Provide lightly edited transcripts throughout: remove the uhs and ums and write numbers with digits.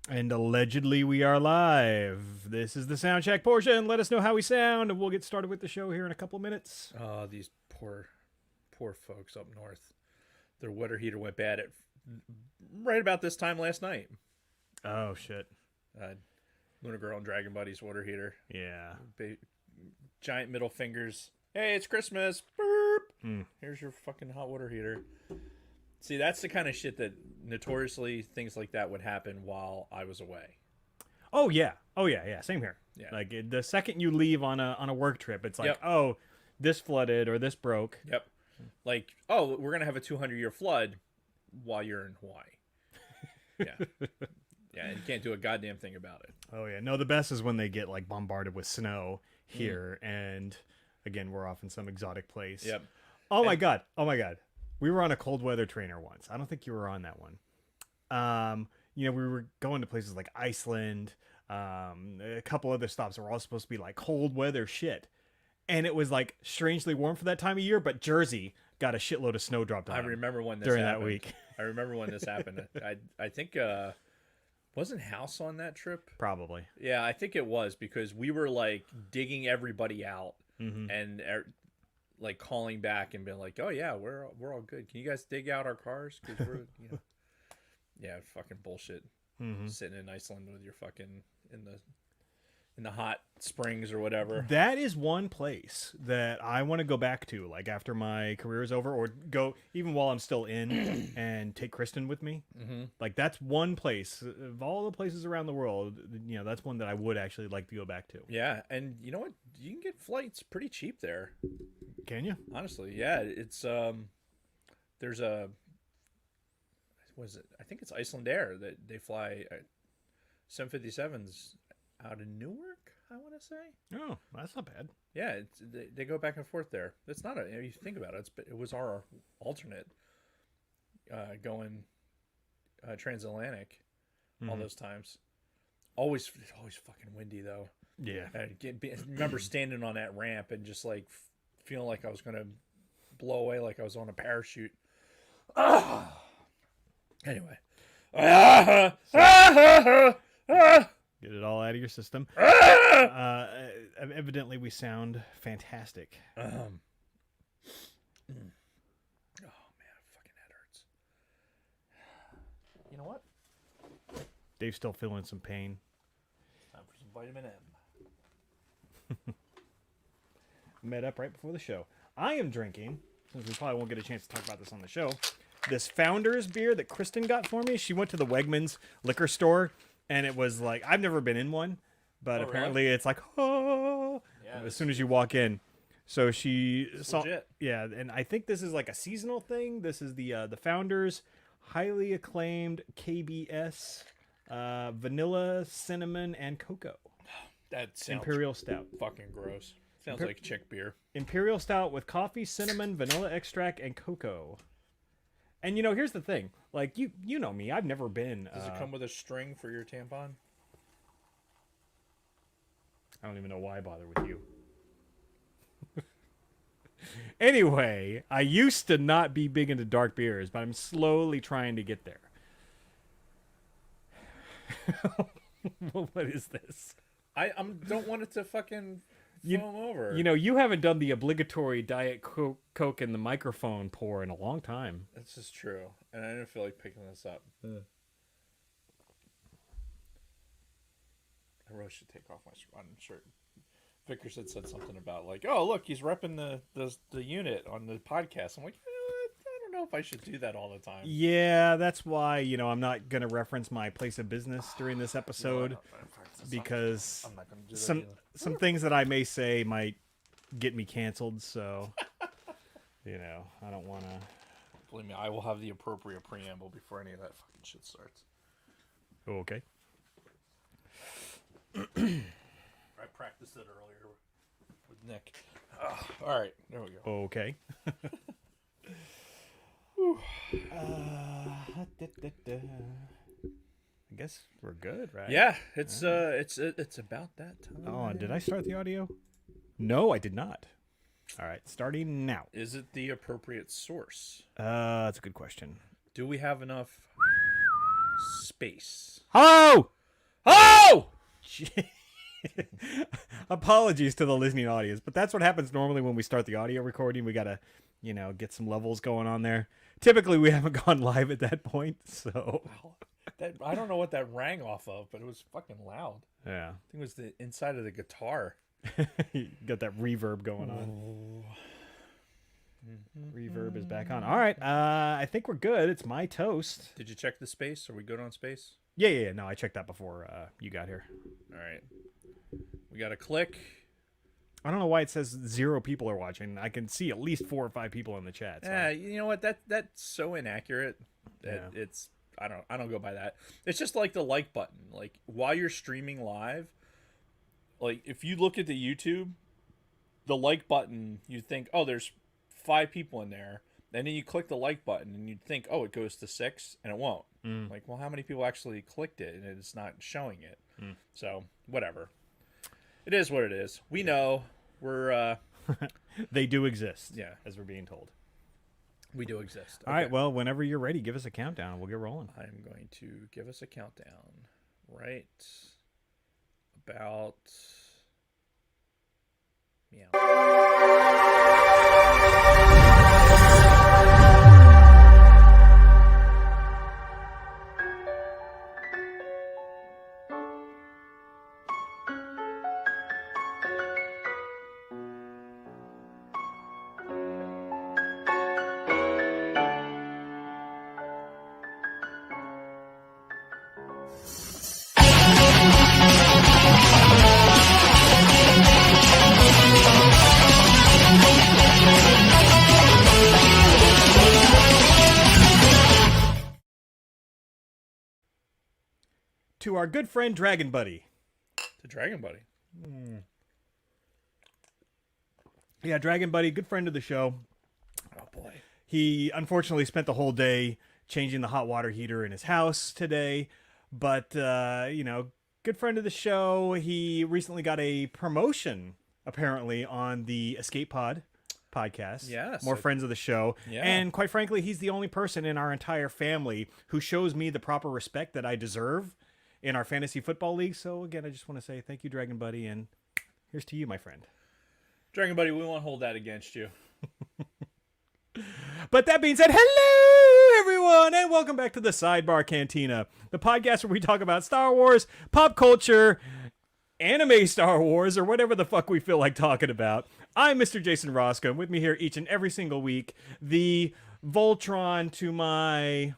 And allegedly we are live. This is the sound check portion. Let us know how we sound, and we'll get started with the show here in a couple of minutes. Oh, these poor folks up north. Their water heater went bad at right about this time last night. Oh, shit. Lunar Girl and Dragon Buddy's water heater. Yeah. Giant middle fingers. Hey, it's Christmas. Burp. Here's your fucking hot water heater. See, that's the kind of shit that notoriously things like that would happen while I was away. Oh, yeah. Yeah. Same here. Yeah. Like, the second you leave on a work trip, it's like, Yep. oh, this flooded or this broke. Yep. Like, oh, we're going to have a 200-year flood while you're in Hawaii. Yeah. Yeah, and you can't do a goddamn thing about it. Oh, yeah. No, the best is when they get, like, bombarded with snow here, and, again, we're off in some exotic place. Yep. My God. We were on a cold weather trainer once. I don't think you were on that one. We were going to places like Iceland, a couple other stops that were all supposed to be like cold weather shit. And it was like strangely warm for that time of year, but Jersey got a shitload of snow dropped on I them remember when this during happened. that week. I remember when this happened. I think wasn't House on that trip? Probably. Yeah, I think it was because we were like digging everybody out and like calling back and being like, "Oh yeah, we're all good. Can you guys dig out our cars? Because we're yeah, fucking bullshit. Sitting in Iceland with your fucking in the hot springs or whatever. That is one place that I want to go back to, like after my career is over, or go even while I'm still in and take Kristen with me. Like that's one place of all the places around the world. That's one that I would actually like to go back to. Yeah, and you know what? You can get flights pretty cheap there. Can you? Honestly, yeah. It's there's a was it? I think it's Iceland Air that they fly 757s out of Newark, I want to say. Oh, that's not bad. Yeah, they go back and forth there. It's not if you think about it, it was our alternate going transatlantic all those times. Always fucking windy though. Yeah. I remember standing on that ramp and just like feeling like I was gonna blow away, like I was on a parachute. Anyway. Get it all out of your system. Evidently, we sound fantastic. Oh man, fucking head hurts. You know what? Dave's still feeling some pain. Time for some vitamin M. Met up right before the show. I am drinking, since we probably won't get a chance to talk about this on the show, this Founders beer that Kristen got for me. She went to the Wegmans liquor store, and it was like, I've never been in one, but apparently it's like, oh, yeah, as soon as you walk in. So she saw, legit. Yeah, and I think this is like a seasonal thing. This is the Founders highly acclaimed KBS vanilla, cinnamon, and cocoa. That sounds Imperial Stout. fucking gross. Sounds like chick beer. Imperial Stout with coffee, cinnamon, vanilla extract, and cocoa. And here's the thing. Like you know me, I've never been. Does it come with a string for your tampon? I don't even know why I bother with you. Anyway, I used to not be big into dark beers, but I'm slowly trying to get there. What is this? I don't want it to fucking foam over. You haven't done the obligatory Diet Coke in the microphone pour in a long time. This is true, and I didn't feel like picking this up. I really should take off my shirt. Vickers had said something about like, oh look, he's repping the unit on the podcast. I'm like, I don't know if I should do that all the time. Yeah, that's why I'm not gonna reference my place of business during this episode because I'm not gonna do that some things that I may say might get me canceled. So I don't want to. Believe me, I will have the appropriate preamble before any of that fucking shit starts. Oh, okay. I practiced it earlier with Nick. All right, there we go. Okay. I guess we're good, right? Yeah, it's about that time. Oh, did I start the audio? No, I did not. All right, starting now. Is it the appropriate source? That's a good question. Do we have enough space? Hello! Oh! Apologies to the listening audience, but that's what happens normally when we start the audio recording. We gotta, get some levels going on there. Typically, we haven't gone live at that point, so I don't know what that rang off of, but it was fucking loud. yeah, I think it was the inside of the guitar. you got that reverb going on. Reverb is back on. All right, I think we're good. It's my toast. Did you check the space? Are we good on space? Yeah. No, I checked that before you got here. All right. We got a click. I don't know why it says 0 people are watching. I can see at least 4 or 5 people in the chat. So. Yeah, you know what? That's so inaccurate that it's I don't go by that. It's just like the like button. Like while you're streaming live, like if you look at the YouTube, the like button, you think, oh, there's 5 people in there. And then you click the like button and you'd think, oh, it goes to 6, and it won't. Like, well, how many people actually clicked it and it's not showing it? So, whatever. It is what it is. We know we're... They do exist, yeah, as we're being told. We do exist. Okay. All right, well, whenever you're ready, give us a countdown. We'll get rolling. I'm going to give us a countdown right about... Meow. To our good friend Dragon Buddy. To Dragon Buddy. Yeah, Dragon Buddy, good friend of the show. Oh, boy. He unfortunately spent the whole day changing the hot water heater in his house today. But, good friend of the show. He recently got a promotion, apparently, on the Escape Pod podcast. Yes. More friends of the show. Yeah. And quite frankly, he's the only person in our entire family who shows me the proper respect that I deserve in our fantasy football league. So, again, I just want to say thank you, Dragon Buddy, and here's to you, my friend. Dragon Buddy, we won't hold that against you. But that being said, hello, everyone, and welcome back to the Sidebar Cantina, the podcast where we talk about Star Wars, pop culture, anime Star Wars, or whatever the fuck we feel like talking about. I'm Mr. Jason Roskam. With me here each and every single week, the Voltron to my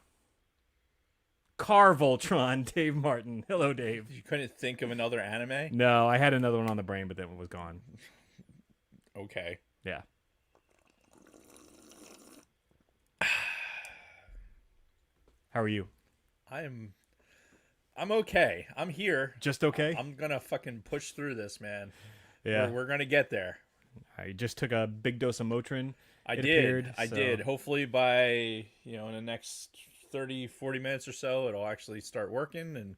car Voltron, Dave Martin. Hello, Dave. You couldn't think of another anime? No, I had another one on the brain, but then it was gone. Okay. Yeah. How are you? I'm okay. I'm here. Just okay? I'm gonna fucking push through this, man. Yeah. We're gonna get there. I just took a big dose of Motrin. I it did. appeared, I so- did. Hopefully by, in the next 30, 40 minutes or so, it'll actually start working and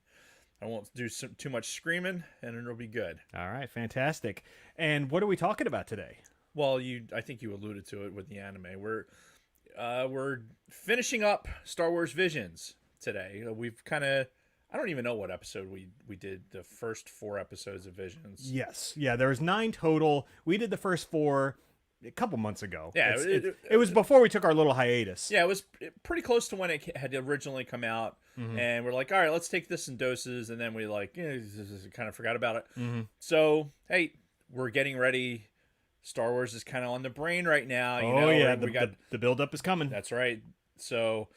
I won't do too much screaming and it'll be good. All right, fantastic. And what are we talking about today? Well, I think you alluded to it with the anime. We're finishing up Star Wars Visions today. We've kind of, I don't even know what episode we did the first 4 episodes of Visions. Yes. Yeah, there was 9 total. We did the first 4 a couple months ago. Yeah, it was before we took our little hiatus. Yeah, it was pretty close to when it had originally come out. And we're like, all right, let's take this in doses. And then we kind of forgot about it. So, hey, we're getting ready. Star Wars is kind of on the brain right now. Yeah, we got the build-up is coming. That's right. So,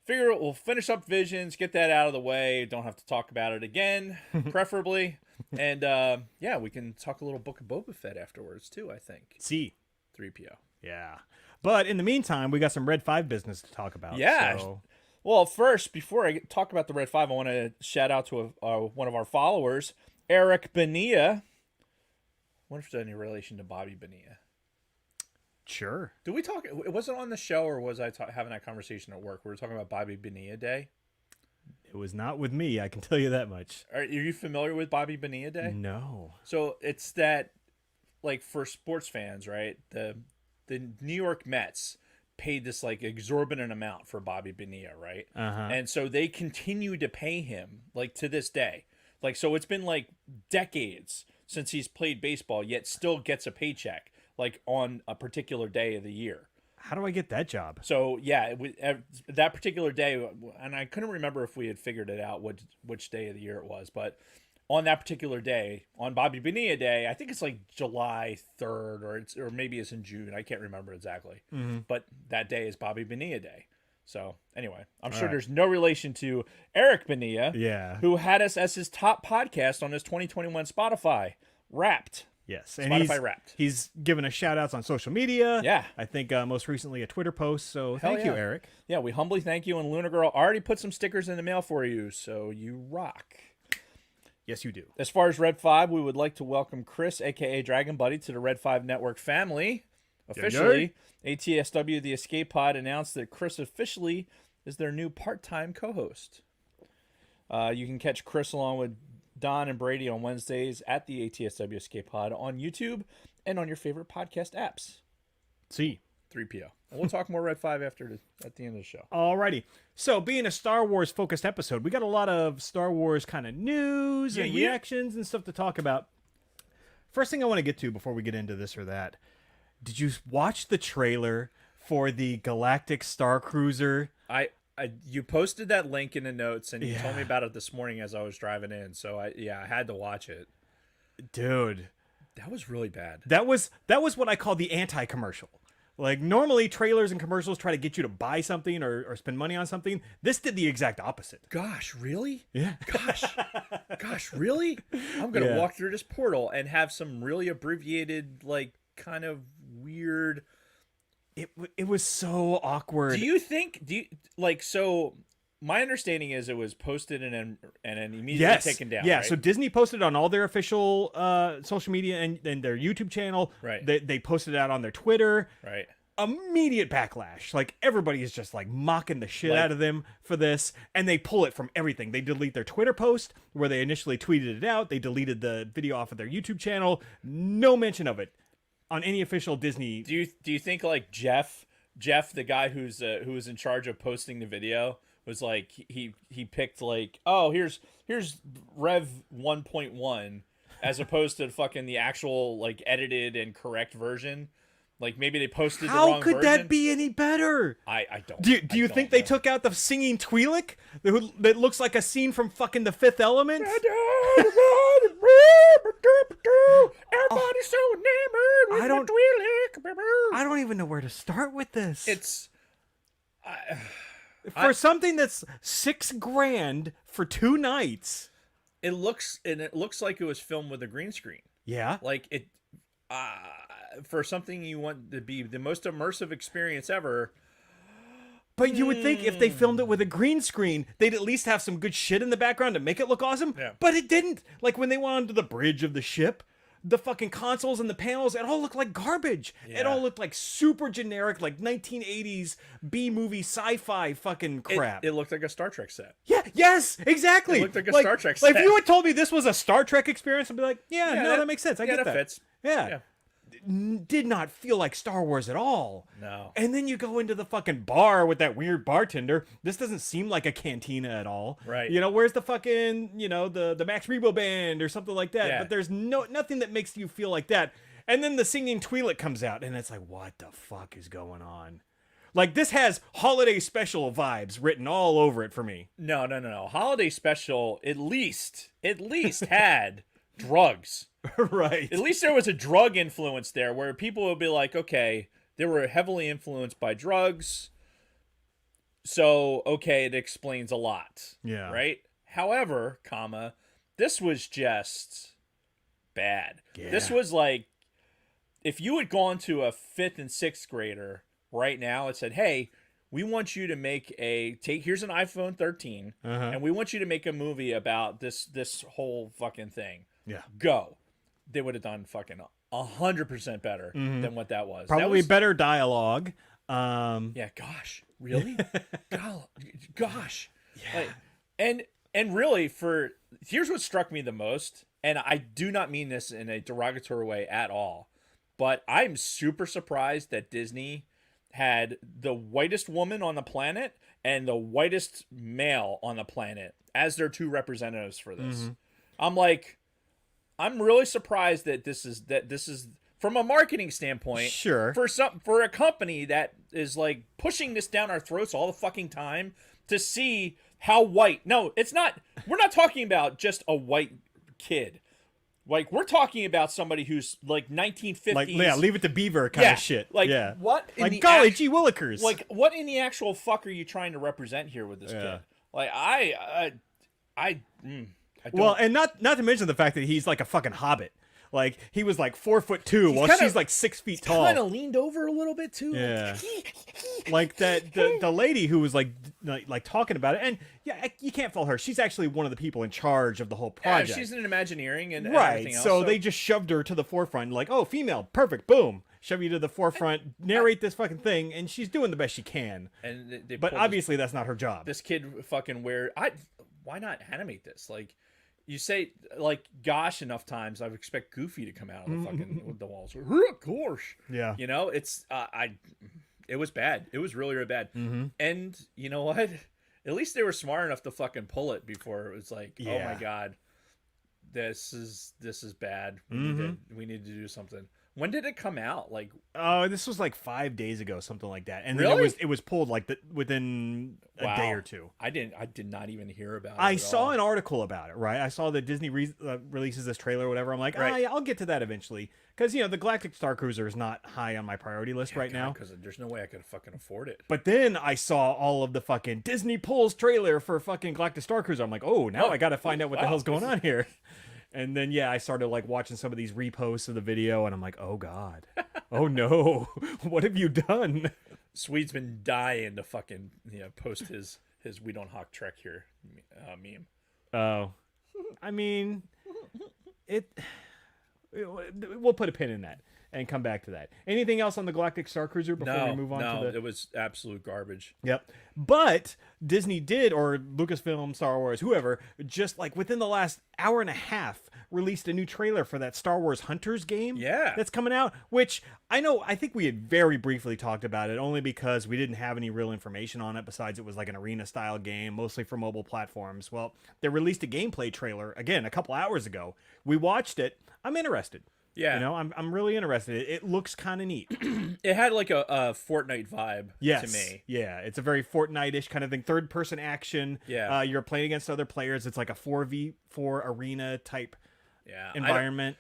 figure we'll finish up Visions, get that out of the way. Don't have to talk about it again, preferably. And, we can talk a little Book of Boba Fett afterwards, too, I think. See. 3PO. Yeah. But in the meantime, we got some Red 5 business to talk about. Yeah. So. Well, first, before I talk about the Red 5, I want to shout out to one of our followers, Eric Bonilla. I wonder if there's any relation to Bobby Bonilla. Sure. Did we talk? Was it on the show or was I having that conversation at work? We were talking about Bobby Bonilla Day. It was not with me, I can tell you that much. Are you familiar with Bobby Bonilla Day? No. So it's that, like, for sports fans, right? The New York Mets paid this like exorbitant amount for Bobby Bonilla, right? Uh-huh. And so they continue to pay him like to this day. Like, so it's been like decades since he's played baseball, yet still gets a paycheck like on a particular day of the year. How do I get that job? So yeah, that particular day, and I couldn't remember if we had figured it out which day of the year it was, but on that particular day, on Bobby Bonilla Day, I think it's like July 3rd, or maybe it's in June. I can't remember exactly, but that day is Bobby Bonilla Day. So anyway, I'm sure there's no relation to Eric Bonilla, who had us as his top podcast on his 2021 Spotify Wrapped. Yes, and Spotify Wrapped. He's given us shout outs on social media. Yeah. I think most recently a Twitter post. So thank you, Eric. Yeah, we humbly thank you. And Luna Girl already put some stickers in the mail for you, so you rock. Yes, you do. As far as Red 5, we would like to welcome Chris, a.k.a. Dragon Buddy, to the Red 5 Network family. Officially, ATSW The Escape Pod announced that Chris officially is their new part-time co-host. You can catch Chris along with Don and Brady on Wednesdays at the ATSW Escape Pod on YouTube and on your favorite podcast apps. See. 3 p.m. We'll talk more Red 5 at the end of the show. Alrighty. So, being a Star Wars focused episode, we got a lot of Star Wars kind of news and reactions and stuff to talk about. First thing I want to get to before we get into this or that, did you watch the trailer for the Galactic Star Cruiser? You posted that link in the notes, and you told me about it this morning as I was driving in. So I had to watch it. Dude, that was really bad. That was what I call the anti-commercial. Like, normally trailers and commercials try to get you to buy something or spend money on something. This did the exact opposite. Gosh, really? Yeah. Gosh, really? I'm gonna walk through this portal and have some really abbreviated, like, kind of weird. It was so awkward. So my understanding is it was posted and then immediately taken down. Yeah, right? So Disney posted on all their official social media and their YouTube channel. Right. They posted it out on their Twitter. Right. Immediate backlash. Like, everybody is just like mocking the shit out of them for this, and they pull it from everything. They delete their Twitter post where they initially tweeted it out. They deleted the video off of their YouTube channel. No mention of it on any official Disney. Do you think like Jeff, the guy who was in charge of posting the video, was like he picked like, oh, here's Rev 1.1 as opposed to fucking the actual like edited and correct version? Like, maybe they posted the wrong version. How could that be any better? I don't. Do you think they took out the singing Twi'lek that looks like a scene from fucking The Fifth Element? Everybody's so enamored with the Twi'lek. I don't even know where to start with this. It's for something that's $6,000 for 2 nights. It looks like it was filmed with a green screen. Yeah. Like it. For something you want to be the most immersive experience ever. But you would think if they filmed it with a green screen, they'd at least have some good shit in the background to make it look awesome. Yeah. But it didn't. Like, when they went onto the bridge of the ship, the fucking consoles and the panels, it all looked like garbage. Yeah. It all looked like super generic, like 1980s B-movie sci-fi fucking crap. It looked like a Star Trek set. Yeah, yes, exactly. It looked like a Star Trek Like, set. if you had told me this was a Star Trek experience, I'd be like, that makes sense. I get that. That fits. Yeah. Did not feel like Star Wars at all. No. And then you go into the fucking bar with that weird bartender. This doesn't seem like a cantina at all. Right. Where's the fucking, the Max Rebo band or something like that. Yeah. But there's nothing that makes you feel like that. And then the singing Twi'lek comes out, and it's like, what the fuck is going on? Like, this has holiday special vibes written all over it for me. No. Holiday special at least had drugs. Right. At least there was a drug influence there where people would be like, okay, they were heavily influenced by drugs. So, okay, it explains a lot. Yeah. Right? However, this was just bad. Yeah. This was like, if you had gone to a 5th and 6th grader right now and said, hey, we want you to make here's an iPhone 13, and we want you to make a movie about this whole fucking thing. Yeah. Go. They would have done fucking 100% better than what that was. Probably better dialogue. Yeah, gosh. Really? Gosh. Yeah. Like, and really, here's what struck me the most, and I do not mean this in a derogatory way at all, but I'm super surprised that Disney had the whitest woman on the planet and the whitest male on the planet as their 2 representatives for this. Mm-hmm. I'm like, I'm really surprised that this is from a marketing standpoint, Sure, for a company that is like pushing this down our throats all the fucking time to see how white. No, it's not. We're not talking about just a white kid. Like, we're talking about somebody who's like 1950s. like Leave It to Beaver kind of shit. Like, yeah. what? In Like the golly gee willikers. Like, what in the actual fuck are you trying to represent here with this kid? Like, I don't. Well, and not to mention the fact that he's like a fucking hobbit. Like, he was like 4'2" while she's like 6 feet tall. Kind of leaned over a little bit too. Yeah. Like that the lady who was like talking about it, and yeah, you can't fault her. She's actually one of the people in charge of the whole project. Yeah, she's in Imagineering and right. everything else. So they just shoved her to the forefront, like, oh, female, perfect, boom, shove you to the forefront, narrate this fucking thing, and she's doing the best she can. And but obviously that's not her job. This kid fucking why not animate this? Like, you say like gosh enough times, I would expect Goofy to come out of the fucking the walls. Of course. Yeah. You know, it's it was bad. It was really, really bad. Mm-hmm. And you know what? At least they were smart enough to fucking pull it before it was like, oh my god, this is bad. We need to do something. When did it come out? Like, this was like 5 days ago, something like that. And really? then it was pulled like within a day or two. I did not even hear about it. I saw an article about it, right? I saw that Disney releases this trailer or whatever. I'm like, yeah, I'll get to that eventually. Because, the Galactic Star Cruiser is not high on my priority list right now. Because there's no way I could fucking afford it. But then I saw all of the fucking Disney pulls trailer for fucking Galactic Star Cruiser. I'm like, now I got to find out what the hell's going on here. And then, I started like watching some of these reposts of the video, and I'm like, oh God, oh no, what have you done? Swede's been dying to fucking post his "We Don't Hawk Trek Here" meme. Oh, I mean, we'll put a pin in that and come back to that. Anything else on the Galactic Star Cruiser before we move on to the... it was absolute garbage. Yep. But Disney did, or Lucasfilm, Star Wars, whoever, just like within the last hour and a half, released a new trailer for that Star Wars Hunters game. Yeah. That's coming out, which I think we had very briefly talked about it, only because we didn't have any real information on it, besides it was like an arena-style game, mostly for mobile platforms. Well, they released a gameplay trailer, again, a couple hours ago. We watched it. I'm interested. Yeah. I'm really interested. It looks kind of neat. It had like a Fortnite vibe to me. Yeah, it's a very Fortnite-ish kind of thing. Third-person action. Yeah. You're playing against other players. It's like a 4v4 arena type environment.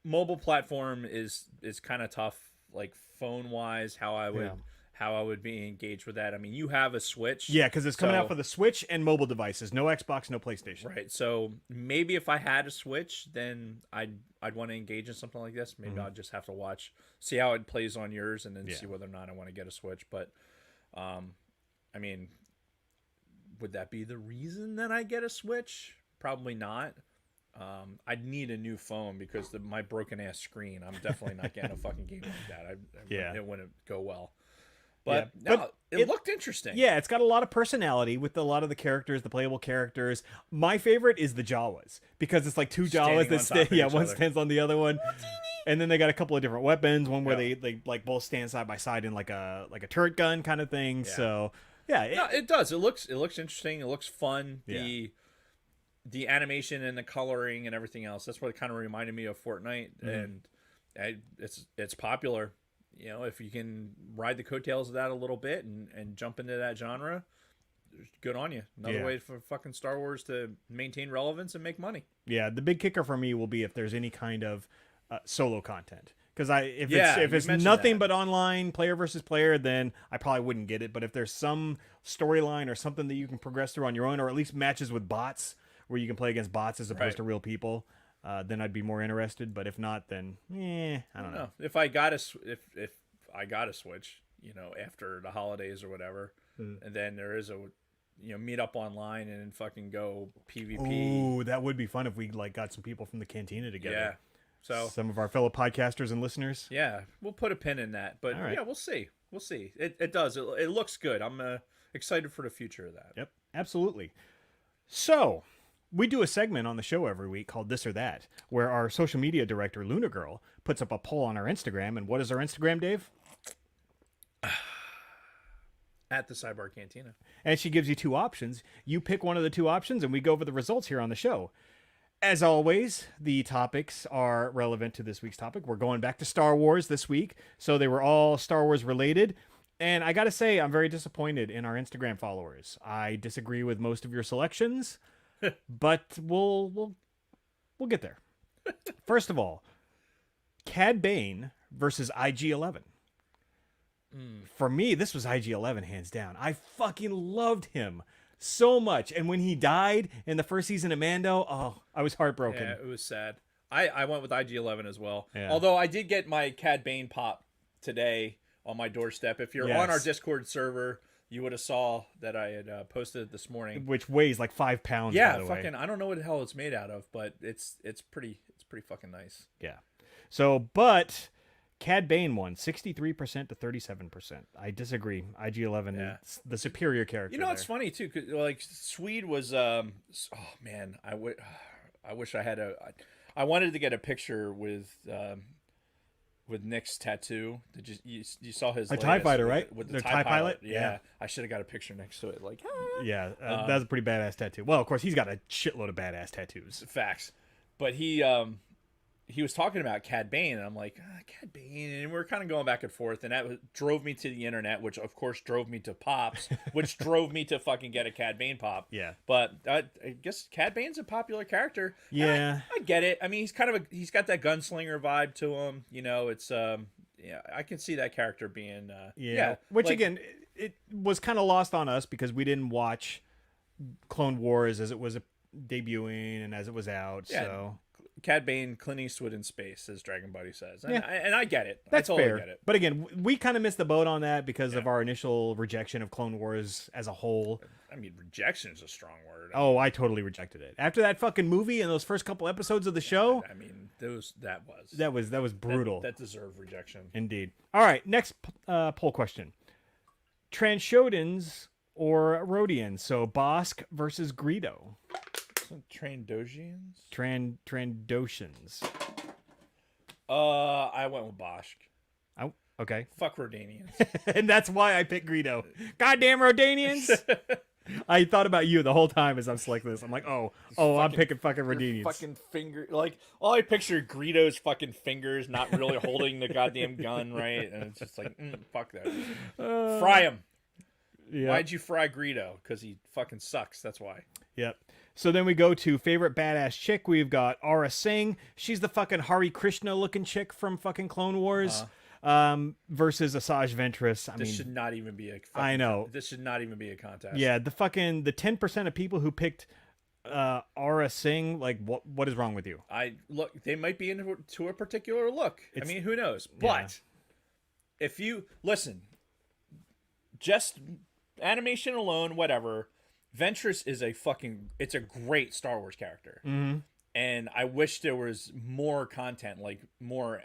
Mobile platform is kind of tough, like phone-wise, how I would be engaged with that. I mean, you have a Switch. Yeah, because it's coming out for the Switch and mobile devices. No Xbox, no PlayStation. Right. So maybe if I had a Switch, then I'd want to engage in something like this. Maybe I'll just have to see how it plays on yours, and then see whether or not I want to get a Switch. But, I mean, would that be the reason that I get a Switch? Probably not. I'd need a new phone because my broken ass screen. I'm definitely not getting a fucking game like that. It wouldn't go well. But, it looked interesting. Yeah, it's got a lot of personality with a lot of the characters, the playable characters. My favorite is the Jawas, because it's like two Jawas that stand. One stands on the other one, and then they got a couple of different weapons. One where they like both stand side by side in like a turret gun kind of thing. Yeah. So it does. It looks interesting. It looks fun. Yeah. The animation and the coloring and everything else. That's what it kind of reminded me of Fortnite, and it's popular. If you can ride the coattails of that a little bit and jump into that genre, good on you. Another way for fucking Star Wars to maintain relevance and make money. Yeah, the big kicker for me will be if there's any kind of solo content. Because if it's nothing but online player versus player, then I probably wouldn't get it. But if there's some storyline or something that you can progress through on your own, or at least matches with bots where you can play against bots as opposed to real people, then I'd be more interested. But if not, then I don't know. If I got a Switch, after the holidays or whatever, and then there is a meet up online and fucking go PvP. Ooh, that would be fun if we got some people from the Cantina together. Yeah. So some of our fellow podcasters and listeners. Yeah, we'll put a pin in that. But we'll see. We'll see. It does. It looks good. I'm excited for the future of that. Yep, absolutely. So we do a segment on the show every week called This or That, where our social media director, Luna Girl, puts up a poll on our Instagram. And what is our Instagram, Dave? At the Sidebar Cantina. And she gives you two options. You pick one of the two options, and we go over the results here on the show. As always, the topics are relevant to this week's topic. We're going back to Star Wars this week, so they were all Star Wars related. And I got to say, I'm very disappointed in our Instagram followers. I disagree with most of your selections, but we'll get there. First of all, Cad Bane versus IG-11. For me, this was IG-11 hands down. I fucking loved him so much. And when he died in the first season of Mando, oh, I was heartbroken. Yeah, it was sad. I went with IG-11 as well. Yeah. Although I did get my Cad Bane pop today on my doorstep. If you're on our Discord server, you would have saw that I had posted it this morning. Which weighs like 5 pounds. Yeah, by the way. I don't know what the hell it's made out of, but it's pretty fucking nice. Yeah. So, but Cad Bane won 63% to 37%. I disagree. IG-11 is the superior character. You know, it's funny too, 'cause, like Swede was. Oh man, I wish I had I wanted to get a picture with Nick's tattoo. Did you saw his TIE fighter, right? With the Their TIE pilot. Yeah. Yeah, I should have got a picture next to it. Like, yeah, that's a pretty badass tattoo. Well, of course, he's got a shitload of badass tattoos. Facts, but he was talking about Cad Bane, and I'm like, Cad Bane, and we're kind of going back and forth, and that drove me to the internet, which of course drove me to Pops, which drove me to fucking get a Cad Bane pop. Yeah, but I guess Cad Bane's a popular character. Yeah, I get it. I mean, he's got that gunslinger vibe to him. You know, it's yeah, I can see that character being Which like, again, it was kind of lost on us because we didn't watch Clone Wars as it was debuting and as it was out. Yeah. So Cad Bane, Clint Eastwood in space, as Dragon Buddy says. And I get it. That's I totally fair. get it. But again, we kind of missed the boat on that because of our initial rejection of Clone Wars as a whole. I mean, rejection is a strong word. I totally rejected it. After that fucking movie and those first couple episodes of the show. I mean, that was brutal. That deserved rejection. Indeed. All right, next poll question. Transhodans or Rhodians? So Bosk versus Greedo. Trandoshans? Trandoshans. I went with Bosch. Oh, okay. Fuck Rhodanians. And that's why I picked Greedo. Goddamn Rhodanians! I thought about you the whole time as I'm selecting this. I'm like, I'm picking fucking Rhodanians. Fucking finger, like all I picture Greedo's fucking fingers not really holding the goddamn gun right, and it's just like, fuck that. Fry him. Yeah. Why'd you fry Greedo? Because he fucking sucks. That's why. Yep. So then we go to favorite badass chick. We've got Ara Singh. She's the fucking Hare Krishna looking chick from fucking Clone Wars. Versus Asajj Ventress. This should not even be a. I know. This should not even be a contest. Yeah, the 10% of people who picked Ara Singh. Like, what is wrong with you? Look, they might be into a particular look. I mean, who knows? But if you listen, just animation alone, whatever. Ventress is it's a great Star Wars character. Mm-hmm. And I wish there was more content, like more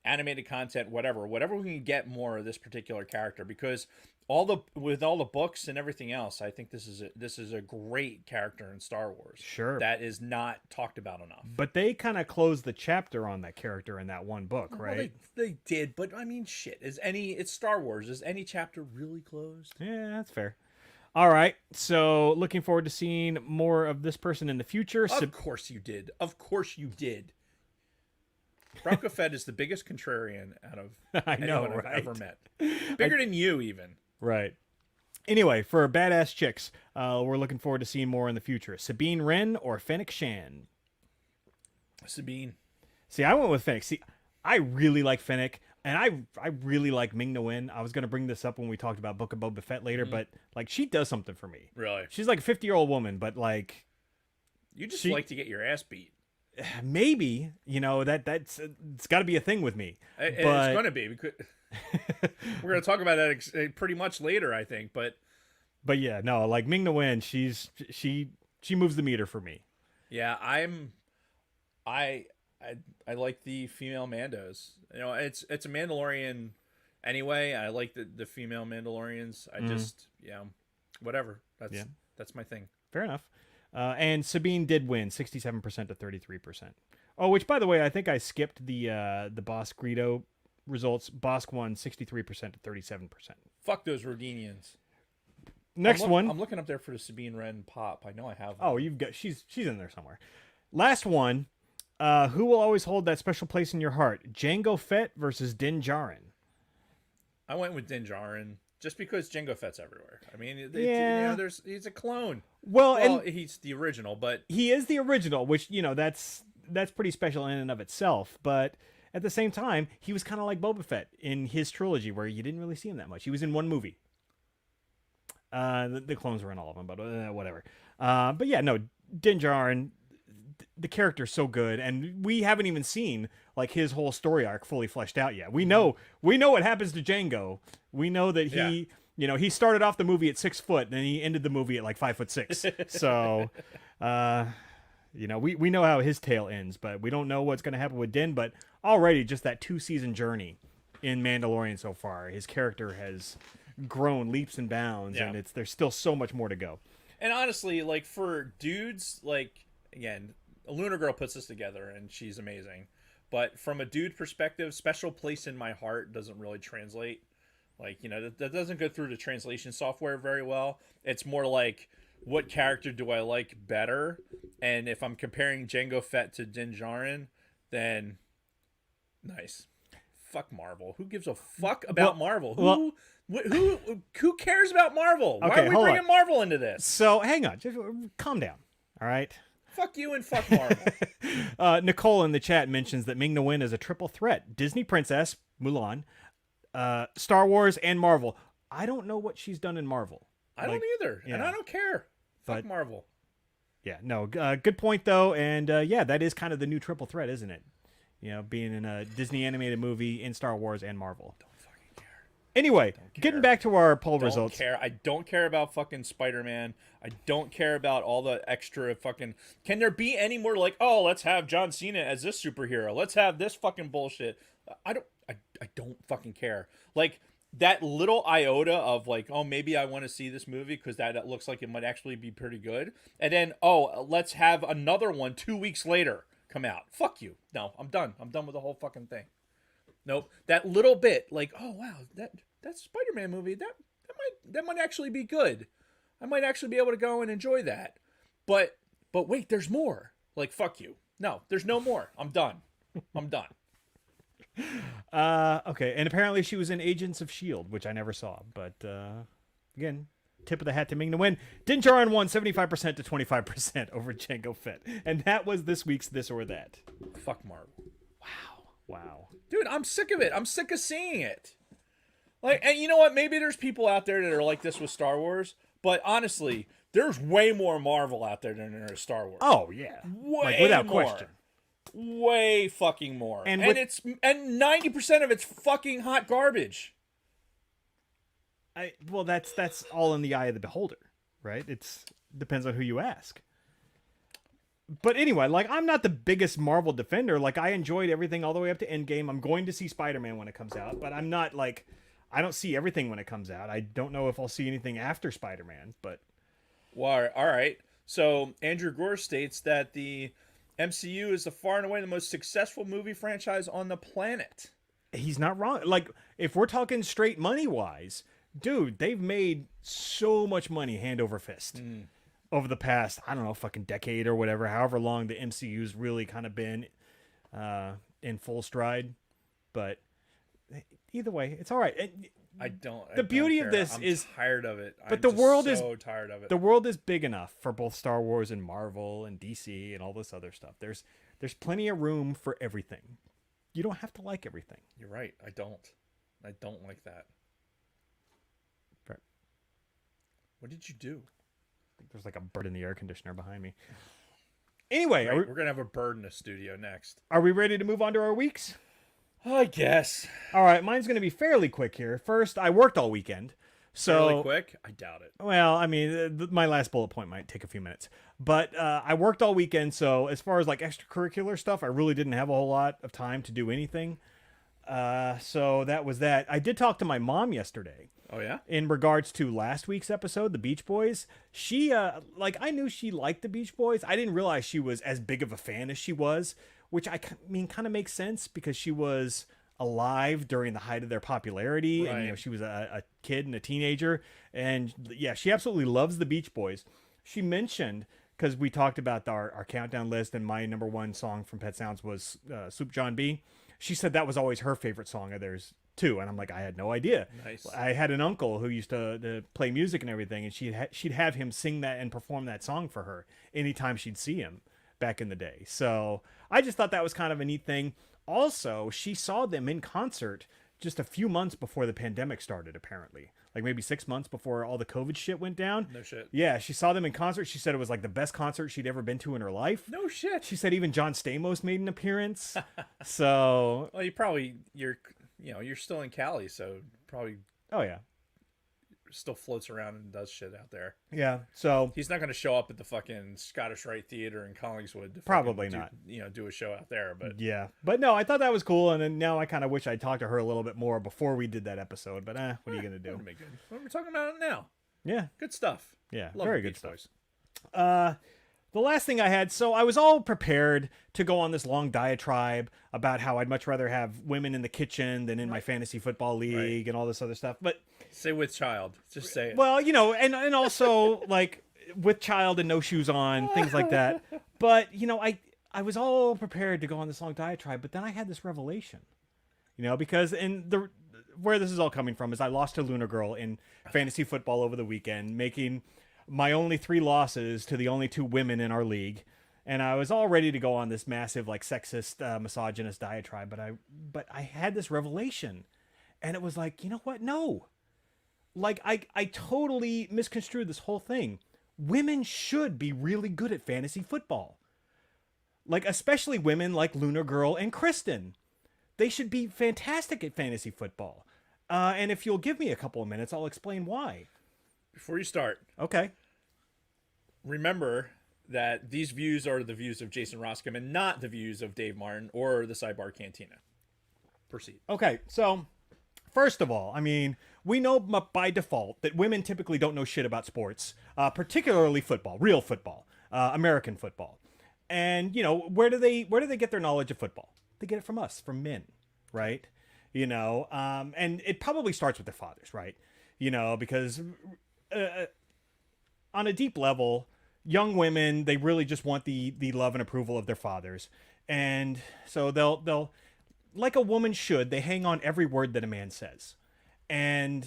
animated content, whatever we can get more of this particular character, because with all the books and everything else, I think this is a great character in Star Wars. Sure. That is not talked about enough. But they kind of closed the chapter on that character in that one book, right? Well, they did, but I mean, shit. It's Star Wars. Is any chapter really closed? Yeah, that's fair. All right, so looking forward to seeing more of this person in the future. Of course you did. Book of Fett is the biggest contrarian out of anyone I've ever met. Bigger than you, even. Right. Anyway, for badass chicks, we're looking forward to seeing more in the future. Sabine Wren or Fennec Shan? Sabine. See, I went with Fennec. See, I really like Fennec. And I really like Ming-Na Wen. I was going to bring this up when we talked about Book of Boba Fett later, but like she does something for me. Really? She's like a 50-year-old woman, but like you just like to get your ass beat. Maybe, that's it's got to be a thing with me. It's going to be because we're going to talk about that pretty much later, I think, but yeah, no, like Ming-Na Wen, she moves the meter for me. Yeah, I like the female Mandos. It's a Mandalorian anyway. I like the female Mandalorians. I just whatever. That's my thing. Fair enough. And Sabine did win 67% to 33%. Oh, which by the way, I think I skipped the Boss Greedo results, Bosk won 63% to 37%. Fuck those Rhodinians. Next one. I'm looking up there for the Sabine Wren pop. I know I have one. Oh, you've got she's in there somewhere. Last one. Who will always hold that special place in your heart? Jango Fett versus Din Djarin. I went with Din Djarin just because Jango Fett's everywhere. I mean, he's a clone. Well, and he's the original, but he is the original, which that's pretty special in and of itself. But at the same time, he was kind of like Boba Fett in his trilogy, where you didn't really see him that much. He was in one movie. The clones were in all of them, but whatever. But yeah, no, Din Djarin, the character's so good, and we haven't even seen like his whole story arc fully fleshed out yet. We know what happens to Jango. We know that he, he started off the movie at 6 foot, and then he ended the movie at like 5'6". So, we know how his tale ends, but we don't know what's going to happen with Din. But already, just that 2-season journey in Mandalorian so far, his character has grown leaps and bounds, and there's still so much more to go. And honestly, like for dudes, like again, Luna Girl puts this together, and she's amazing. But from a dude perspective, special place in my heart doesn't really translate. Like, that doesn't go through the translation software very well. It's more like, what character do I like better? And if I'm comparing Jango Fett to Din Djarin, then nice. Fuck Marvel. Who gives a fuck about Marvel? Who cares about Marvel? Why are we bringing Marvel into this? So hang on, just calm down. All right. Fuck you and fuck Marvel. Nicole in the chat mentions that Ming-Na Wen is a triple threat: Disney princess Mulan, Star Wars, and Marvel. I don't know what she's done in Marvel. I don't either, and I don't care. Fuck Marvel. Yeah, no. Good point though, and that is kind of the new triple threat, isn't it? Being in a Disney animated movie, in Star Wars, and Marvel. Don't fucking care. Anyway, getting back to our poll results. I don't care about fucking Spider-Man. I don't care about all the extra fucking... Can there be any more like, oh, let's have John Cena as this superhero. Let's have this fucking bullshit. I don't fucking care. Like, that little iota of like, oh, maybe I want to see this movie because that looks like it might actually be pretty good. And then, oh, let's have another one 2 weeks later come out. Fuck you. No, I'm done. I'm done with the whole fucking thing. Nope. That little bit, like, oh wow, that Spider-Man movie, that might actually be good. I might actually be able to go and enjoy that. But wait, there's more. Like, fuck you. No, there's no more. I'm done. I'm done. Okay, and apparently she was in Agents of S.H.I.E.L.D., which I never saw. But again, tip of the hat to Ming-Na Wen. Din Djarin won 75% to 25% over Jango Fett. And that was this week's This or That. Fuck Marvel. Wow. Dude, I'm sick of it. I'm sick of seeing it. Like, and you know what? Maybe there's people out there that are like this with Star Wars, but honestly, there's way more Marvel out there than there is Star Wars. Oh yeah, way without more. question. Way fucking more. And 90% of it's fucking hot garbage. That's all in the eye of the beholder, right? It's depends on who you ask. But anyway, like, I'm not the biggest Marvel defender. Like, I enjoyed everything all the way up to Endgame. I'm going to see Spider-Man when it comes out, but I'm not like, I don't see everything when it comes out. I don't know if I'll see anything after Spider-Man, but... Well, all right. So, Andrew Gore states that the MCU is the far and away the most successful movie franchise on the planet. He's not wrong. Like, if we're talking straight money-wise, dude, they've made so much money hand over fist. Over the past, I don't know, fucking decade or whatever, however long the MCU's really kind of been in full stride. But either way, it's all right. The beauty of this is tired of it. But the world is so tired of it. The world is big enough for both Star Wars and Marvel and DC and all this other stuff. There's plenty of room for everything. You don't have to like everything. You're right. I don't like that. Right. What did you do? There's like a bird in the air conditioner behind me. Anyway, right, we're going to have a bird in the studio next. Are we ready to move on to our weeks? I guess. All right, mine's going to be fairly quick here. First, I worked all weekend. So fairly quick? I doubt it. Well, I mean, my last bullet point might take a few minutes. But I worked all weekend, so as far as like extracurricular stuff, I really didn't have a whole lot of time to do anything. So that was that. I did talk to my mom yesterday. Oh, yeah? In regards to last week's episode, the Beach Boys. She, I knew she liked the Beach Boys. I didn't realize she was as big of a fan as she was, which I mean, kind of makes sense because she was alive during the height of their popularity, and Right. she was a kid and a teenager, and yeah, she absolutely loves the Beach Boys. She mentioned, because we talked about our countdown list, and my number one song from Pet Sounds was Soup John B. She said that was always her favorite song of theirs too, and I'm like, I had no idea. Nice. I had an uncle who used to play music and everything, and she'd have him sing that and perform that song for her anytime she'd see him back in the day. So I just thought that was kind of a neat thing. Also, she saw them in concert just a few months before the pandemic started, apparently. Like maybe 6 months before all the COVID shit went down. No shit. Yeah, she saw them in concert. She said it was like the best concert she'd ever been to in her life. No shit. She said even John Stamos made an appearance. So, Well, you're still in Cali, so probably oh yeah. still floats around and does shit out there. Yeah, so He's not going to show up at the fucking Scottish Rite Theater in Collingswood to Probably fucking not. do a show out there. But yeah. But no, I thought that was cool, and then now I kind of wish I'd talked to her a little bit more before we did that episode, but what are you going to do? that'd be good. Well, we're talking about it now. Yeah. Good stuff. Yeah, Love very the good Beach stuff. Boys. The last thing I had, so I was all prepared to go on this long diatribe about how I'd much rather have women in the kitchen than in my fantasy football league and all this other stuff. But, Say with child. Just say it. well, and also like with child and no shoes on, things like that. But, I was all prepared to go on this long diatribe, but then I had this revelation, because where this is all coming from is I lost to Lunar Girl in fantasy football over the weekend, making my only 3 losses to the only 2 women in our league. And I was all ready to go on this massive, like, sexist, misogynist diatribe, but I had this revelation, and it was like, you know what? No. Like, I totally misconstrued this whole thing. Women should be really good at fantasy football. Like, especially women like Lunar Girl and Kristen. They should be fantastic at fantasy football. And if you'll give me a couple of minutes, I'll explain why. Before you start, Okay. remember that these views are the views of Jason Roskam and not the views of Dave Martin or the Sidebar Cantina. Proceed. Okay, so first of all, I mean, we know by default that women typically don't know shit about sports, particularly football, real football, American football. And where do they get their knowledge of football? They get it from us, from men, right? And it probably starts with their fathers, right? Because on a deep level, young women, they really just want the love and approval of their fathers. And so they'll like a woman should, they hang on every word that a man says. And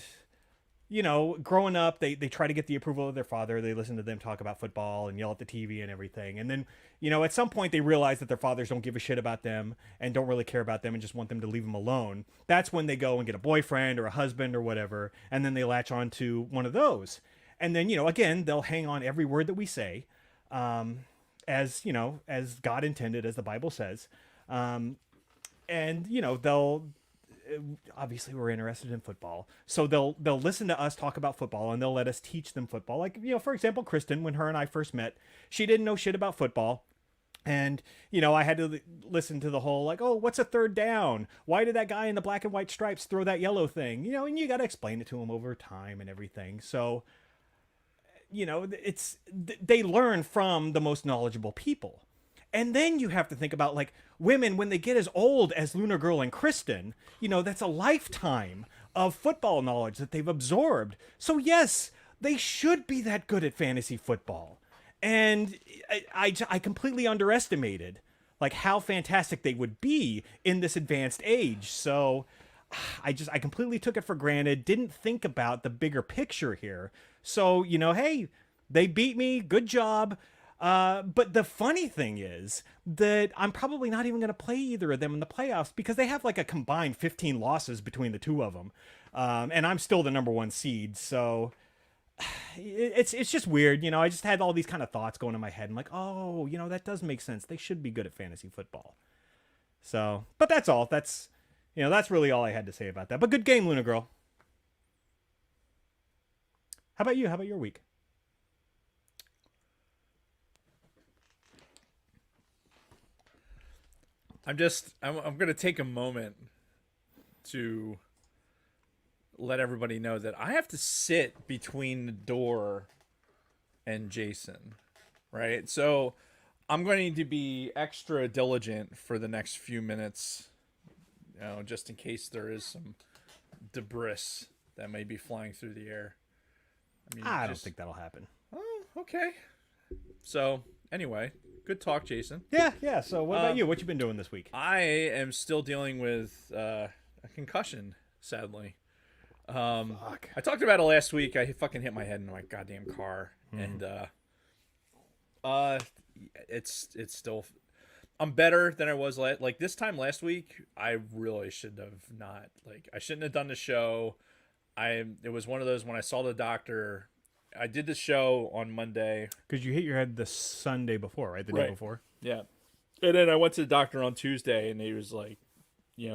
growing up, they try to get the approval of their father. They listen to them talk about football and yell at the TV and everything. And then, at some point they realize that their fathers don't give a shit about them and don't really care about them and just want them to leave them alone. That's when they go and get a boyfriend or a husband or whatever. And then they latch on to one of those. And then, again, they'll hang on every word that we say, as God intended, as the Bible says. And, they'll, obviously we're interested in football, so they'll listen to us talk about football, and they'll let us teach them football. Like, for example, Kristen, when her and I first met, she didn't know shit about football. And, I had to listen to the whole, like, oh, what's a third down? Why did that guy in the black and white stripes throw that yellow thing? And you got to explain it to him over time and everything. So, they learn from the most knowledgeable people. And then you have to think about, like, women, when they get as old as Lunar Girl and Kristen, that's a lifetime of football knowledge that they've absorbed. So, yes, they should be that good at fantasy football. And I completely underestimated, like, how fantastic they would be in this advanced age. So I completely took it for granted, didn't think about the bigger picture here. So, hey, they beat me. Good job. But the funny thing is that I'm probably not even going to play either of them in the playoffs because they have like a combined 15 losses between the two of them. And I'm still the number 1 seed. So it's just weird. I just had all these kind of thoughts going in my head. I'm like, oh, that does make sense. They should be good at fantasy football. So, but that's all. That's really all I had to say about that. But good game, Luna Girl. How about you? How about your week? I'm going to take a moment to let everybody know that I have to sit between the door and Jason, right? So, I'm going to be extra diligent for the next few minutes just in case there is some debris that may be flying through the air. I mean, I don't think that'll happen. Oh, okay. So anyway, good talk, Jason. Yeah. So what about you? What you been doing this week? I am still dealing with a concussion, sadly. Fuck. I talked about it last week. I fucking hit my head in my goddamn car, and it's still. I'm better than I was like this time last week. I really should have not I shouldn't have done the show. It was one of those when I saw the doctor. I did the show on Monday because you hit your head the Sunday before, right? The day before. Yeah, and then I went to the doctor on Tuesday, and he was like,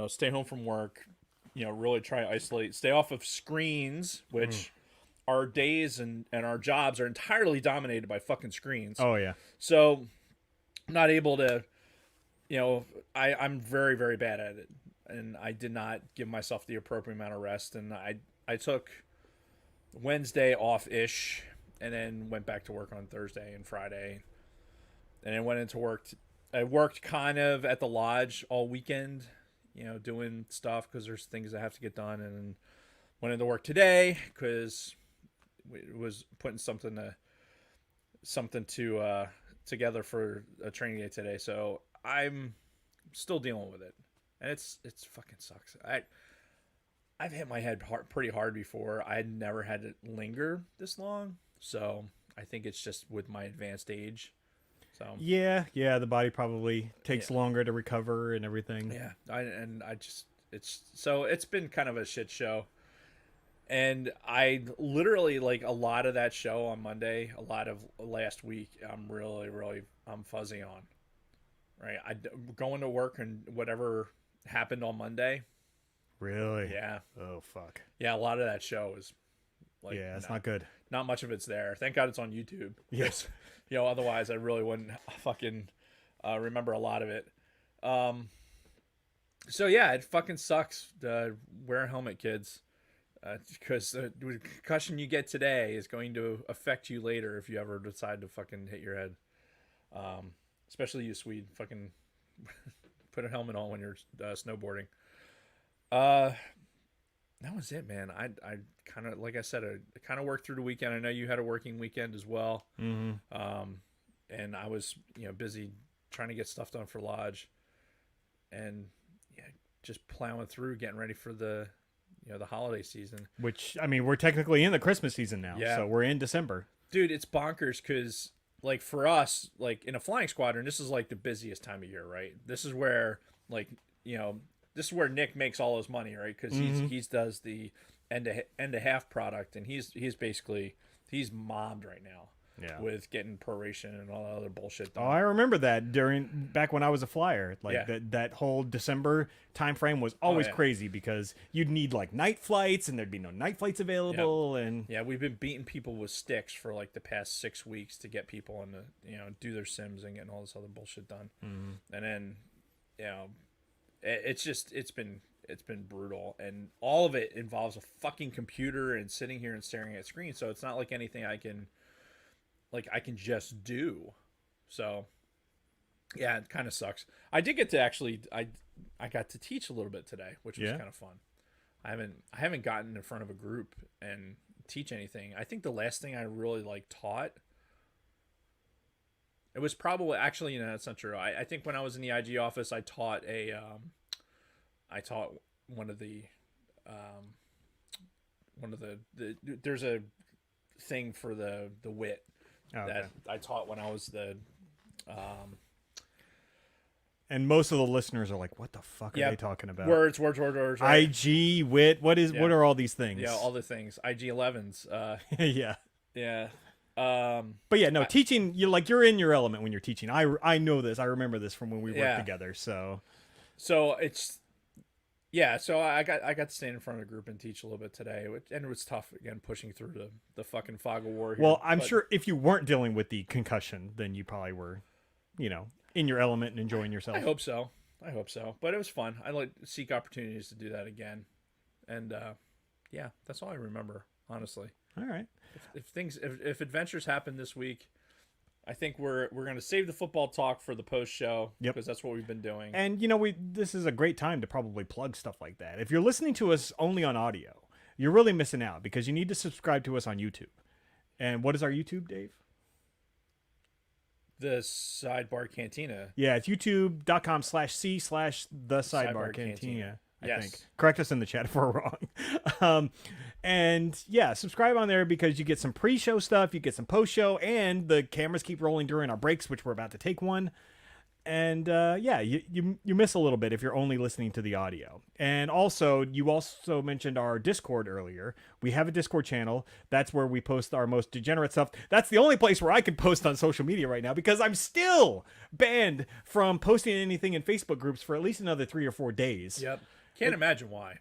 stay home from work. Really try to isolate, stay off of screens, which our days and our jobs are entirely dominated by fucking screens. Oh yeah. So I'm not able to, I'm very, very bad at it, and I did not give myself the appropriate amount of rest, and I took Wednesday off-ish, and then went back to work on Thursday and Friday, and then went into work. I worked kind of at the lodge all weekend, doing stuff because there's things that have to get done, and then went into work today because it was putting something together for a training day today. So I'm still dealing with it, and it's fucking sucks. I've hit my head pretty hard before. I had never had it linger this long, so I think it's just with my advanced age. So yeah, the body probably takes longer to recover and everything. Yeah, it's been kind of a shit show, and I literally a lot of that show on Monday, a lot of last week, I'm really I'm fuzzy on. Right, going to work and whatever happened on Monday. Really? Yeah. Oh fuck. Yeah, a lot of that show is it's not good. Not much of it's there. Thank God it's on YouTube. Yes. Otherwise I really wouldn't fucking remember a lot of it. So yeah, it fucking sucks. Wear a helmet, kids, because the concussion you get today is going to affect you later if you ever decide to fucking hit your head. Especially you, Swede. Fucking put a helmet on when you're snowboarding. That was it, man. I kind of, like I said, I kind of worked through the weekend. I know you had a working weekend as well. Mm-hmm. And I was, busy trying to get stuff done for Lodge, and just plowing through, getting ready for the holiday season. Which, I mean, we're technically in the Christmas season now. Yeah. So we're in December. Dude, it's bonkers because, for us, in a flying squadron, this is, the busiest time of year, right? This is where, this is where Nick makes all his money, right? Because he does the end to half product, and he's mobbed right now. Yeah. With getting proration and all that other bullshit done. Oh, I remember that back when I was a flyer. That whole December time frame was always crazy because you'd need night flights and there'd be no night flights available. Yep. And yeah, we've been beating people with sticks for the past 6 weeks to get people in do their sims and getting all this other bullshit done. Mm-hmm. And then it's been brutal, and all of it involves a fucking computer and sitting here and staring at screens. So it's not like anything I can just do. So yeah, it kind of sucks. I did get to I got to teach a little bit today, which was kind of fun. I haven't gotten in front of a group and teach anything. I think the last thing I really taught, it was probably, actually, that's not true. I think when I was in the IG office, I taught one of the there's a thing for the wit that I taught when I was the and most of the listeners are like, what the fuck are they talking about? Words, right? IG, wit, what are all these things? Yeah, all the things. IG 11s. Yeah. Yeah. But yeah, no, teaching, you're in your element when you're teaching. I know this. I remember this from when we worked together. So it's so I got to stand in front of a group and teach a little bit today, and it was tough, again, pushing through the fucking fog of war here. Well, I'm sure if you weren't dealing with the concussion, then you probably were, in your element and enjoying yourself. I hope so. But it was fun. I seek opportunities to do that again. And that's all I remember, honestly. All right. If adventures happen this week, I think we're going to save the football talk for the post show. Yep. Because that's what we've been doing. And, this is a great time to probably plug stuff like that. If you're listening to us only on audio, you're really missing out because you need to subscribe to us on YouTube. And what is our YouTube, Dave? The Sidebar Cantina. Yeah, it's youtube.com/c/the Sidebar Cantina. I think. Correct us in the chat if we're wrong. And yeah, subscribe on there because you get some pre-show stuff, you get some post-show, and the cameras keep rolling during our breaks, which we're about to take one. And you miss a little bit if you're only listening to the audio. And also, you also mentioned our Discord earlier. We have a Discord channel. That's where we post our most degenerate stuff. That's the only place where I can post on social media right now because I'm still banned from posting anything in Facebook groups for at least another 3 or 4 days. Yep. Can't imagine why.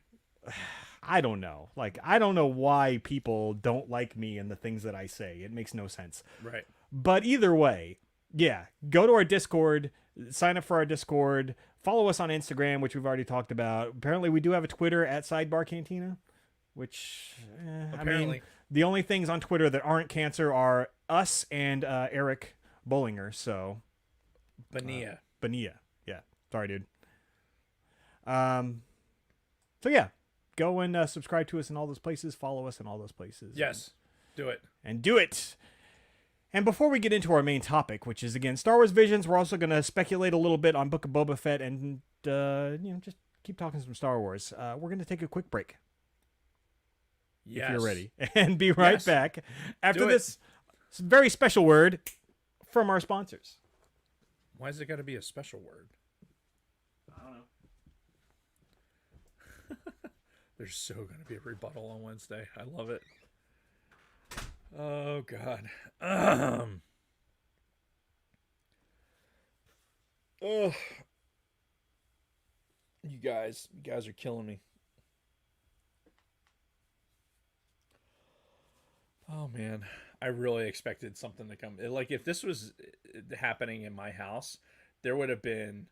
I don't know. I don't know why people don't like me and the things that I say. It makes no sense. Right. But either way, yeah, go to our Discord, sign up for our Discord, follow us on Instagram, which we've already talked about. Apparently, we do have a Twitter at Sidebar Cantina, which, the only things on Twitter that aren't cancer are us and Eric Bollinger, so. Bania. Yeah. Sorry, dude. So, yeah, go and subscribe to us in all those places, follow us in all those places. Yes, do it. And do it. And before we get into our main topic, which is, again, Star Wars Visions, we're also going to speculate a little bit on Book of Boba Fett and, just keep talking some Star Wars. We're going to take a quick break. Yes. If you're ready. And be right back after this very special word from our sponsors. Why is it got to be a special word? I don't know. There's so going to be a rebuttal on Wednesday. I love it. Oh, God. Oh, you guys are killing me. Oh, man. I really expected something to come. Like, if this was happening in my house, there would have been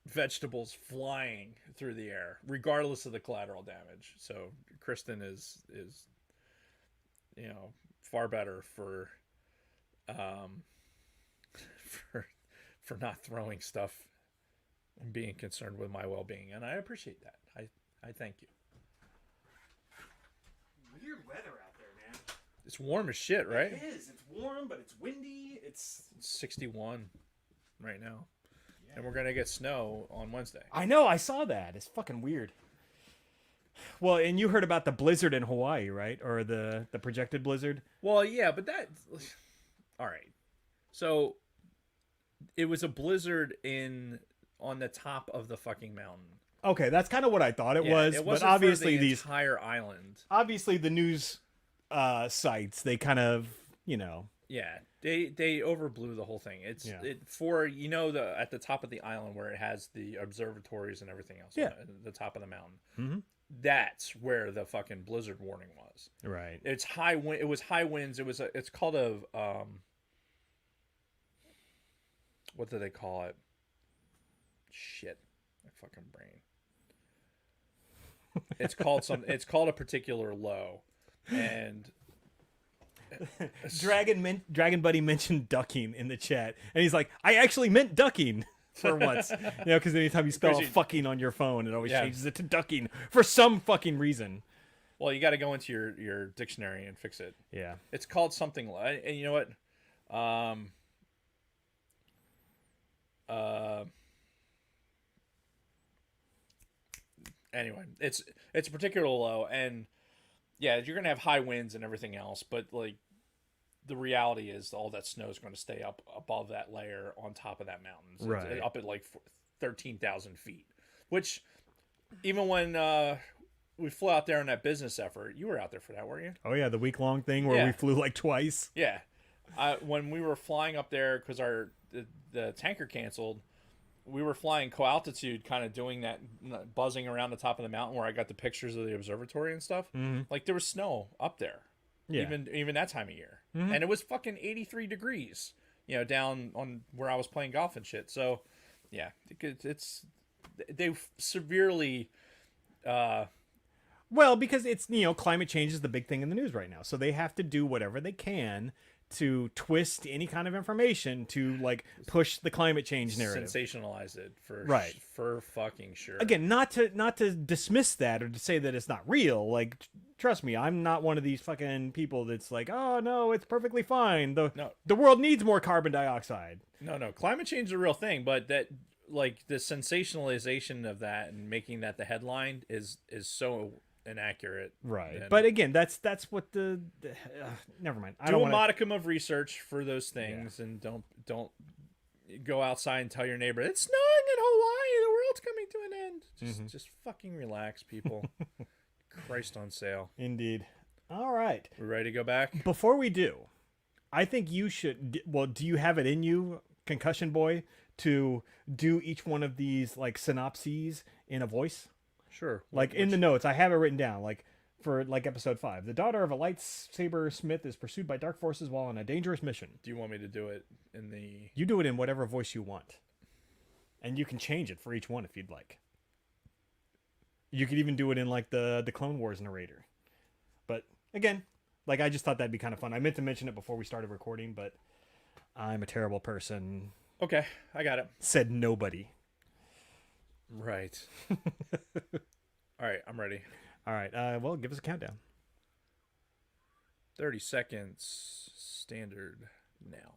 vegetables flying through the air, regardless of the collateral damage. So Kristen is far better for not throwing stuff and being concerned with my well-being, and I appreciate that. I thank you. Weird weather out there, man. It's warm as shit, right? It is. It's warm, but it's windy. It's 61 right now. And we're going to get snow on Wednesday. I know. I saw that. It's fucking weird. Well, and you heard about the blizzard in Hawaii, right? Or the projected blizzard? Well, yeah, but that... All right. So, it was a blizzard on the top of the fucking mountain. Okay, that's kind of what I thought it was. It wasn't but obviously for the entire island. Obviously, the news sites, they kind of, Yeah, they overblew the whole thing. It's at the top of the island where it has the observatories and everything else. Yeah, at the top of the mountain. Mm-hmm. That's where the fucking blizzard warning was. Right. It's high wind. It was high winds. It's called a what do they call it? Shit, my fucking brain. It's called a particular low, and. Dragon Buddy mentioned ducking in the chat, and he's like, I actually meant ducking for once. Because anytime you spell fucking on your phone, it always changes it to ducking for some fucking reason. Well, you got to go into your dictionary and fix it. Yeah. It's called something like, and you know what? Anyway, it's a particular low, and yeah, you're gonna have high winds and everything else, but like the reality is all that snow is going to stay up above that layer on top of that mountain, so right? Up at like 13,000 feet, which even when we flew out there on that business effort, you were out there for that, weren't you? Oh yeah, the week-long thing where we flew like twice. Yeah, when we were flying up there because the tanker canceled. We were flying co-altitude, kind of doing that, buzzing around the top of the mountain where I got the pictures of the observatory and stuff. Mm-hmm. Like there was snow up there, even that time of year, and it was fucking 83 degrees, down on where I was playing golf and shit. So, yeah, they severely. Well, because it's, climate change is the big thing in the news right now. So they have to do whatever they can to twist any kind of information to like push the climate change narrative. Sensationalize it for fucking sure. Again, not to dismiss that or to say that it's not real. Like, trust me, I'm not one of these fucking people that's like, oh no, it's perfectly fine. The world needs more carbon dioxide. No, climate change is a real thing, but that like the sensationalization of that and making that the headline is so inaccurate. Right. But again, that's what the never mind. Do a modicum of research for those things, and don't go outside and tell your neighbor it's snowing in Hawaii, the world's coming to an end. Just fucking relax, people. Christ on sale. Indeed. All right. We're ready to go back? Before we do, I think you should, do you have it in you, Concussion Boy, to do each one of these like synopses in a voice? Sure. Like in the notes, I have it written down. Like for like episode 5, the daughter of a lightsaber smith is pursued by dark forces while on a dangerous mission. Do you want me to do it in the? You do it in whatever voice you want, and you can change it for each one if you'd like. You could even do it in like the Clone Wars narrator. But again, like I just thought that'd be kind of fun. I meant to mention it before we started recording, but I'm a terrible person. Okay, I got it. Said nobody. Right. All right, I'm ready. All right. Well, give us a countdown. 30 seconds standard now.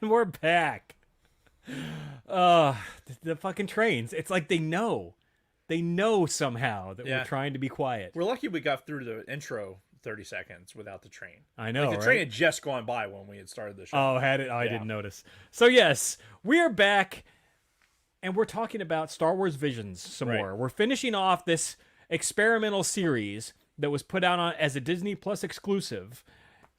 And we're back. The fucking trains. It's like they know somehow that we're trying to be quiet. We're lucky we got through the intro 30 seconds without the train. I know, like the train had just gone by when we had started the show. Oh, had it? Oh, I didn't notice. So yes, we are back, and we're talking about Star Wars Visions some more. We're finishing off this experimental series that was put out as a Disney Plus exclusive,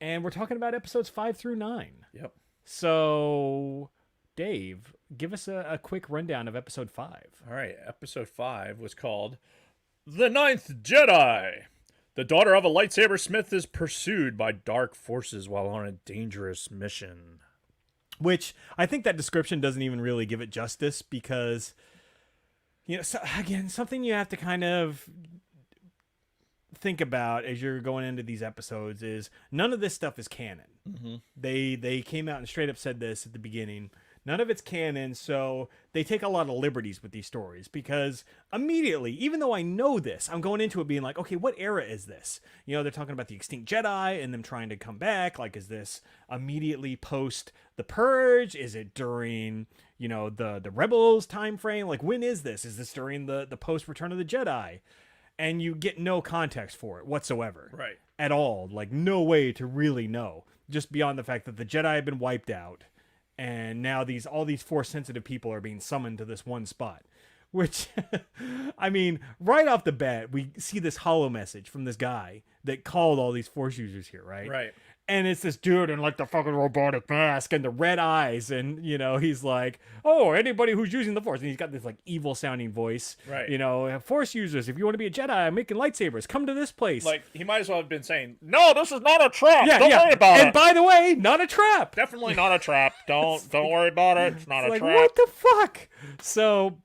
and we're talking about episodes 5 through 9. Yep. So, Dave, give us a quick rundown of episode 5. All right. Episode 5 was called The Ninth Jedi. The daughter of a lightsaber smith is pursued by dark forces while on a dangerous mission. Which, I think that description doesn't even really give it justice because, again, something you have to kind of think about as you're going into these episodes is none of this stuff is canon. They came out and straight up said this at the beginning. None of it's canon, so they take a lot of liberties with these stories because immediately, even though I know this, I'm going into it being like, okay, what era is this? They're talking about the extinct Jedi and them trying to come back. Like, is this immediately post the Purge? Is it during, the Rebels time frame? Like, when is this? Is this during the post Return of the Jedi? And you get no context for it whatsoever. Right. At all. Like, no way to really know. Just beyond the fact that the Jedi have been wiped out. And now all these Force-sensitive people are being summoned to this one spot. Which, I mean, right off the bat, we see this holo message from this guy that called all these Force users here, right? Right. And it's this dude in like the fucking robotic mask and the red eyes. And, he's like, oh, anybody who's using the Force. And he's got this like evil sounding voice. Right. Force users, if you want to be a Jedi, I'm making lightsabers. Come to this place. Like, he might as well have been saying, no, this is not a trap. Don't worry about it. And by the way, not a trap. Definitely not a trap. Don't worry about it. It's not a like, trap. What the fuck? So,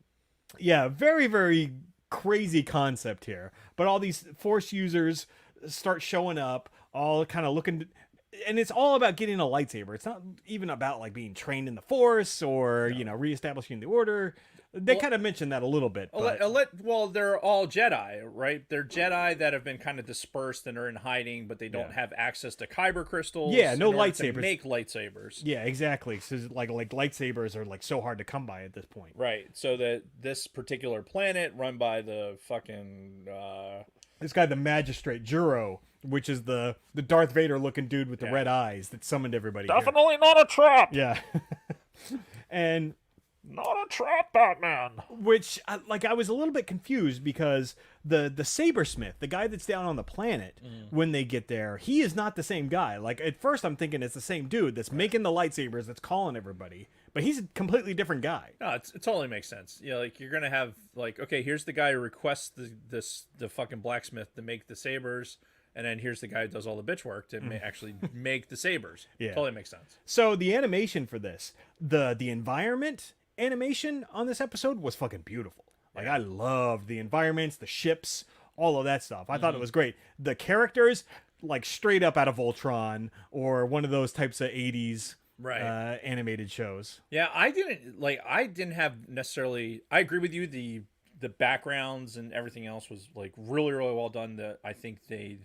yeah, very, very crazy concept here. But all these Force users start showing up, all kind of looking... And it's all about getting a lightsaber. It's not even about like being trained in the Force or, reestablishing the Order. They kind of mentioned that a little bit. Well, they're all Jedi, right? They're Jedi that have been kind of dispersed and are in hiding, but they don't have access to kyber crystals. Yeah, no in order lightsabers. to make lightsabers. Yeah, exactly. So like lightsabers are like so hard to come by at this point. Right. So that this particular planet run by the fucking this guy, the Magistrate Juro, which is the Darth Vader looking dude with the red eyes that summoned everybody. Definitely not a trap. Yeah. And Not a trap, Batman. Which, I was a little bit confused because the Sabersmith, the guy that's down on the planet, when they get there, he is not the same guy. Like, at first I'm thinking it's the same dude that's making the lightsabers, that's calling everybody. But he's a completely different guy. No, it totally makes sense. You know, like, you're going to have, like, okay, here's the guy who requests the fucking blacksmith to make the sabers. And then here's the guy who does all the bitch work to actually make the sabers. Yeah. Totally makes sense. So the animation for this, the environment animation on this episode was fucking beautiful. Like, I loved the environments, the ships, all of that stuff. I thought it was great. The characters, like, straight up out of Voltron or one of those types of 80s animated shows. Yeah, I didn't have necessarily. I agree with you. The backgrounds and everything else was, like, really, really well done. I think they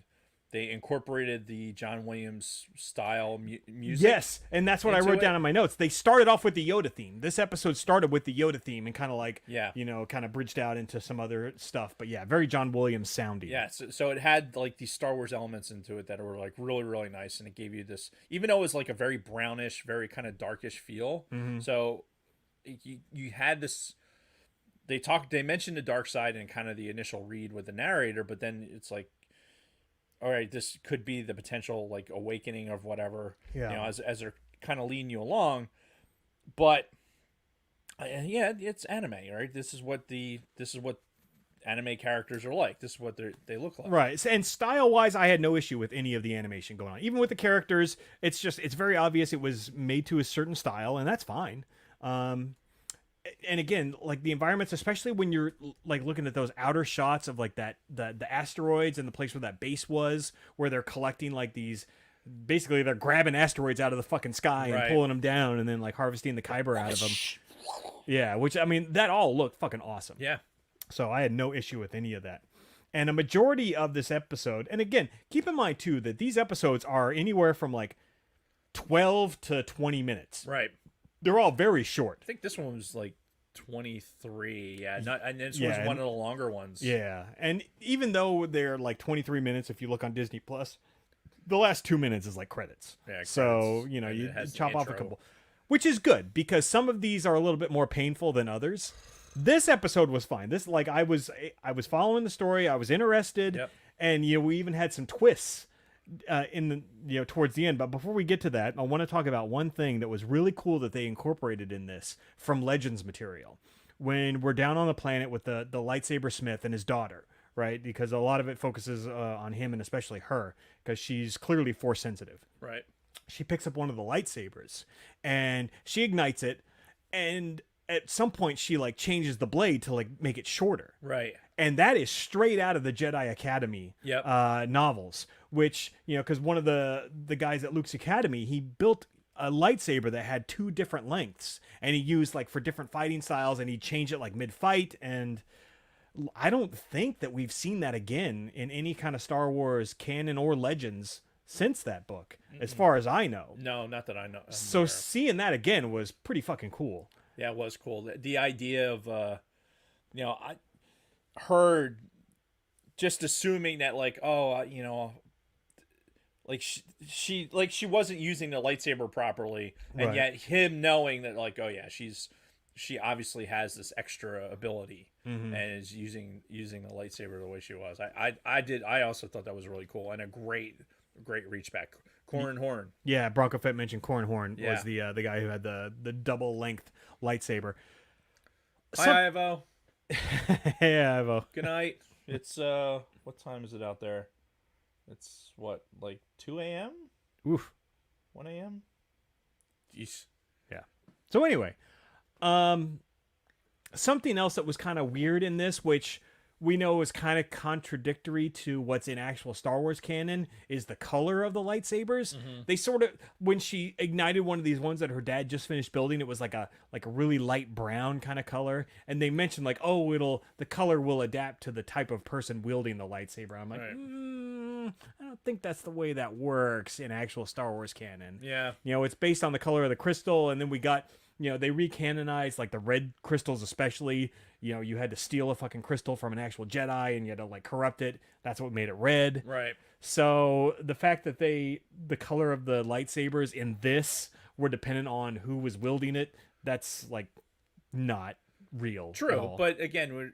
incorporated the John Williams style music. Yes, and that's what I wrote down in my notes. They started off with the Yoda theme. This episode started with the Yoda theme and kind of like, kind of bridged out into some other stuff. But yeah, very John Williams sounding. Yeah, so it had, like, these Star Wars elements into it that were, like, really, really nice, and it gave you this, even though it was, like, a very brownish, very kind of darkish feel. So you had this. They mentioned the dark side in kind of the initial read with the narrator, but then it's like, all right, this could be the potential, like, awakening of whatever, as they're kind of leading you along. But it's anime, right? This is what anime characters are like. This is what they look like. Right. And style-wise, I had no issue with any of the animation going on. Even with the characters, it's very obvious it was made to a certain style, and that's fine. And again, like, the environments, especially when you're, like, looking at those outer shots of, like, the asteroids and the place where that base was, where they're collecting, like, these, basically they're grabbing asteroids out of the fucking sky and pulling them down and then, like, harvesting the kyber out of them. Yeah, which, I mean, that all looked fucking awesome. Yeah. So I had no issue with any of that. And a majority of this episode, and again, keep in mind too that these episodes are anywhere from, like, 12 to 20 minutes. Right. They're all very short. I think this one was like 23. Yeah, and this was one of the longer ones. Yeah, and even though they're like 23 minutes, if you look on Disney Plus, the last 2 minutes is like credits. Yeah, credits. So you chop off a couple, which is good because some of these are a little bit more painful than others. This episode was fine. This, like, I was following the story. I was interested, and we even had some twists in the towards the end. But before we get to that, I want to talk about one thing that was really cool that they incorporated in this from Legends material. When we're down on the planet with the lightsaber smith and his daughter, right? Because a lot of it focuses on him and especially her because she's clearly force sensitive. Right. She picks up one of the lightsabers and she ignites it, and at some point she, like, changes the blade to, like, make it shorter. Right. And that is straight out of the Jedi Academy novels, which, because one of the guys at Luke's Academy, he built a lightsaber that had 2 different lengths, and he used, like, for different fighting styles, and he'd change it, like, mid-fight, and I don't think that we've seen that again in any kind of Star Wars canon or Legends since that book, as far as I know. No, not that I know. So seeing that again was pretty fucking cool. Yeah, it was cool. The idea of, her just assuming that, like, like she wasn't using the lightsaber properly, and yet him knowing that, like, oh yeah, she obviously has this extra ability and is using the lightsaber the way she was. I also thought that was really cool and a great reach back. Corran Horn. Yeah, Bronco Fett mentioned Corran Horn was the guy who had the double length lightsaber. Hi, Ivo. Hey, Ivo. Good night. It's what time is it out there? It's what, like 2 a.m.? Oof. 1 a.m.? Jeez. Yeah. So anyway, something else that was kind of weird in this, which we know is kind of contradictory to what's in actual Star Wars canon, is the color of the lightsabers. They sort of, when she ignited one of these ones that her dad just finished building, it was like a really light brown kind of color, and they mentioned, like, oh, the color will adapt to the type of person wielding the lightsaber. I'm like, I don't think that's the way that works in actual Star Wars canon. Yeah. It's based on the color of the crystal, and then we got, they recanonized, like, the red crystals especially. You had to steal a fucking crystal from an actual Jedi, and you had to, like, corrupt it. That's what made it red. Right. So the fact that the color of the lightsabers in this were dependent on who was wielding it, that's, like, not real. at True, all. but again,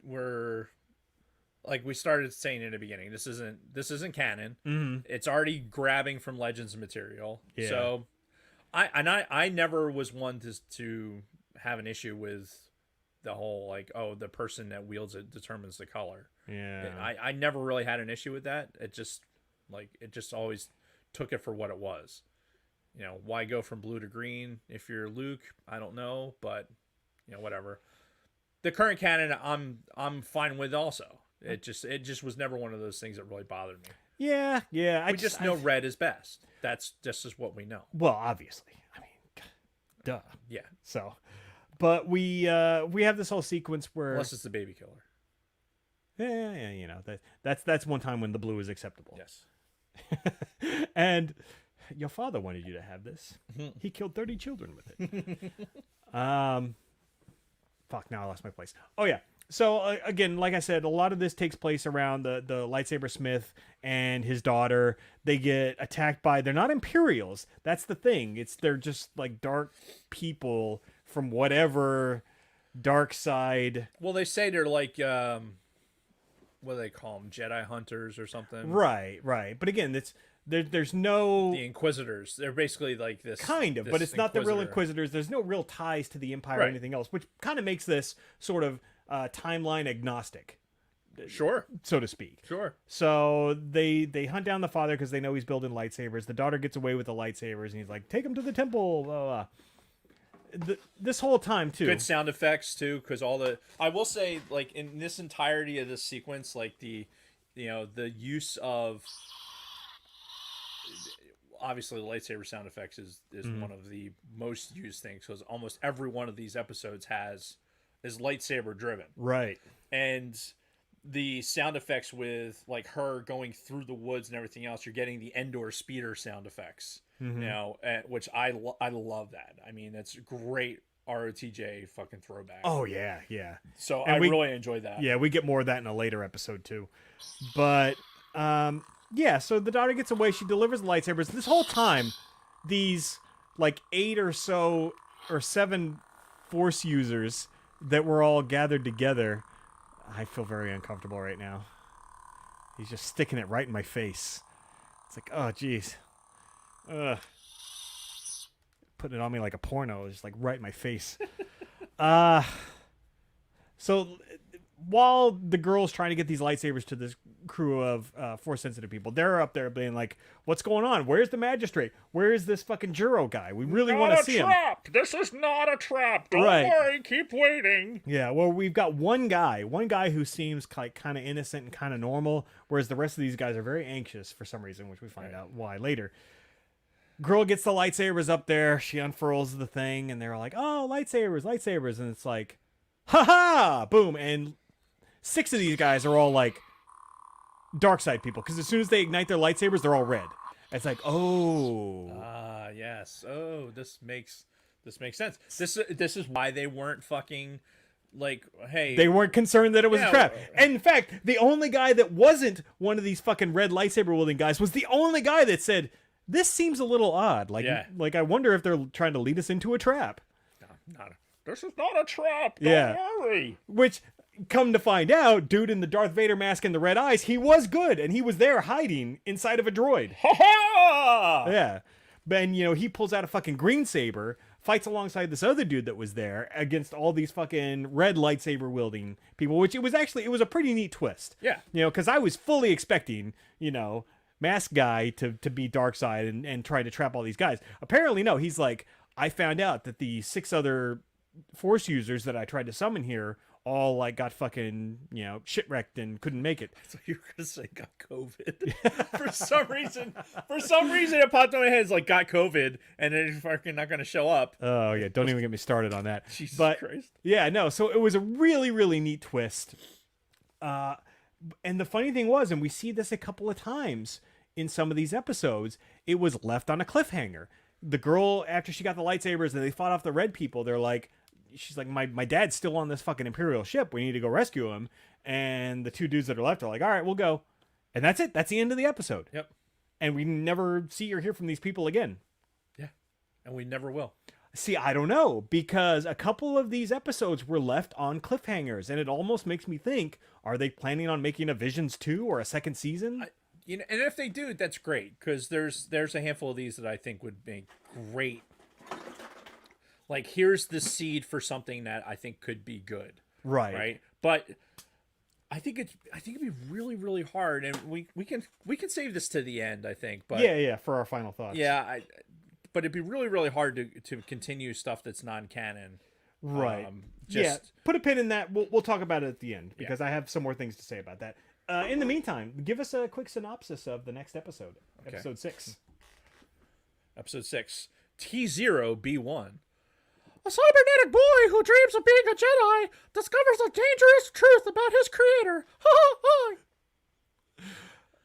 we're like we started saying in the beginning. This isn't canon. Mm-hmm. It's already grabbing from Legends material. Yeah. So, I never was one to have an issue with the whole like, oh, the person that wields it determines the color. Yeah. I never really had an issue with that. It just always took it for what it was. Why go from blue to green if you're Luke? I don't know, but whatever. The current canon, I'm fine with also. It just was never one of those things that really bothered me. Yeah. We just know red is best. That's just what we know. Well, obviously. I mean, duh. Yeah. So, but we have this whole sequence where Unless it's the baby killer. yeah, that's one time when the blue is acceptable. Yes. And your father wanted you to have this. He killed 30 children with it. Fuck, now I lost my place. Oh yeah. So again, like I said, a lot of this takes place around the lightsaber smith and his daughter. They get attacked by, they're not Imperials. That's the thing. They're just like dark people from whatever dark side. Well, they say they're like what do they call them? Jedi hunters or something. Right. But again, there's no The Inquisitors. They're basically like this kind of, but it's not the real Inquisitors. There's no real ties to the Empire or Right. anything else, which kind of makes this sort of timeline agnostic, Sure. so to speak. Sure. So they hunt down the father because they know he's building lightsabers. The daughter gets away with the lightsabers, and he's like, "Take him to the temple." Blah, blah, blah. This whole time too. Good sound effects too, because I will say, like in this entirety of this sequence, like the use of obviously the lightsaber sound effects is one of the most used things, because almost every one of these episodes is lightsaber driven, Right. and the sound effects with like her going through the woods and everything else, you're getting the Endor speeder sound effects, which I love that. I mean, that's great ROTJ fucking throwback. Oh yeah. So and I we- really enjoyed that. Yeah, we get more of that in a later episode too. But yeah, so the daughter gets away, she delivers the lightsabers. This whole time, these like 8 or so or 7 Force users that were all gathered together, I feel very uncomfortable right now. He's just sticking it right in my face. It's like, oh geez. Putting it on me like a porno, just like right in my face. So while the girl's trying to get these lightsabers to this crew of Force-sensitive people, they're up there being like, what's going on? Where's the magistrate? Where is this fucking Juro guy? We really want to see him. This is not a trap. Don't Right. worry. Keep waiting. Yeah, well, we've got one guy who seems like kind of innocent and kind of normal, whereas the rest of these guys are very anxious for some reason, which we find out why later. Girl gets the lightsabers up there. She unfurls the thing, and they're like, oh, lightsabers. And it's like, ha-ha! Boom. And 6 of these guys are all like dark side people, because as soon as they ignite their lightsabers, they're all red. It's like, oh. Yes. Oh, this makes sense. This is why they weren't fucking like, hey. They weren't concerned that it was Yeah, a trap. And in fact, the only guy that wasn't one of these fucking red lightsaber wielding guys was the only guy that said, this seems a little odd. Like, like I wonder if they're trying to lead us into a trap. This is not a trap. Don't worry. Which, come to find out, dude in the Darth Vader mask and the red eyes, he was good, and he was there hiding inside of a droid. Ha ha! Yeah. And, he pulls out a fucking green saber, fights alongside this other dude that was there against all these fucking red lightsaber wielding people, which it was a pretty neat twist. Yeah. Because I was fully expecting, mask guy to be dark side and try to trap all these guys. Apparently, no, he's like, I found out that the 6 other Force users that I tried to summon here all like got fucking shipwrecked and couldn't make it. So you were gonna say got COVID for some reason. For some reason, it popped in my head. It's like got COVID, and they're fucking not gonna show up. Oh yeah, don't even get me started on that. Jesus Christ. Yeah, no. So it was a really, really neat twist. And the funny thing was, and we see this a couple of times in some of these episodes, it was left on a cliffhanger. The girl, after she got the lightsabers and they fought off the red people, they're like, she's like, my dad's still on this fucking Imperial ship. We need to go rescue him. And the 2 dudes that are left are like, all right, we'll go. And that's it. That's the end of the episode. Yep. And we never see or hear from these people again. Yeah. And we never will. See, I don't know, because a couple of these episodes were left on cliffhangers, and it almost makes me think, are they planning on making a Visions 2 or a second season? You know, and if they do, that's great, because there's a handful of these that I think would make great. Like, here's the seed for something that I think could be good. Right. But I think it'd be really, really hard, and we can save this to the end, I think. But yeah, for our final thoughts. yeah, but it'd be really, really hard to continue stuff that's non-canon. Right. Yeah. Put a pin in that. We'll talk about it at the end, because I have some more things to say about that. In the meantime, give us a quick synopsis of the next episode. Okay. Episode 6. Episode 6. T0B1. A cybernetic boy who dreams of being a Jedi discovers a dangerous truth about his creator.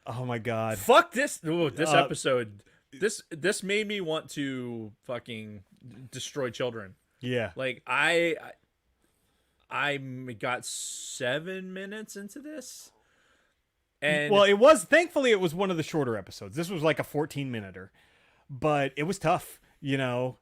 Oh my god. Fuck this. Ooh, this episode. This made me want to fucking destroy children. Yeah. Like I got 7 minutes into this. And well, thankfully it was one of the shorter episodes. This was like a 14-minuter. But it was tough, you know.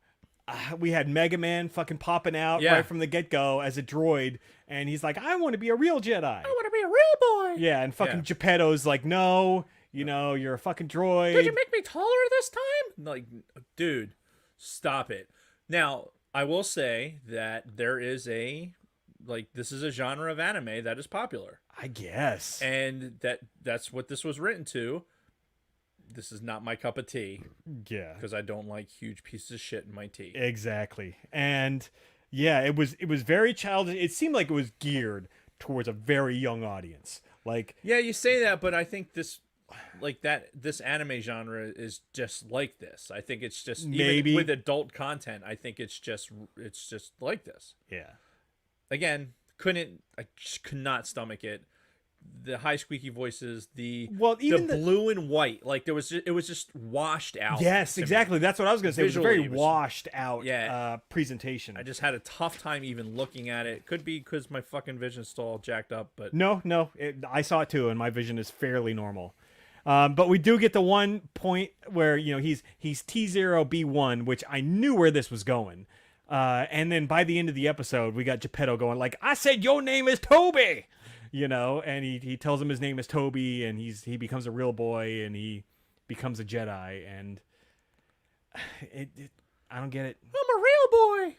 We had Mega Man fucking popping out right from the get-go as a droid, and he's like, I want to be a real Jedi. I want to be a real boy. Yeah, and fucking Geppetto's like, no, you know, you're a fucking droid. Did you make me taller this time? Like, dude, stop it. Now, I will say that there is this is a genre of anime that is popular. I guess. And that's what this was written to. This is not my cup of tea. Yeah. Because I don't like huge pieces of shit in my tea. Exactly. And yeah, it was very childish. It seemed like it was geared towards a very young audience. Like, yeah, you say that, but I think this anime genre is just like this. I think it's just maybe even with adult content, I think it's just like this. Yeah. Again, I just could not stomach it. The high squeaky voices, the blue and white, like it was just washed out. Yes, exactly. That's what I was going to say. Visually, it was a very washed out presentation. I just had a tough time even looking at it. Could be because my fucking vision's still all jacked up, but no, I saw it too, and my vision is fairly normal. But we do get the one point where, you know, he's T0B1, which I knew where this was going. And then by the end of the episode, we got Geppetto going like, I said your name is Toby. You know, and he tells him his name is Toby, and he becomes a real boy, and he becomes a Jedi, and I don't get it. I'm a real boy.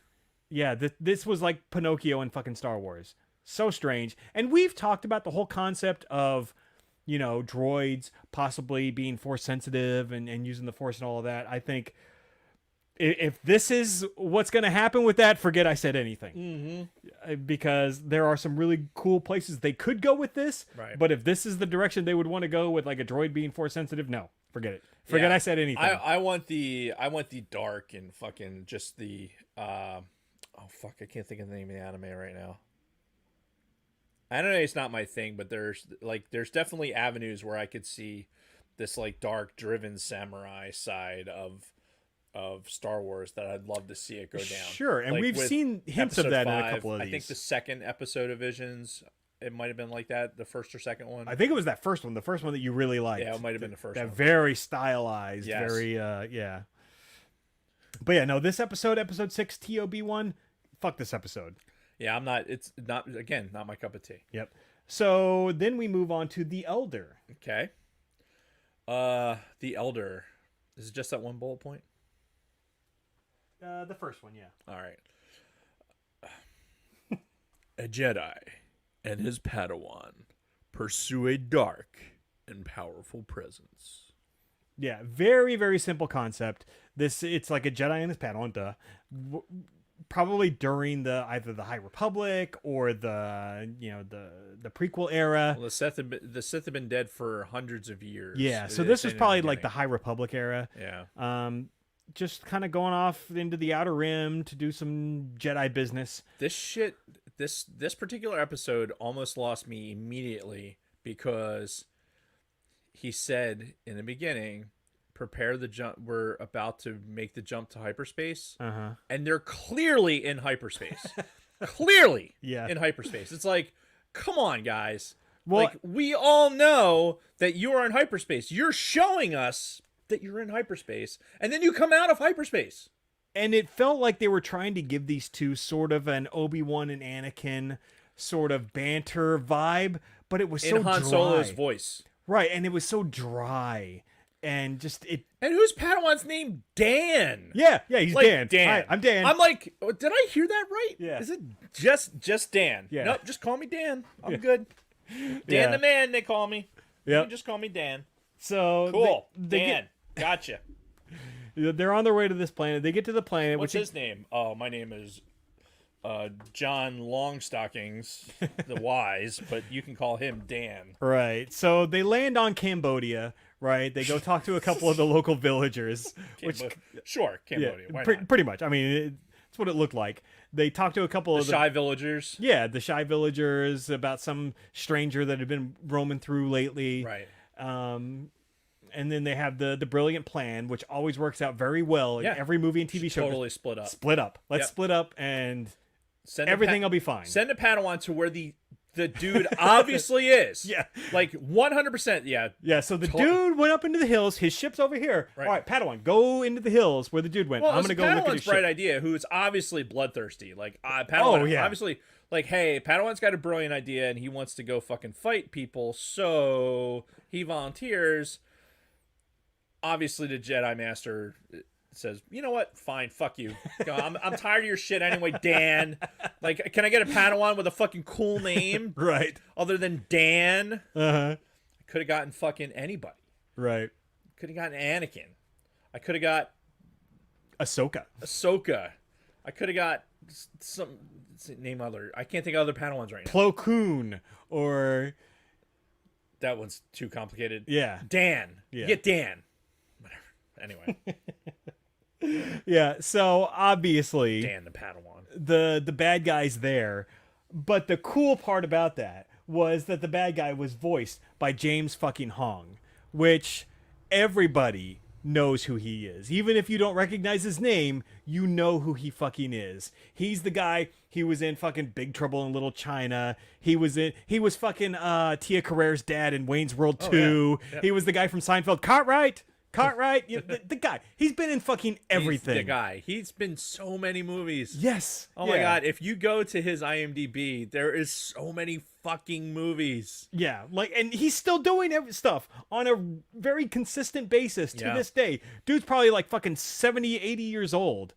Yeah, this was like Pinocchio in fucking Star Wars. So strange. And we've talked about the whole concept of, you know, droids possibly being force sensitive and using the force and all of that. I think if this is what's going to happen with that, forget I said anything. Mm-hmm. Because there are some really cool places they could go with this. Right. But if this is the direction they would want to go with, like a droid being force sensitive, no, forget it. Forget I said anything. I want the dark and fucking just the I can't think of the name of the anime right now. I don't know, it's not my thing, but there's definitely avenues where I could see this like dark driven samurai side of Star Wars that I'd love to see it go down. Sure, and we've seen hints of that 5, in a couple of these. I think the second episode of Visions, it might have been like that, the first or second one. I think it was that first one, the first one that you really liked. Yeah, it might have been the first one. That very stylized, very, yeah. But yeah, no, this episode 6, TOB1, fuck this episode. Yeah, it's not my cup of tea. Yep. So then we move on to The Elder. Okay. The Elder. Is it just that one bullet point? The first one, yeah. All right. A Jedi and his Padawan pursue a dark and powerful presence. Yeah, very, very simple concept. It's like a Jedi and his Padawan, probably during either the High Republic or the prequel era. Well, the Sith have been dead for hundreds of years. Yeah, so this was probably like the High Republic era. Yeah. Just kind of going off into the Outer Rim to do some Jedi business. This particular episode almost lost me immediately because he said in the beginning, prepare the jump. We're about to make the jump to hyperspace. And they're clearly in hyperspace. Clearly in hyperspace. It's like, come on, guys. Well, like, we all know that you are in hyperspace. You're showing us that you're in hyperspace, and then you come out of hyperspace. And it felt like they were trying to give these two sort of an Obi-Wan and Anakin sort of banter vibe, but it was so In Han dry. Solo's voice. Right, and it was so dry. And just it. And who's Padawan's name? Dan. Yeah, he's Like Dan. Dan. Hi, I'm Dan. I'm like, did I hear that right? Yeah. Is it just Dan? Yeah. Nope, just call me Dan. I'm good. Dan Yeah. the man, they call me. You Yep. can just call me Dan. So Cool. they Dan. Gotcha. they're on their way to this planet. They get to the planet. What's his name? Oh, my name is John Longstockings, the Wise, but you can call him Dan. Right. So they land on Cambodia. Right. They go talk to a couple of the local villagers. Sure, Cambodia. Why not? Pretty much. I mean, it's what it looked like. They talked to a couple The of shy villagers. Yeah, the shy villagers about some stranger that had been roaming through lately. Right. And then they have the brilliant plan, which always works out very well in Yeah. every movie and TV show. Totally split up. Split up. Let's Yep. split up and Send everything will be fine. Send a Padawan to where the dude obviously is. Yeah. Like 100%. Yeah. Yeah, so the dude went up into the hills. His ship's over here. Right. All right, Padawan, go into the hills where the dude went. Well, I'm going to go look at his Padawan's bright ship. idea, who is obviously bloodthirsty. Like, Padawan, yeah. obviously, like, hey, Padawan's got a brilliant idea and he wants to go fucking fight people, so he volunteers. Obviously, the Jedi Master says, you know what? Fine, fuck you. I'm tired of your shit anyway, Dan. Like, can I get a Padawan with a fucking cool name Right. other than Dan? Uh-huh. I could have gotten fucking anybody. Right. Could have gotten Anakin. I could have got Ahsoka. Ahsoka. I could have got some name other. I can't think of other Padawans right now. Plo Koon or That one's too complicated. yeah. Dan. Yeah. Get Dan. Whatever. Anyway, Yeah, so obviously Dan the Padawan. the bad guy's there, but the cool part about that was that the bad guy was voiced by James fucking Hong, which everybody knows who he is. Even if you don't recognize his name, you know who he fucking is. He's the guy. He was in fucking Big Trouble in Little China. He was fucking Tia Carrere's dad in Wayne's World 2. yeah. Yep. He was the guy from Seinfeld. Cartwright, the guy. He's been in fucking everything. He's the guy. He's been so many movies. Yes. Oh my god, if you go to his IMDb, there is so many fucking movies. Yeah, like, and he's still doing stuff on a very consistent basis to Yeah. this day. Dude's probably like fucking 70, 80 years old.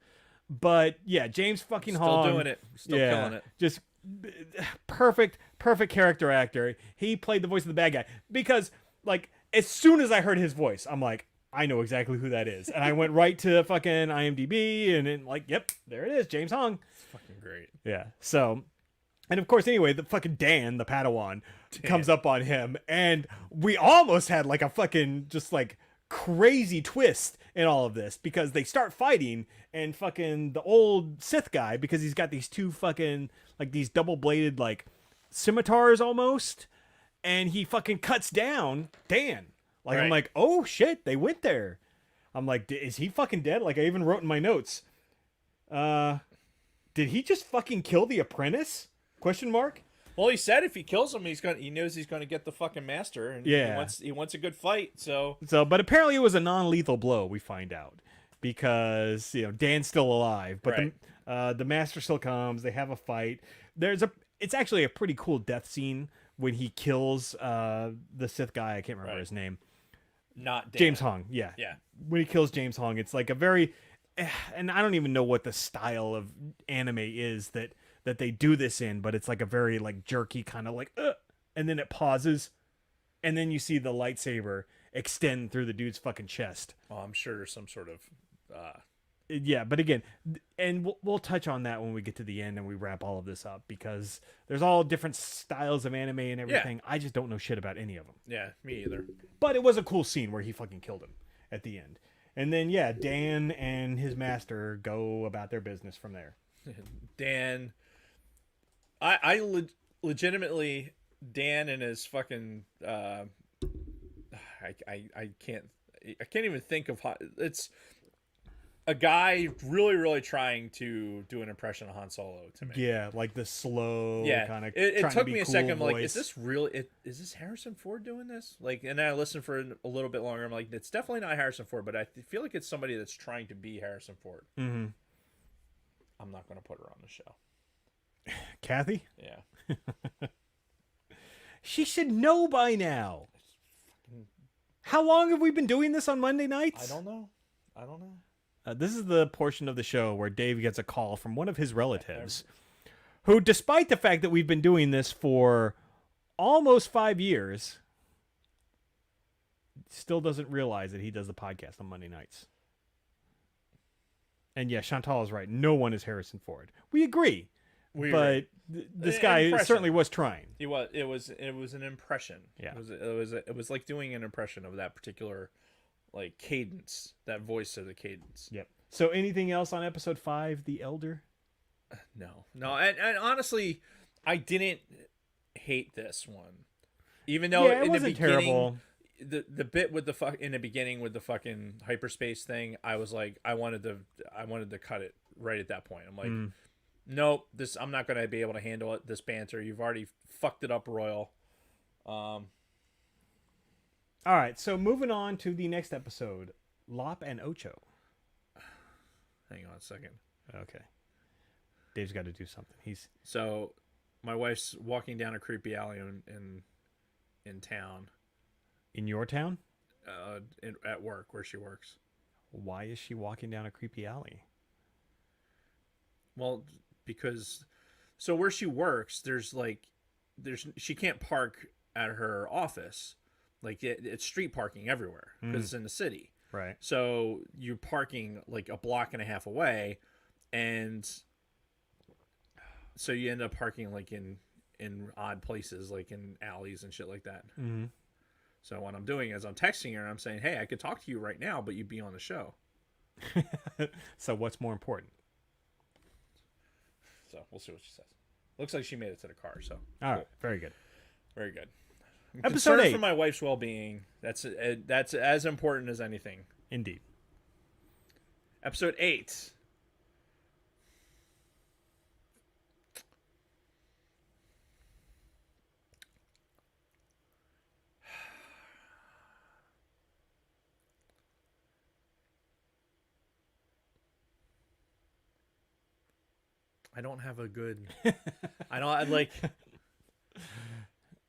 But yeah, James fucking Still Hong. doing it. Still killing it. Just perfect character actor. He played the voice of the bad guy because, like, as soon as I heard his voice, I'm like, I know exactly who that is. And I went right to fucking IMDb and then, like, yep, there it is, James Hong. It's fucking great. Yeah. So, and of course, anyway, the fucking Dan, the Padawan, comes up on him, and we almost had like a fucking just like crazy twist in all of this because they start fighting, and fucking the old Sith guy, because he's got these two fucking like these double-bladed like scimitars almost, and he fucking cuts down Dan. Like, I'm Right. like, oh shit, they went there. I'm like, is he fucking dead? Like, I even wrote in my notes, did he just fucking kill the apprentice? Question mark. Well, he said if he kills him, he knows he's gonna get the fucking master, and Yeah. he wants a good fight. So But apparently it was a non-lethal blow. We find out because Dan's still alive, but Right. the master still comes. They have a fight. It's actually a pretty cool death scene when he kills the Sith guy. I can't remember Right. his name. not Dan. James Hong. Yeah. Yeah. When he kills James Hong, it's like a very, and I don't even know what the style of anime is that they do this in, but it's like a very like jerky kind of like, and then it pauses, and then you see the lightsaber extend through the dude's fucking chest. Oh, I'm sure there's some sort of. Yeah, but again, and we'll touch on that when we get to the end and we wrap all of this up, because there's all different styles of anime and everything. I just don't know shit about any of them. Yeah, me either. But it was a cool scene where he fucking killed him at the end. And then, yeah, Dan and his master go about their business from there. Dan, I legitimately, Dan and his fucking I can't even think of how it's a guy really trying to do an impression of Han Solo to me. Yeah, like the slow kind of. It took me a second. Voice. Like, is this really? Is this Harrison Ford doing this? Like, and then I listened for a little bit longer. I'm like, it's definitely not Harrison Ford, but I feel like it's somebody that's trying to be Harrison Ford. Mm-hmm. I'm not going to put her on the show. Kathy? Yeah. She should know by now. How long have we been doing this on Monday nights? I don't know. This is the portion of the show where Dave gets a call from one of his relatives who, despite the fact that we've been doing this for almost 5 years, still doesn't realize that he does the podcast on Monday nights. And yeah, Chantal is right. No one is Harrison Ford. We agree. But this guy certainly was trying. He was. It was an impression. Yeah. It was like doing an impression of that particular, like, cadence, that voice of the cadence. Yep. So anything else on episode 5, The Elder? No. And honestly, I didn't hate this one, even though it in wasn't the beginning, terrible. The bit with the in the beginning with the fucking hyperspace thing, I was like, I wanted to cut it right at that point. I'm like, nope, I'm not going to be able to handle it. This banter, you've already fucked it up, Royal. All right, so moving on to the next episode, Lop and Ocho. Hang on a second. Okay. Dave's got to do something. So my wife's walking down a creepy alley in town. In your town? At work, where she works. Why is she walking down a creepy alley? Well, because where she works, she can't park at her office. Like it's street parking everywhere because it's in the city. Right. So you're parking like a block and a half away, and so you end up parking like in odd places, like in alleys and shit like that. Mm-hmm. So what I'm doing is I'm texting her and I'm saying, hey, I could talk to you right now, but you'd be on the show. So what's more important? So we'll see what she says. Looks like she made it to the car. So all right, very good. Very good. I'm Episode concerned 8 for my wife's well-being. That's as important as anything. Indeed. Episode 8. I don't have a good. I like.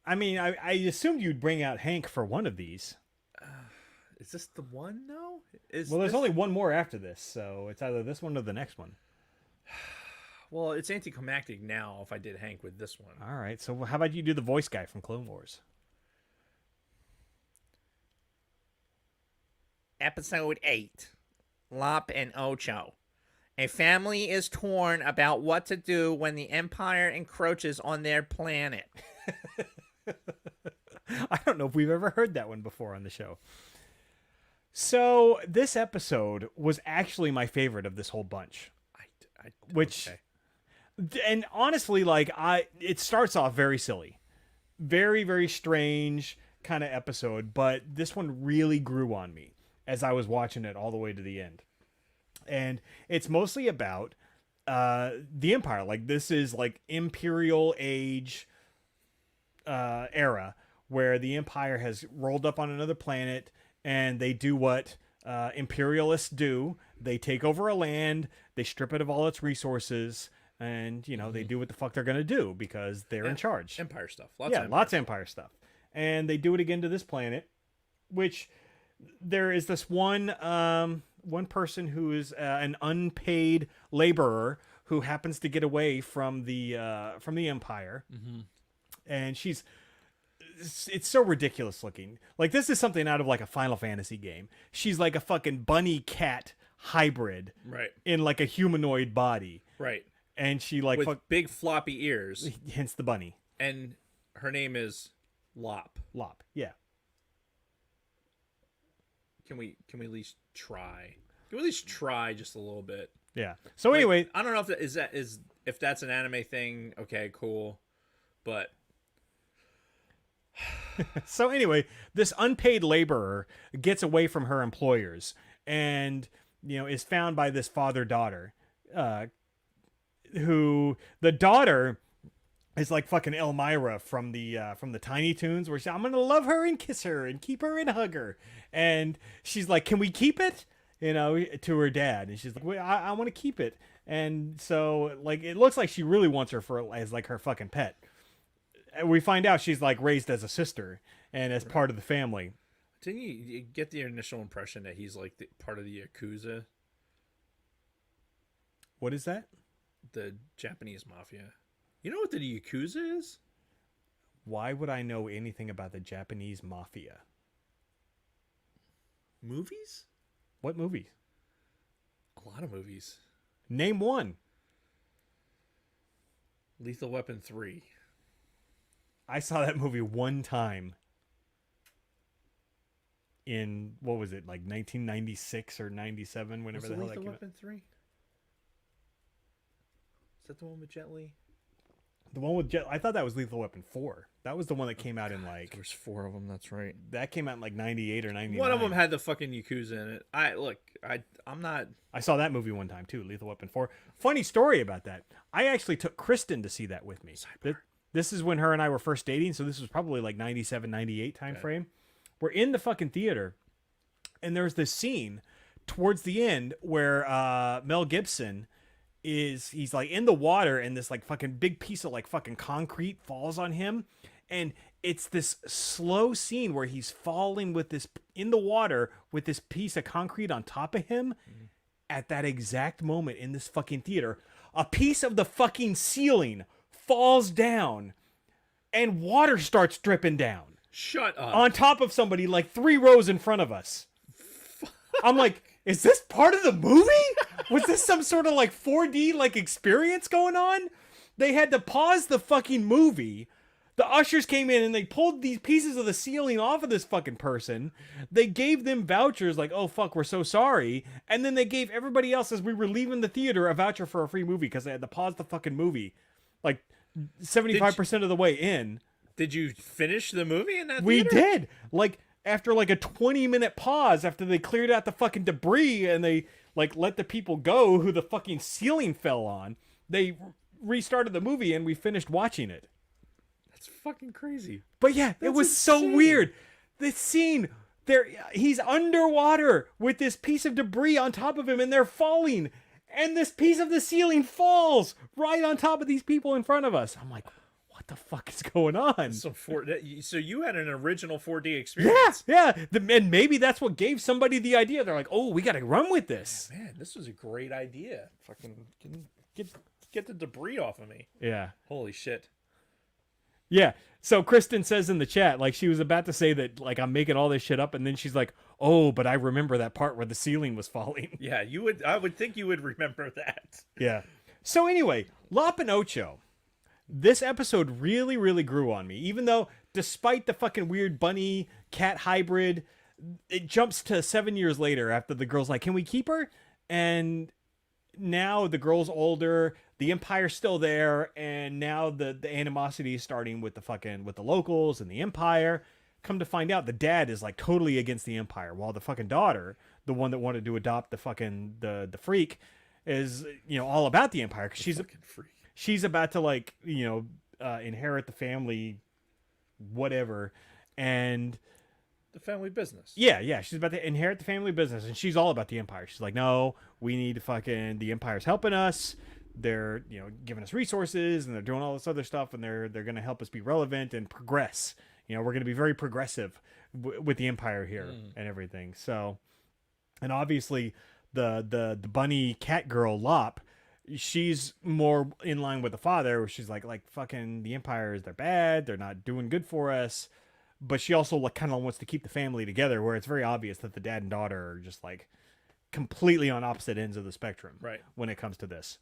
I mean, I assumed you'd bring out Hank for one of these. Is this the one? No. There's only one more after this, so it's either this one or the next one. Well, it's anticlimactic now if I did Hank with this one. All right, so how about you do the voice guy from Clone Wars? Episode 8, Lop and Ocho. A family is torn about what to do when the Empire encroaches on their planet. I don't know if we've ever heard that one before on the show. So this episode was actually my favorite of this whole bunch. And honestly, like it starts off very silly, very, very strange kind of episode, but this one really grew on me as I was watching it all the way to the end. And it's mostly about the Empire. Like this is like Imperial Age era where the Empire has rolled up on another planet and they do what imperialists do. They take over a land, they strip it of all its resources, and they do what the fuck they're gonna do because they're in charge. Empire stuff. Lots of Empire stuff. And they do it again to this planet, which there is this one person who is an unpaid laborer who happens to get away from the Empire, and it's so ridiculous looking. Like this is something out of like a Final Fantasy game. She's like a fucking bunny cat hybrid, right? In like a humanoid body, right? And she like with big floppy ears, hence the bunny. And her name is Lop. Lop, yeah. Can we at least try? Can we at least try just a little bit? Yeah. So anyway, I don't know if that's an anime thing. Okay, cool. But so anyway, this unpaid laborer gets away from her employers and is found by this father-daughter, who the daughter is like fucking Elmira from the Tiny Toons, where I'm gonna love her and kiss her and keep her and hug her, and she's like, "Can we keep it?" To her dad, and she's like, "I want to keep it," And so, like, it looks like she really wants her as like her fucking pet. And we find out she's like raised as a sister and as part of the family. Didn't you get the initial impression that he's like part of the Yakuza, What is that? the Japanese mafia? You know what the Yakuza is? Why would I know anything about the Japanese mafia? Movies? What movies? A lot of movies. Name one. Lethal Weapon 3. I saw that movie one time in, what was it, like 1996 or 97, whenever Was the it hell that Lethal came out. Weapon 3? Is that the one with Jet Li? The one with I thought that was Lethal Weapon 4. That was the one that came out in like, There's 4 of them, that's right. that came out in like 98 or 99. One of them had the fucking Yakuza in it. I'm not... I saw that movie one time too, Lethal Weapon 4. Funny story about that. I actually took Kristen to see that with me. This is when her and I were first dating, so this was probably like 97, 98 time frame. We're in the fucking theater, and there's this scene towards the end where Mel Gibson he's like in the water, and this like fucking big piece of like fucking concrete falls on him, and it's this slow scene where he's falling with this in the water with this piece of concrete on top of him. At that exact moment in this fucking theater, a piece of the fucking ceiling falls down and water starts dripping down Shut up. on top of somebody like 3 rows in front of us. I'm like, is this part of the movie? Was this some sort of like 4D like experience going on? They had to pause the fucking movie. The ushers came in and they pulled these pieces of the ceiling off of this fucking person. They gave them vouchers like, oh, fuck, we're so sorry. And then they gave everybody else, as we were leaving the theater, a voucher for a free movie because they had to pause the fucking movie like 75% of the way in. Did you finish the movie in that We theater? did. Like, after like a 20-minute pause, after they cleared out the fucking debris and they like let the people go who the fucking ceiling fell on, they restarted the movie and we finished watching it. That's fucking crazy. But yeah, it was so insane. weird. This scene, he's underwater with this piece of debris on top of him and they're falling. And this piece of the ceiling falls right on top of these people in front of us. I'm like, what the fuck is going on? So you had an original 4D experience. Yeah. And maybe that's what gave somebody the idea. They're like, oh, we got to run with this. Man, this was a great idea. Fucking get the debris off of me. Yeah. Holy shit. Yeah. So Kristen says in the chat, like she was about to say that, like, I'm making all this shit up. And then she's like, oh, but I remember that part where the ceiling was falling. Yeah, I would think you would remember that. Yeah. So anyway, La Pinocho. This episode really, really grew on me. Even though, despite the fucking weird bunny cat hybrid, it jumps to 7 years later after the girl's like, can we keep her? And now the girl's older, the Empire's still there, and now the animosity is starting with the locals and the Empire. Come to find out, the dad is like totally against the Empire, while the fucking daughter, the one that wanted to adopt the fucking the freak, is, you know, all about the Empire because she's a Fucking freak. She's about to, like, you know, inherit the family, whatever, and The family business. yeah, she's about to inherit the family business, and she's all about the Empire. She's like, no, we need to the Empire's helping us. They're, you know, giving us resources, and they're doing all this other stuff, and they're going to help us be relevant and progress. You know, we're going to be very progressive with the Empire here and everything. So, and obviously, the bunny cat girl Lop, she's more in line with the father, where she's like fucking the Empire they're bad, they're not doing good for us, but she also like kind of wants to keep the family together, where it's very obvious that the dad and daughter are just like completely on opposite ends of the spectrum, Right. when it comes to this.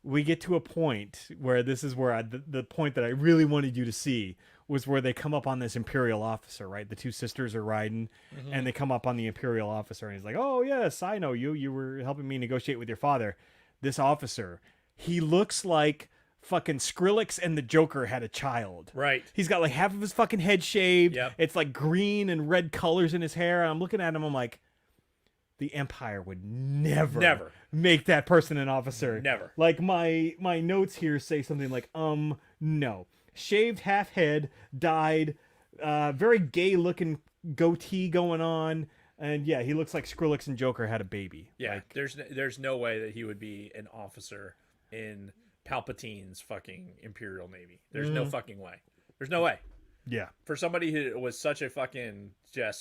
We get to a point where this is where the point that I really wanted you to see was where they come up on this Imperial officer, right? The two sisters are riding, and they come up on the Imperial officer, and he's like, oh yes, I know you, you were helping me negotiate with your father. This officer, he looks like fucking Skrillex and the Joker had a child. Right. He's got like half of his fucking head shaved. Yep. It's like green and red colors in his hair. And I'm looking at him, I'm like, the Empire would never make that person an officer. Never. Like my notes here say something like, no. Shaved half head, dyed, very gay looking goatee going on. And yeah, he looks like Skrillex and Joker had a baby. Yeah, Like, there's no way that he would be an officer in Palpatine's fucking Imperial Navy. There's no fucking way. There's no way. yeah. For somebody who was such a fucking it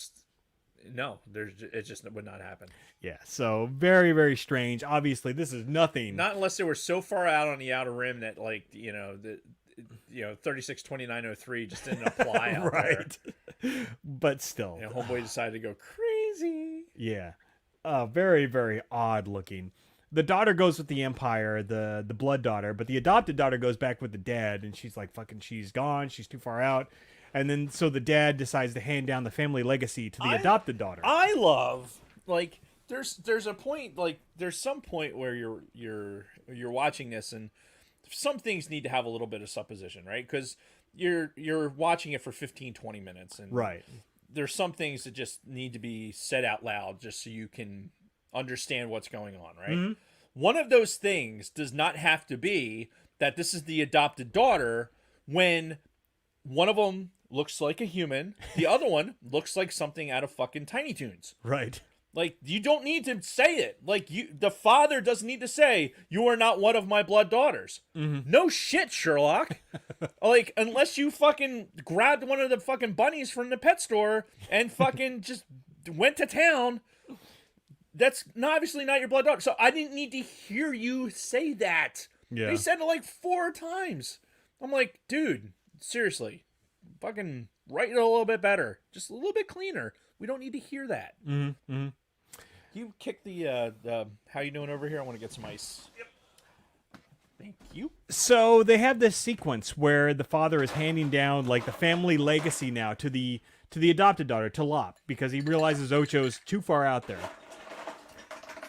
just would not happen. Yeah. So very, very strange. Obviously, this is nothing. Not unless they were so far out on the outer rim that 362903 just didn't apply out right. But still. there. Homeboy decided to go crazy. Yeah. Very, very odd looking. The daughter goes with the Empire, the blood daughter, but the adopted daughter goes back with the dad, and she's like, fucking, she's gone. She's too far out. And then so the dad decides to hand down the family legacy to the adopted daughter. I love there's a point there's some point where you're watching this and some things need to have a little bit of supposition, right? Because you're watching it for 15-20 minutes and Right. there's some things that just need to be said out loud just so you can understand what's going on, right? Mm-hmm. One of those things does not have to be that this is the adopted daughter when one of them looks like a human, the other one looks like something out of fucking Tiny Toons. Right. Like, you don't need to say it. Like, the father doesn't need to say, you are not one of my blood daughters. Mm-hmm. No shit, Sherlock. Like, unless you fucking grabbed one of the fucking bunnies from the pet store and fucking just went to town, that's obviously not your blood daughter. So I didn't need to hear you say that. Yeah. They said it like 4 times. I'm like, dude, seriously, fucking write it a little bit better. Just a little bit cleaner. We don't need to hear that. Mm-hmm. Mm-hmm. You kick the how you doing over here? I want to get some ice. Yep. Thank you. So they have this sequence where the father is handing down like the family legacy now to the adopted daughter, to Lop, because he realizes Ocho's too far out there.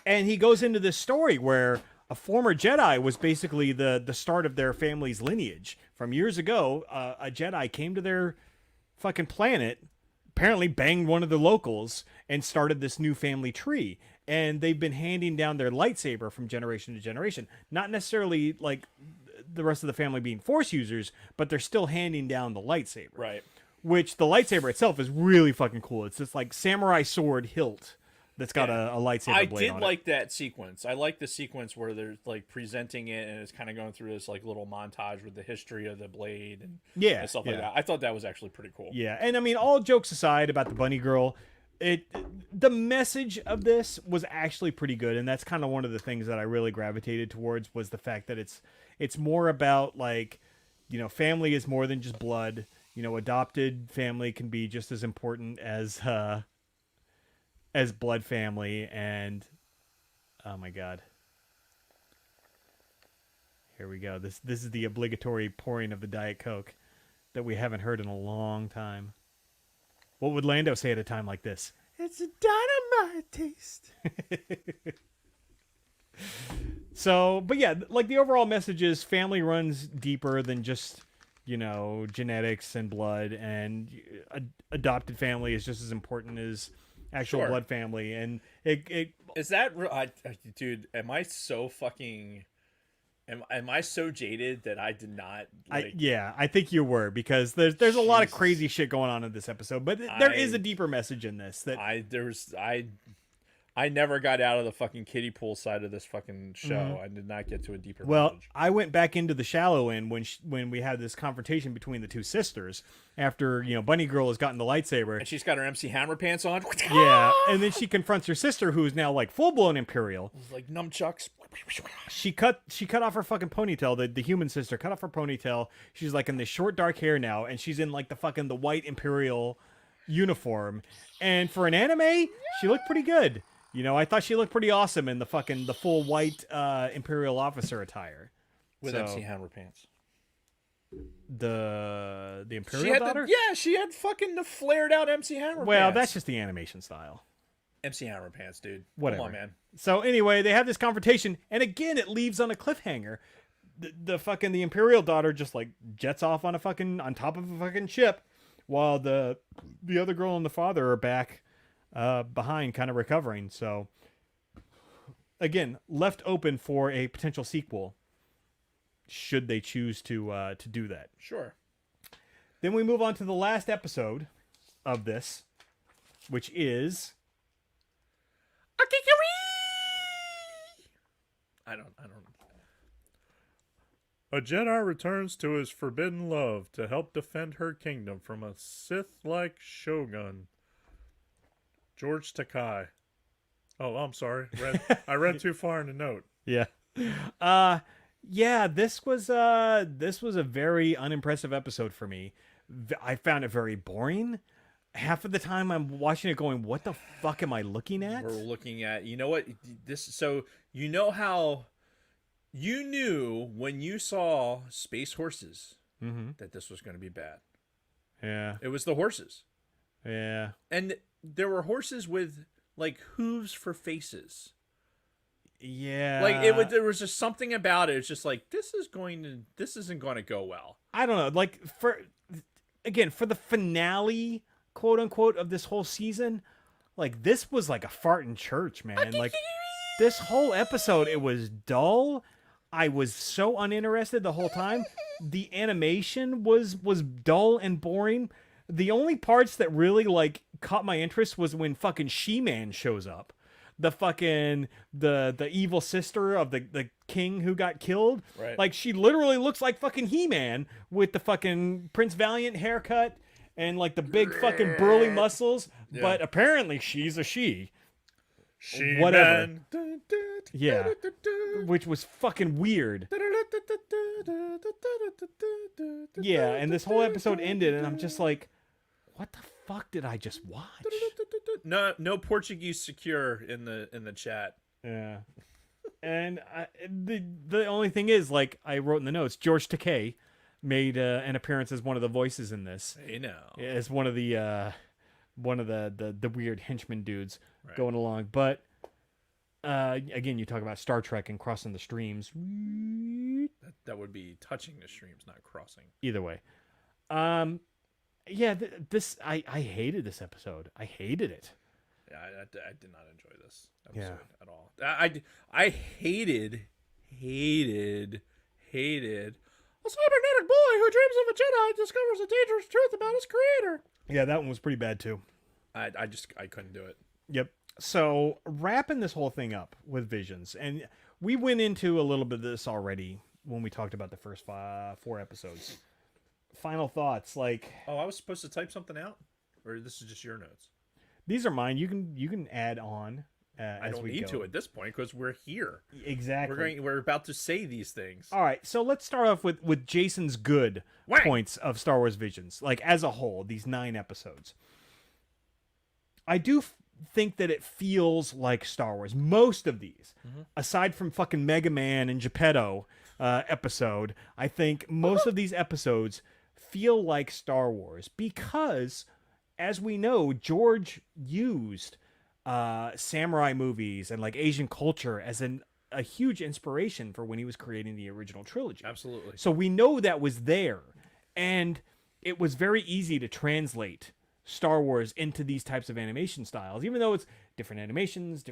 And he goes into this story where a former Jedi was basically the start of their family's lineage. From years ago, a Jedi came to their fucking planet, apparently banged one of the locals, and started this new family tree. And they've been handing down their lightsaber from generation to generation. Not necessarily like the rest of the family being Force users, but they're still handing down the lightsaber. Right. Which the lightsaber itself is really fucking cool. It's this like samurai sword hilt that's got a lightsaber blade on it. I did like that sequence. I like the sequence where they're like presenting it and it's kind of going through this like little montage with the history of the blade and stuff like that. I thought that was actually pretty cool. Yeah, and I mean, all jokes aside about the bunny girl, the message of this was actually pretty good, and that's kind of one of the things that I really gravitated towards was the fact that it's more about like, you know, family is more than just blood. You know, adopted family can be just as important as blood family. And oh my god, here we go. This is the obligatory pouring of the Diet Coke that we haven't heard in a long time. What would Lando say at a time like this? It's a dynamite taste. So, but yeah, like the overall message is family runs deeper than just, you know, genetics and blood, and adopted family is just as important as actual blood family. And it is that dude, am I so fucking am I so jaded that I did not like... I think you were, because there's a lot of crazy shit going on in this episode, but there is a deeper message in this that I never got out of the fucking kiddie pool side of this fucking show. Mm-hmm. I did not get to a deeper message. I went back into the shallow end when we had this confrontation between the two sisters after, you know, Bunny Girl has gotten the lightsaber. And she's got her MC Hammer pants on. Yeah, and then she confronts her sister, who is now like full-blown Imperial. Like nunchucks. She cut off her fucking ponytail. The human sister cut off her ponytail. She's like in this short dark hair now, and she's in like the white Imperial uniform. And for an anime, she looked pretty good. You know, I thought she looked pretty awesome in the full white Imperial officer attire. With MC Hammer pants. The Imperial daughter? She had fucking the flared out MC Hammer pants. Well, that's just the animation style. MC Hammer pants, dude. Whatever. Come on, man. So anyway, they have this confrontation, and again, it leaves on a cliffhanger. The Imperial daughter just like jets off on top of a fucking ship, while the other girl and the father are back behind, kind of recovering. So again, left open for a potential sequel, should they choose to do that. Sure. Then we move on to the last episode of this, which is I don't. A Jedi returns to his forbidden love to help defend her kingdom from a Sith-like shogun. George Takei. Oh, I'm sorry. I read too far in the note. Yeah. Yeah, this was a very unimpressive episode for me. I found it very boring. Half of the time I'm watching it going, what the fuck am I looking at? We're looking at, you know what? So you know how you knew when you saw space horses that this was going to be bad. Yeah. It was the horses. Yeah. And there were horses with like hooves for faces. Yeah. Like there was just something about it. It's just like this isn't going to go well. I don't know. Like for the finale, quote unquote, of this whole season, like this was like a fart in church, man. Like this whole episode, it was dull. I was so uninterested the whole time. The animation was dull and boring. The only parts that really like caught my interest was when fucking She-Man shows up. The fucking the evil sister of the king who got killed. Right. Like she literally looks like fucking He-Man with the fucking Prince Valiant haircut and like the big fucking burly muscles. Yeah. But apparently she's a she. She Whatever. Man. Yeah. Which was fucking weird. Yeah, and this whole episode ended and I'm just like, what the fuck did I just watch? No Portuguese secure in the chat. Yeah. And the only thing is, like I wrote in the notes, George Takei made an appearance as one of the voices in this. Hey now. As one of the weird henchman dudes going along. But again, you talk about Star Trek and crossing the streams. That would be touching the streams, not crossing. Either way. Yeah, I hated this episode. I hated it. Yeah, I did not enjoy this episode at all. I hated a cybernetic boy who dreams of a Jedi discovers a dangerous truth about his creator. Yeah, that one was pretty bad too. I couldn't do it. Yep. So wrapping this whole thing up with Visions, and we went into a little bit of this already when we talked about the first 4 episodes. Final thoughts, like, oh, I was supposed to type something out, or this is just your notes? These are mine. You can add on. I don't need to at this point because we're here. Exactly. We're about to say these things. All right. So let's start off with Jason's good points of Star Wars Visions, like as a whole. These 9 episodes. I do think that it feels like Star Wars. Most of these, aside from fucking Mega Man and Geppetto episode, I think most of these episodes feel like Star Wars because, as we know, George used samurai movies and like Asian culture as a huge inspiration for when he was creating the original trilogy. Absolutely. So we know that was there, and it was very easy to translate Star Wars into these types of animation styles. Even though it's different animations,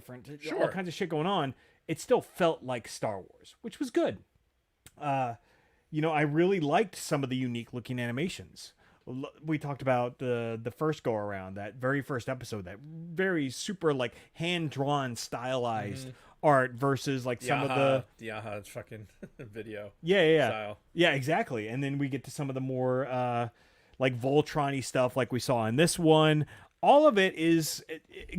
all kinds of shit going on, it still felt like Star Wars, which was good. I really liked some of the unique looking animations. We talked about the first go around, that very first episode, that very super like hand drawn stylized art versus like some of the fucking video. Yeah. Style. Yeah, exactly. And then we get to some of the more like Voltron-y stuff like we saw in this one. All of it is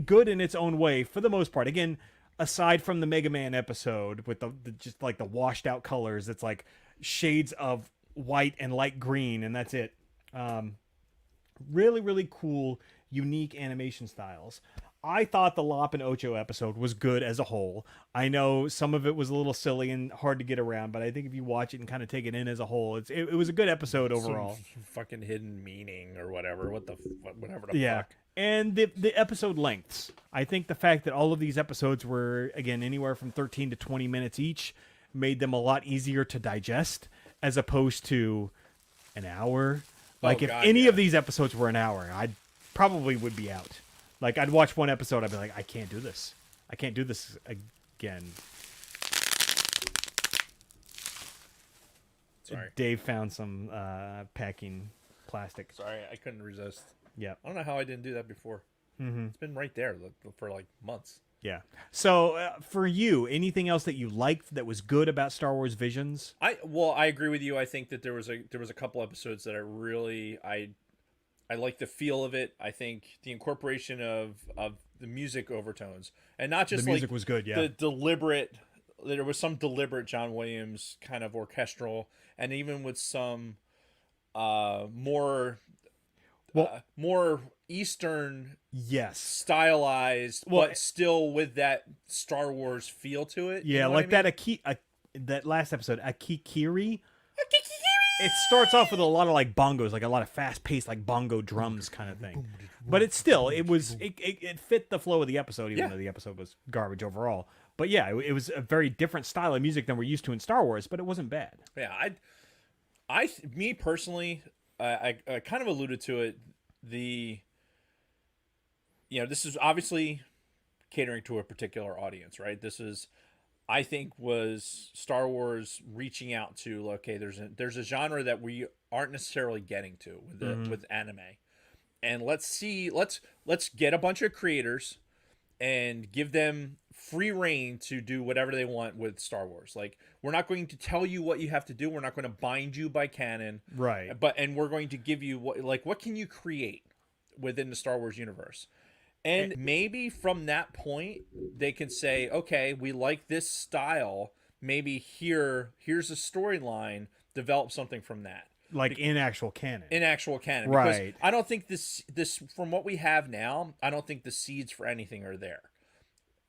good in its own way for the most part. Again, aside from the Mega Man episode with the just like the washed out colors, it's like shades of white and light green, and that's it. Really, really cool, unique animation styles. I thought the Lop and Ocho episode was good as a whole. I know some of it was a little silly and hard to get around, but I think if you watch it and kind of take it in as a whole, it was a good episode overall. Some fucking hidden meaning or whatever. Whatever the fuck. And the episode lengths. I think the fact that all of these episodes were, again, anywhere from 13 to 20 minutes each made them a lot easier to digest as opposed to an hour. Like, if any of these episodes were an hour, I probably would be out. Like, I'd watch one episode, I'd be like, I can't do this. I can't do this again. Sorry. Dave found some packing plastic. Sorry, I couldn't resist. Yeah. I don't know how I didn't do that before. Mm-hmm. It's been right there for like months. Yeah. So for you, anything else that you liked that was good about Star Wars Visions? I agree with you. I think that there was a couple episodes that I like the feel of it. I think the incorporation of the music overtones, and not just The music like was good, yeah. the deliberate. There was some deliberate John Williams kind of orchestral, and even with some more Eastern Yes. stylized, Well, but still with that Star Wars feel to it. Yeah, you know like what I that that last episode, Akikiri. It starts off with a lot of like bongos, like a lot of fast-paced like bongo drums kind of thing. But it fit the flow of the episode, even though the episode was garbage overall. But yeah, it was a very different style of music than we're used to in Star Wars, but it wasn't bad. Yeah, me personally, I kind of alluded to it. This is obviously catering to a particular audience, right? This is, I think, was Star Wars reaching out to, okay, there's a genre that we aren't necessarily getting to with anime, and let's get a bunch of creators and give them free reign to do whatever they want with Star Wars. Like, we're not going to tell you what you have to do. We're not going to bind you by canon, Right? And we're going to give you what can you create within the Star Wars universe. And maybe from that point, they can say, okay, we like this style. Maybe here's a storyline. Develop something from that. Like in actual canon. Because I don't think this from what we have now, I don't think the seeds for anything are there.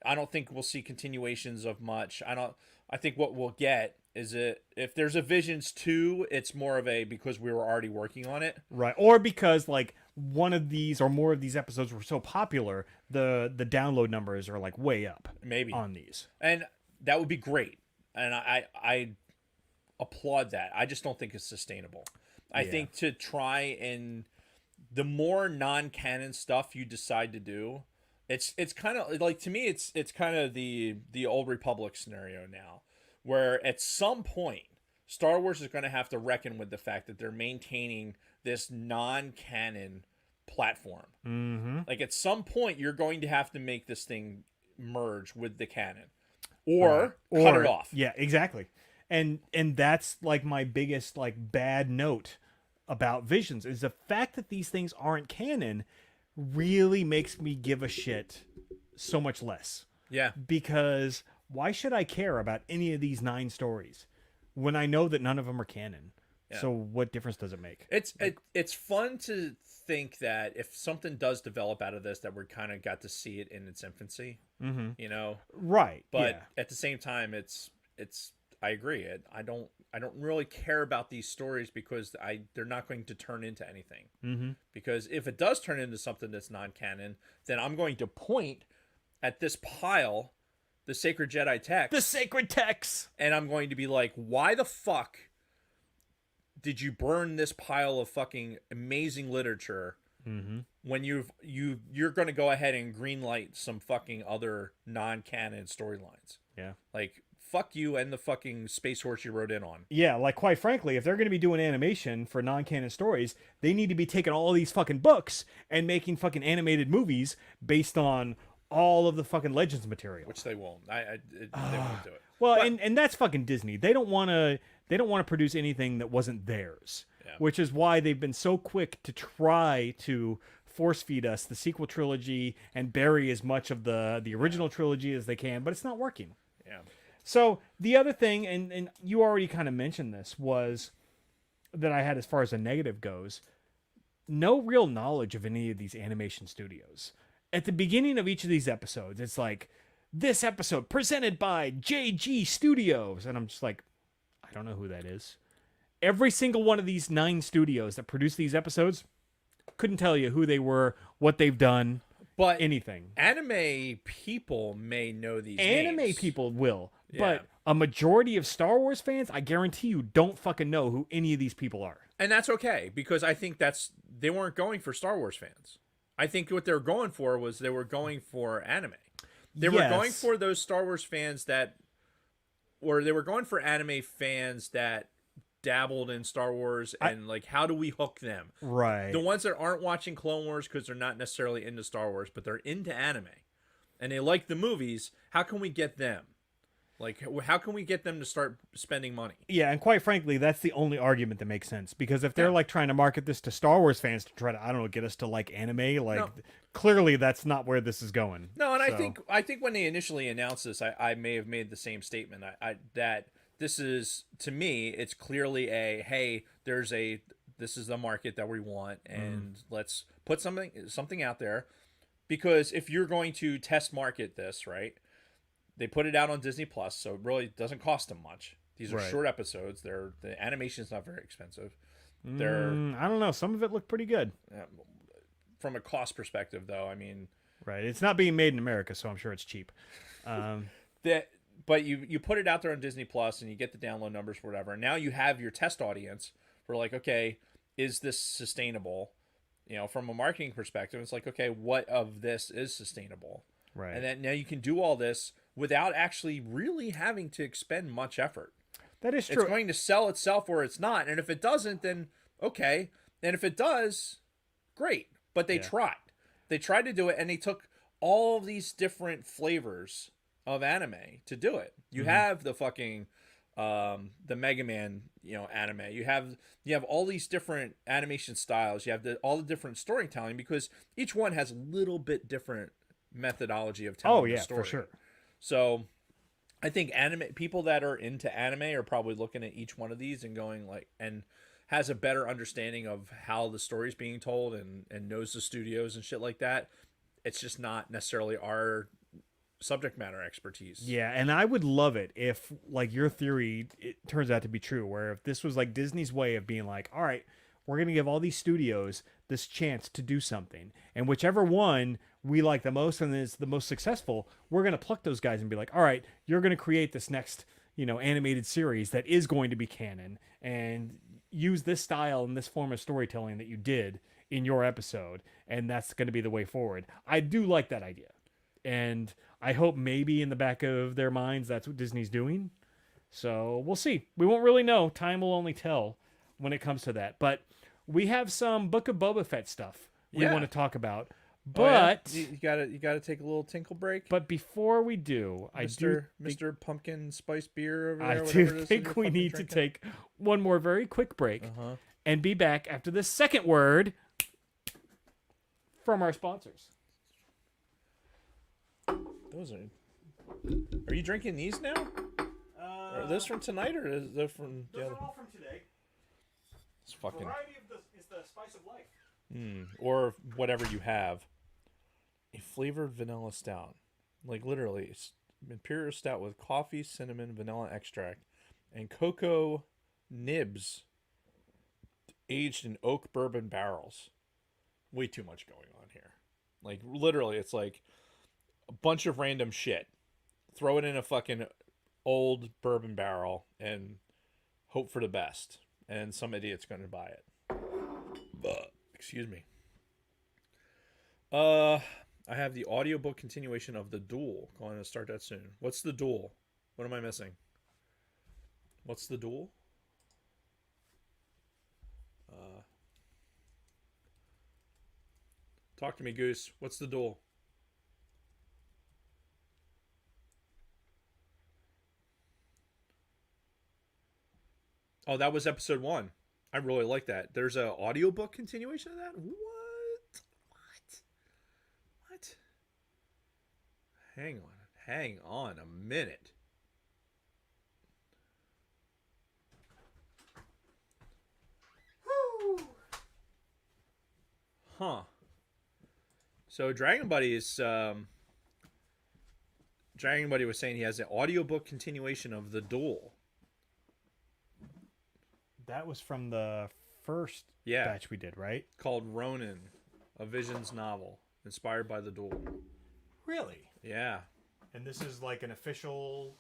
I don't think we'll see continuations of much. I think what we'll get is if there's a Visions 2, it's more of because we were already working on it. Right. Or because like one of these or more of these episodes were so popular, the download numbers are like way up maybe on these. And that would be great. And I applaud that. I just don't think it's sustainable. I think to try and the more non-canon stuff you decide to do, it's kind of like, to me it's kind of the Old Republic scenario now, where at some point Star Wars is going to have to reckon with the fact that they're maintaining this non-canon platform. Mm-hmm. Like, at some point you're going to have to make this thing merge with the canon, or cut it off. Yeah, exactly. And that's like my biggest like bad note about Visions is the fact that these things aren't canon really makes me give a shit so much less. Yeah. Because why should I care about any of these 9 stories when I know that none of them are canon? Yeah. So what difference does it make? It's fun to think that if something does develop out of this, that we're kind of got to see it in its infancy. Mm-hmm. You know? Right. But at the same time, it's I agree. I don't really care about these stories because they're not going to turn into anything. Mm-hmm. Because if it does turn into something that's non-canon, then I'm going to point at this pile, the Sacred Jedi text. The Sacred Texts! And I'm going to be like, why the fuck did you burn this pile of fucking amazing literature when you're going to go ahead and greenlight some fucking other non-canon storylines? Yeah. Like, fuck you and the fucking space horse you rode in on. Yeah, like, quite frankly, if they're going to be doing animation for non-canon stories, they need to be taking all these fucking books and making fucking animated movies based on all of the fucking Legends material. Which they won't. They won't do it. Well, and that's fucking Disney. They don't want to produce anything that wasn't theirs. Yeah. Which is why they've been so quick to try to force feed us the sequel trilogy and bury as much of the original trilogy as they can, but it's not working. Yeah. So the other thing, and you already kind of mentioned this, was that I had as far as a negative goes, no real knowledge of any of these animation studios. At the beginning of each of these episodes, it's like, this episode presented by JG Studios. And I'm just like, I don't know who that is. Every single one of these 9 studios that produce these episodes couldn't tell you who they were, what they've done, but anything. Anime people may know these Anime names. people will. Yeah. But a majority of Star Wars fans, I guarantee you, don't fucking know who any of these people are. And that's okay, because I think they weren't going for Star Wars fans. I think what they were going for was they were going for anime. They were going for those Star Wars fans they were going for anime fans that dabbled in Star Wars and like, how do we hook them? Right. The ones that aren't watching Clone Wars because they're not necessarily into Star Wars, but they're into anime. and they like the movies, how can we get them? Like, how can we get them to start spending money? Yeah, and quite frankly, that's the only argument that makes sense. Because if they're Yeah. like trying to market this to Star Wars fans to try to, I don't know, get us to like anime, like No. clearly that's not where this is going. No, and So, I think when they initially announced this, I may have made the same statement. That this is, to me, it's clearly a, hey, this is the market that we want, and let's put something out there, because if you're going to test market this, right? They put it out on Disney Plus, so it really doesn't cost them much. These are Right. short episodes. The animation is not very expensive. I don't know. Some of it looked pretty good. From a cost perspective, though, I mean, Right. It's not being made in America, so I'm sure it's cheap. but you put it out there on Disney Plus, and you get the download numbers for whatever. And now you have your test audience for like, okay, is this sustainable? From a marketing perspective, it's like, okay, what of this is sustainable? Right. And then now you can do all this without actually really having to expend much effort. That is It's true. going to sell itself or it's not. And if it doesn't, then okay. And if it does, great. But they tried. They tried to do it, and they took all these different flavors of anime to do it. You have the fucking the Mega Man, anime. You have all these different animation styles. You have all the different storytelling, because each one has a little bit different methodology of telling the story. for sure. So I think people that are into anime are probably looking at each one of these and going like, and has a better understanding of how the story's being told, and knows the studios and shit like that. It's just not necessarily our subject matter expertise. Yeah, and I would love it if, like, your theory, it turns out to be true, where if this was like Disney's way of being like, all right, we're going to give all these studios this chance to do something, and whichever one we like the most and is the most successful, we're going to pluck those guys and be like, all right, you're going to create this next, animated series that is going to be canon, and use this style and this form of storytelling that you did in your episode, and that's going to be the way forward. I do like that idea, and I hope maybe in the back of their minds that's what Disney's doing. So we'll see. We won't really know. Time will only tell when it comes to that. But we have some Book of Boba Fett stuff we want to talk about. But you gotta take a little tinkle break. But before we do, Mr. Pumpkin Spice Beer over there. I whatever do it is that think you're we fucking need to drinking. take one more very quick break and be back after the second word from our sponsors. Those are you drinking these now? Are those from tonight, or is they from the other? all from today. It's fucking Is the spice of life. or whatever you have. A flavored vanilla stout, like literally, it's imperial stout with coffee, cinnamon, vanilla extract, and cocoa nibs, aged in oak bourbon barrels. Way too much going on here. Like literally, it's like a bunch of random shit. Throw it in a fucking old bourbon barrel and hope for the best. And some idiot's going to buy it. Excuse me. I have the audiobook continuation of The Duel. Going to start that soon. What's The Duel? What am I missing? What's The Duel? Talk to me, Goose. What's The Duel? Oh, that was episode 1. I really like that. There's an audiobook continuation of that? What? Hang on a minute. Huh. So Dragon Buddy was saying he has an audiobook continuation of The Duel. That was from the first batch we did, right? Called Ronin, a Visions novel inspired by The Duel. Really? Yeah. And this is like an official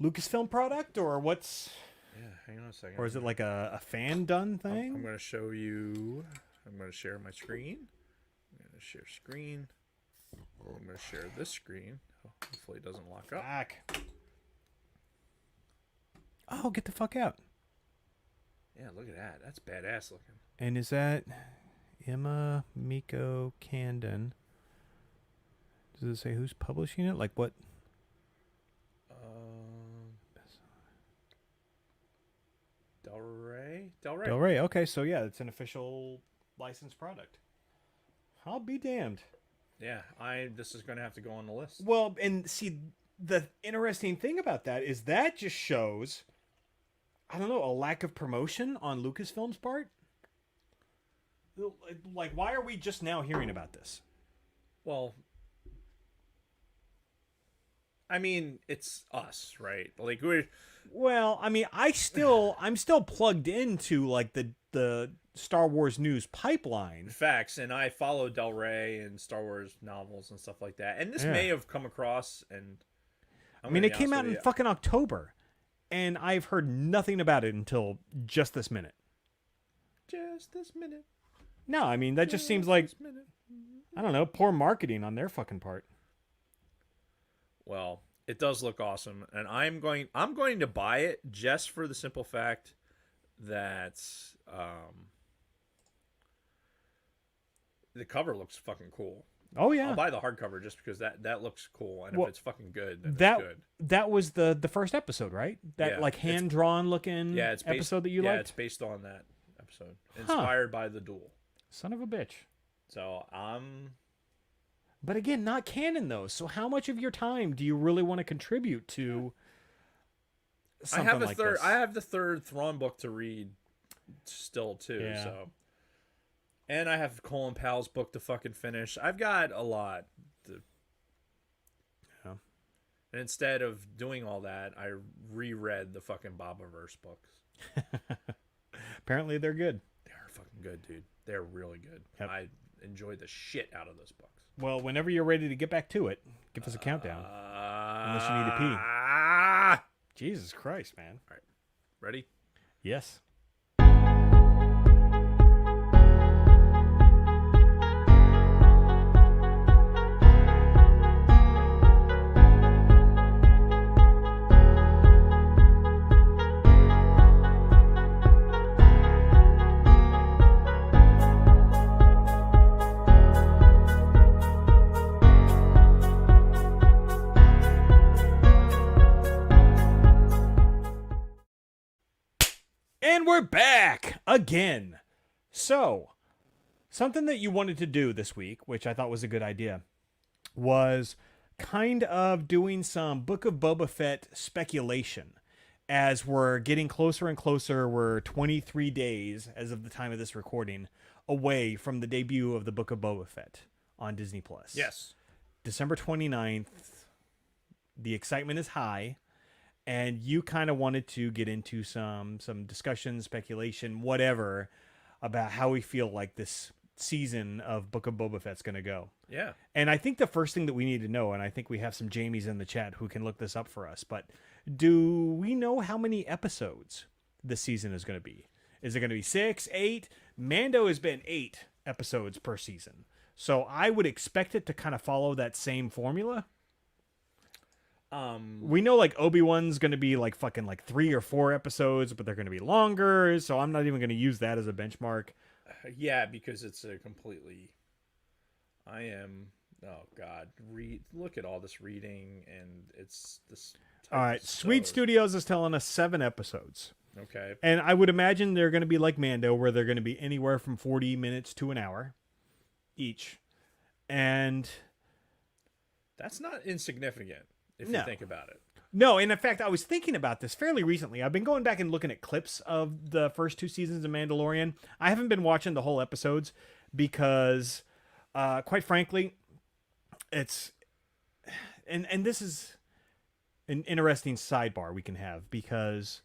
Lucasfilm product, or what's? Yeah, hang on a second. Or is it like a fan done thing? I'm going to show you. I'm going to share my screen. I'm going to share screen. I'm going to share this screen. Hopefully it doesn't lock up. Back. Oh, get the fuck out. Yeah, look at that. That's badass looking. And is that Emma Miko Candon? Does it say who's publishing it? Like what? Del Rey. Del Rey. Del Rey. Okay, so yeah, it's an official licensed product. I'll be damned. Yeah, this is going to have to go on the list. Well, and see, the interesting thing about that is that just shows, I don't know, a lack of promotion on Lucasfilm's part. Like, why are we just now hearing about this? Well, I mean, it's us, right? Like Well, I mean, I'm still plugged into like the Star Wars news pipeline. Facts, and I follow Del Rey and Star Wars novels and stuff like that. And this may have come across, and I mean, it came out in fucking October, and I've heard nothing about it until just this minute. Just this minute. No, I mean, that just seems like, I don't know, poor marketing on their fucking part. Well, it does look awesome, and I'm going to buy it just for the simple fact that the cover looks fucking cool. Oh yeah, I'll buy the hardcover just because that looks cool, and well, if it's fucking good, then that, it's good. That was the first episode, right? That like hand drawn looking episode that you liked. Yeah, it's based on that episode, inspired by the duel. Son of a bitch. So But again, not canon though. So how much of your time do you really want to contribute to something like this? I have the third Thrawn book to read still too. Yeah. So, and I have Colin Powell's book to fucking finish. I've got a lot. Yeah. And instead of doing all that, I reread the fucking Bobaverse books. Apparently, they're good. They are fucking good, dude. They're really good. Yep. I enjoyed the shit out of those books. Well, whenever you're ready to get back to it, give us a countdown. Unless you need to pee. Jesus Christ, man. All right. Ready? Yes. And we're back again. So, something that you wanted to do this week, which I thought was a good idea, was kind of doing some Book of Boba Fett speculation. As we're getting closer and closer, we're 23 days, as of the time of this recording, away from the debut of the Book of Boba Fett on Disney+. Yes. December 29th. The excitement is high. And you kind of wanted to get into some discussion, speculation, whatever, about how we feel like this season of Book of Boba Fett's going to go. Yeah. And I think the first thing that we need to know, and I think we have some Jamies in the chat who can look this up for us, but do we know how many episodes this season is going to be? Is it going to be 6, 8? Mando has been 8 episodes per season. So I would expect it to kind of follow that same formula. We know like Obi-Wan's going to be like fucking like 3 or 4 episodes, but they're going to be longer. So I'm not even going to use that as a benchmark. Yeah, because it's a completely, oh God, look at all this reading and it's this. All right. Sweet Studios is telling us 7 episodes. Okay. And I would imagine they're going to be like Mando, where they're going to be anywhere from 40 minutes to an hour each. And that's not insignificant. If you think about it. No, and in fact, I was thinking about this fairly recently. I've been going back and looking at clips of the first 2 seasons of Mandalorian. I haven't been watching the whole episodes because, quite frankly, it's... And this is an interesting sidebar we can have, because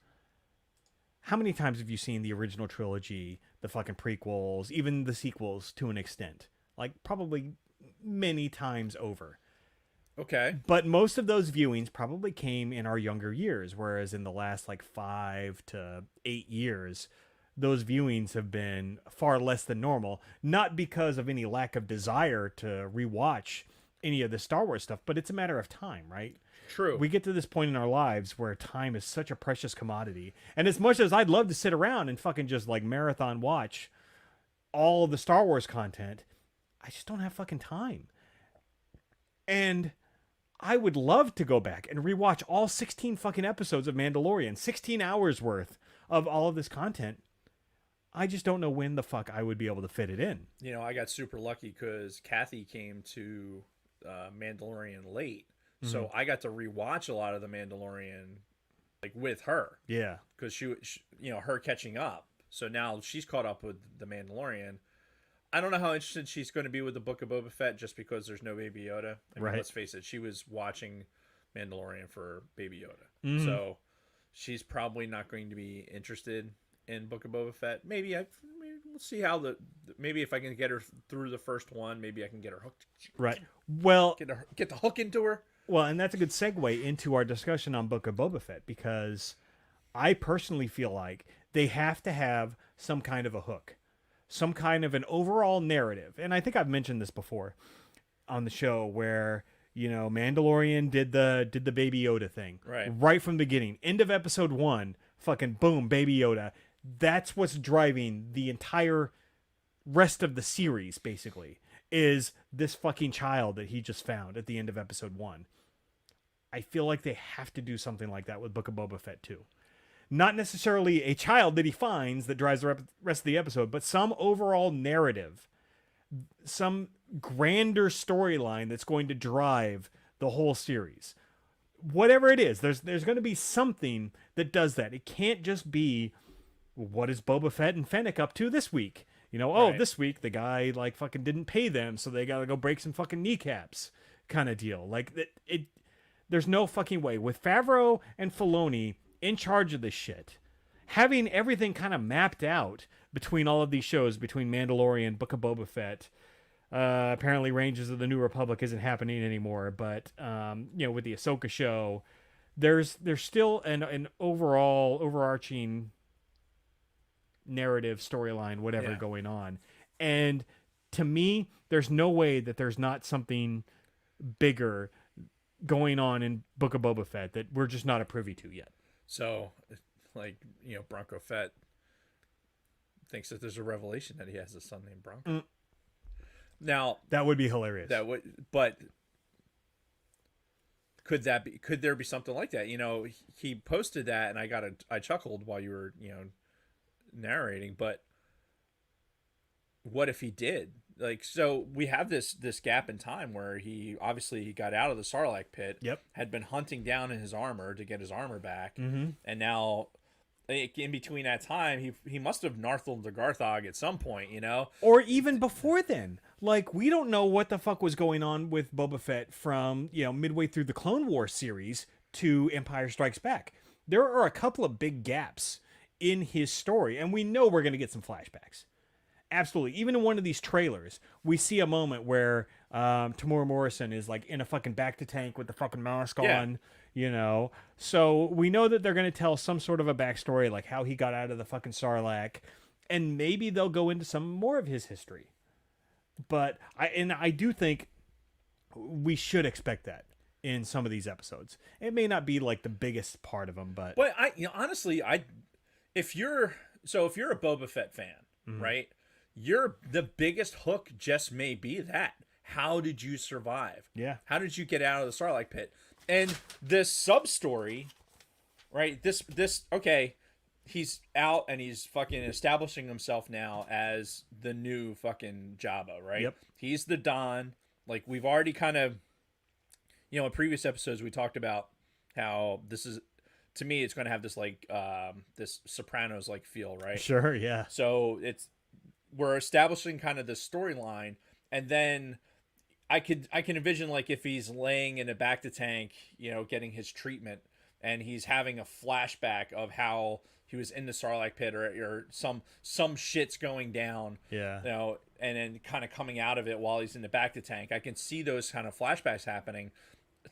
how many times have you seen the original trilogy, the fucking prequels, even the sequels to an extent? Like, probably many times over. Okay. But most of those viewings probably came in our younger years, whereas in the last like 5 to 8 years, those viewings have been far less than normal. Not because of any lack of desire to rewatch any of the Star Wars stuff, but it's a matter of time, right? True. We get to this point in our lives where time is such a precious commodity. And as much as I'd love to sit around and fucking just like marathon watch all of the Star Wars content, I just don't have fucking time. And I would love to go back and rewatch all 16 fucking episodes of Mandalorian, 16 hours worth of all of this content. I just don't know when the fuck I would be able to fit it in. You know, I got super lucky because Kathy came to Mandalorian late. So I got to rewatch a lot of the Mandalorian like with her. Yeah. Because she, you know, her catching up. So now she's caught up with the Mandalorian. I don't know how interested she's going to be with the Book of Boba Fett just because there's no Baby Yoda. I mean, let's face it, she was watching Mandalorian for Baby Yoda. So she's probably not going to be interested in Book of Boba Fett. Maybe we'll see how maybe if I can get her through the first one, maybe I can get her hooked. Right. Well, get the hook into her. Well, and that's a good segue into our discussion on Book of Boba Fett, because I personally feel like they have to have some kind of a hook, some kind of an overall narrative. And I think I've mentioned this before on the show where, you know, Mandalorian did the Baby Yoda thing. Right from the beginning. End of episode 1, fucking boom, Baby Yoda. That's what's driving the entire rest of the series, basically, is this fucking child that he just found at the end of episode 1. I feel like they have to do something like that with Book of Boba Fett too. Not necessarily a child that he finds that drives the rest of the episode, but some overall narrative, some grander storyline that's going to drive the whole series. Whatever it is, there's going to be something that does that. It can't just be, what is Boba Fett and Fennec up to this week? You know, this week the guy like fucking didn't pay them, so they got to go break some fucking kneecaps kind of deal. Like it there's no fucking way. With Favreau and Filoni in charge of this shit, having everything kind of mapped out between all of these shows, between Mandalorian, Book of Boba Fett, apparently Rangers of the New Republic isn't happening anymore, but you know, with the Ahsoka show, there's still an overall overarching narrative, storyline, whatever going on. And to me, there's no way that there's not something bigger going on in Book of Boba Fett that we're just not a privy to yet. So, like, you know, Bronco Fett thinks that there's a revelation that he has a son named Bronco. Now, that would be hilarious. But could there be something like that? You know, he posted that, and I chuckled while you were, you know, narrating. But what if he did? Like, so we have this gap in time where he got out of the Sarlacc pit, had been hunting down in his armor to get his armor back, and now in between that time, he must have narthled to Garthog at some point, you know? Or even before then. Like, we don't know what the fuck was going on with Boba Fett from, you know, midway through the Clone Wars series to Empire Strikes Back. There are a couple of big gaps in his story, and we know we're going to get some flashbacks. Absolutely. Even in one of these trailers, we see a moment where Tamora Morrison is like in a fucking back-to-tank with the fucking mask on, you know. So we know that they're going to tell some sort of a backstory, like how he got out of the fucking Sarlacc, and maybe they'll go into some more of his history. But I do think we should expect that in some of these episodes. It may not be like the biggest part of them, but honestly, if you're a Boba Fett fan, right? The biggest hook just may be that. How did you survive? Yeah. How did you get out of the Sarlacc pit? And this sub story, right? Okay, he's out and he's fucking establishing himself now as the new fucking Jabba, right? Yep. He's the Don. Like, we've already kind of, you know, in previous episodes we talked about how this is, to me, it's going to have this like this Sopranos like feel, right? Sure, yeah. So we're establishing kind of this storyline, and then I can envision like if he's laying in a back-to-tank, you know, getting his treatment, and he's having a flashback of how he was in the Sarlacc pit or some shit's going down, yeah, you know, and then kind of coming out of it while he's in the back-to-tank. I can see those kind of flashbacks happening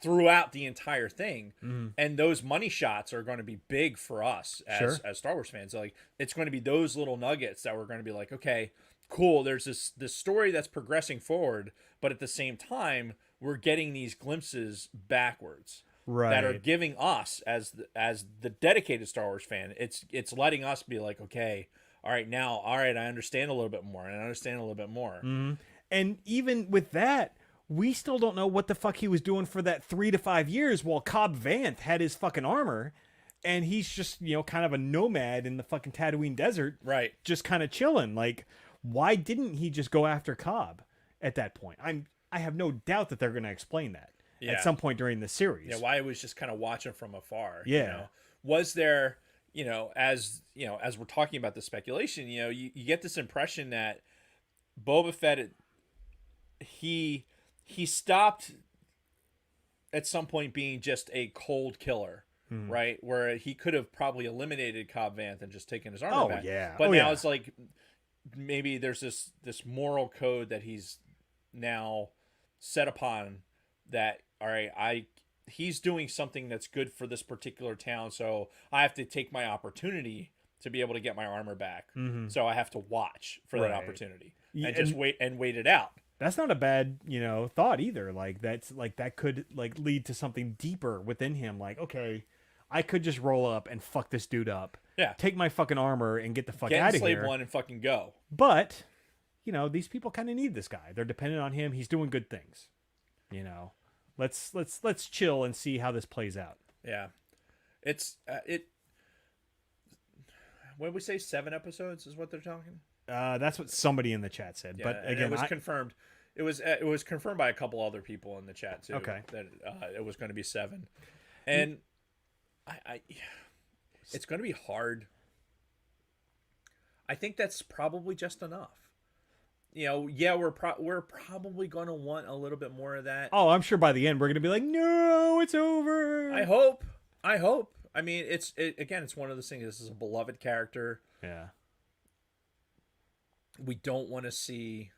throughout the entire thing, and those money shots are going to be big for us as Star Wars fans. Like, it's going to be those little nuggets that we're going to be like, okay, cool, there's this story that's progressing forward, but at the same time we're getting these glimpses backwards, right, that are giving us as the dedicated Star Wars fan, it's letting us be like, okay, all right, I understand a little bit more, and I understand a little bit more. And even with that, we still don't know what the fuck he was doing for that 3 to 5 years while Cobb Vanth had his fucking armor, and he's just, kind of a nomad in the fucking Tatooine desert, Right. just kind of chilling. Like, why didn't he just go after Cobb at that point? I have no doubt that they're going to explain that at some point during the series. Yeah, why he was just kind of watching from afar. Yeah. Was there, as we're talking about the speculation, you get this impression that Boba Fett, he stopped at some point being just a cold killer, right? Where he could have probably eliminated Cobb Vanth and just taken his armor back. Yeah. But now it's like maybe there's this moral code that he's now set upon that, all right, he's doing something that's good for this particular town, so I have to take my opportunity to be able to get my armor back. So I have to watch for that opportunity and just wait it out. That's not a bad, thought either. Like that could lead to something deeper within him. Like, okay, I could just roll up and fuck this dude up. Yeah. Take my fucking armor and get the fuck out of here. Slave one and fucking go. But, these people kind of need this guy. They're dependent on him. He's doing good things. Let's chill and see how this plays out. Yeah. It's when we say 7 episodes is what they're talking. That's what somebody in the chat said. Yeah, but again, it was confirmed. It was confirmed by a couple other people in the chat too. Okay. That it was going to be 7, and it's going to be hard. I think that's probably just enough. We're probably going to want a little bit more of that. Oh, I'm sure by the end we're going to be like, no, it's over. I hope. I mean, it's one of those things. This is a beloved character. Yeah. We don't want to see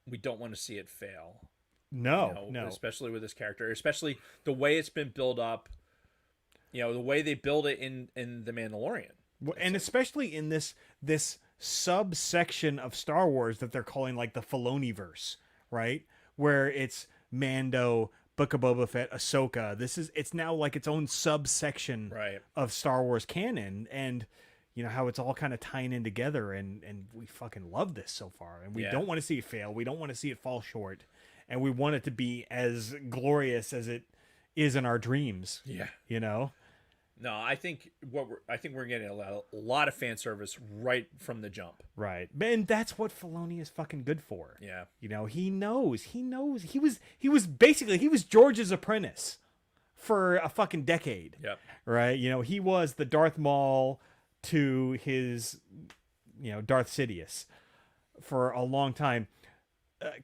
it fail. No. Especially with this character, especially the way it's been built up. The way they build it in The Mandalorian. And especially in this subsection of Star Wars that they're calling like the Filoniverse, right? Where it's Mando, Book of Boba Fett, Ahsoka. It's now like its own subsection of Star Wars canon, and how it's all kind of tying in together, and we fucking love this so far, and we don't want to see it fail. We don't want to see it fall short, and we want it to be as glorious as it is in our dreams. Yeah. No, I think we're getting a lot of fan service right from the jump. Right. And that's what Filoni is fucking good for. Yeah. He knows. He was George's apprentice for a fucking decade. Yep. Right? He was the Darth Maul to his Darth Sidious for a long time.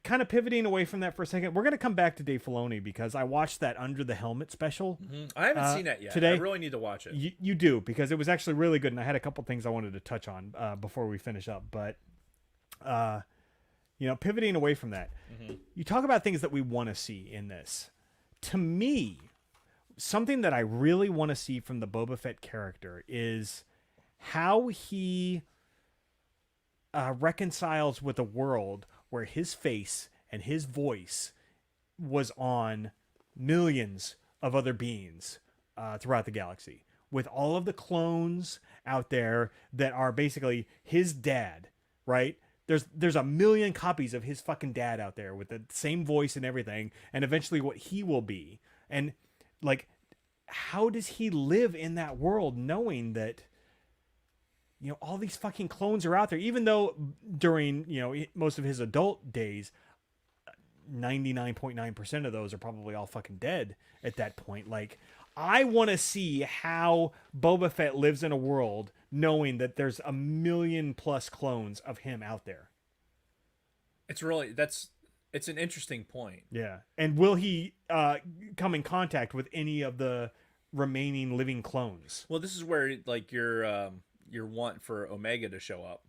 Kind of pivoting away from that for a second, we're going to come back to Dave Filoni because I watched that Under the Helmet special. I haven't seen that yet. Today. I really need to watch it. You do, because it was actually really good, and I had a couple things I wanted to touch on before we finish up. But, pivoting away from that, you talk about things that we want to see in this. To me, something that I really want to see from the Boba Fett character is how he reconciles with a world where his face and his voice was on millions of other beings throughout the galaxy, with all of the clones out there that are basically his dad, right? There's a million copies of his fucking dad out there with the same voice and everything, and eventually what he will be. And like, how does he live in that world knowing that all these fucking clones are out there, even though during, most of his adult days, 99.9% of those are probably all fucking dead at that point. Like, I want to see how Boba Fett lives in a world knowing that there's 1 million plus clones of him out there. It's an interesting point. Yeah. And will he come in contact with any of the remaining living clones? Well, this is where like your want for Omega to show up.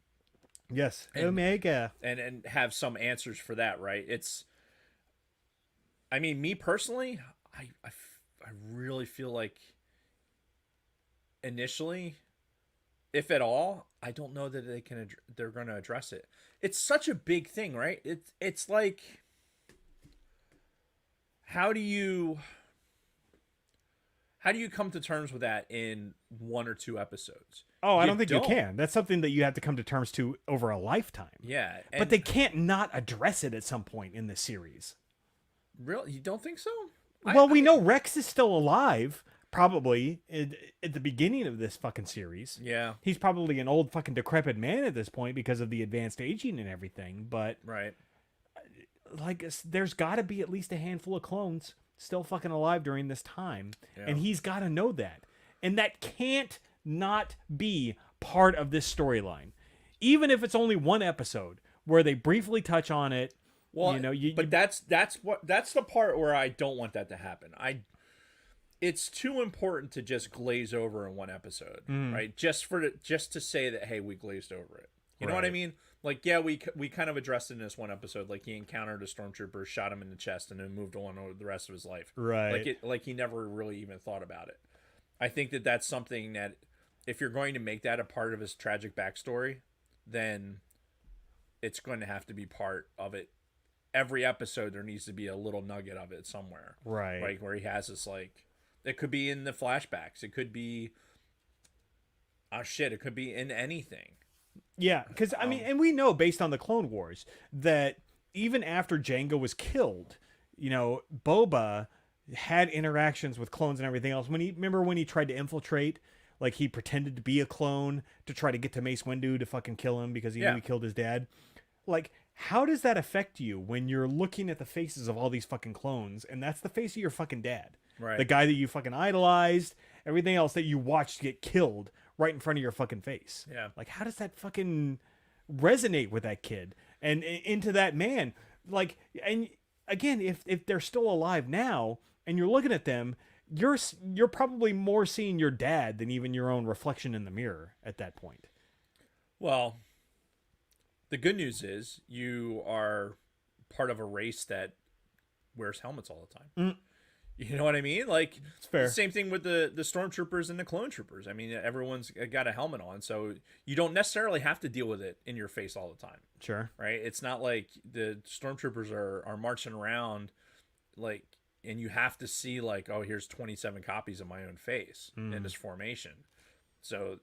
Yes, Omega. And have some answers for that, right? I mean, me personally, I really feel like initially, if at all, I don't know that they're going to address it. It's such a big thing, right? It's like, how do you come to terms with that in 1 or 2 episodes? Oh, I You don't think don't. you can. That's something that you have to come to terms to over a lifetime. Yeah, But they can't not address it at some point in this series. really, you don't think so? Well, we know Rex is still alive, probably, at the beginning of this fucking series. Yeah, He's probably an old fucking decrepit man at this point because of the advanced aging and everything. But, right. like, there's got to be at least a handful of clones still fucking alive during this time. And he's got to know that. And that can't not be part of this storyline. Even if it's only one episode where they briefly touch on it. Well, but that's the part where I don't want that to happen. It's too important to just glaze over in one episode, right? Just to say that, hey, we glazed over it. You know what I mean? Like, yeah, we kind of addressed it in this one episode. Like, he encountered a stormtrooper, shot him in the chest, and then moved on over the rest of his life. Right. Like he never really even thought about it. I think that that's something that, if you're going to make that a part of his tragic backstory, then it's going to have to be part of it. Every episode, there needs to be a little nugget of it somewhere. Right. Like, where he has this, like, it could be in the flashbacks. It could be, it could be in anything. Yeah, because, I mean, and we know based on the Clone Wars that even after Jango was killed, Boba had interactions with clones and everything else. Remember when he tried to infiltrate? Like, he pretended to be a clone to try to get to Mace Windu to fucking kill him because he knew he killed his dad. Like, how does that affect you when you're looking at the faces of all these fucking clones and that's the face of your fucking dad? Right. The guy that you fucking idolized, everything else that you watched get killed right in front of your fucking face. Yeah. Like, how does that fucking resonate with that kid and into that man? Like, and again, if they're still alive now and you're looking at them, you're probably more seeing your dad than even your own reflection in the mirror at that point. Well, the good news is you are part of a race that wears helmets all the time. You know what I mean? Like, it's fair. The same thing with the stormtroopers and the clone troopers. I mean, everyone's got a helmet on, so you don't necessarily have to deal with it in your face all the time. Sure. Right? It's not like the stormtroopers are marching around, like, and you have to see, like, oh, here's 27 copies of my own face in this formation. So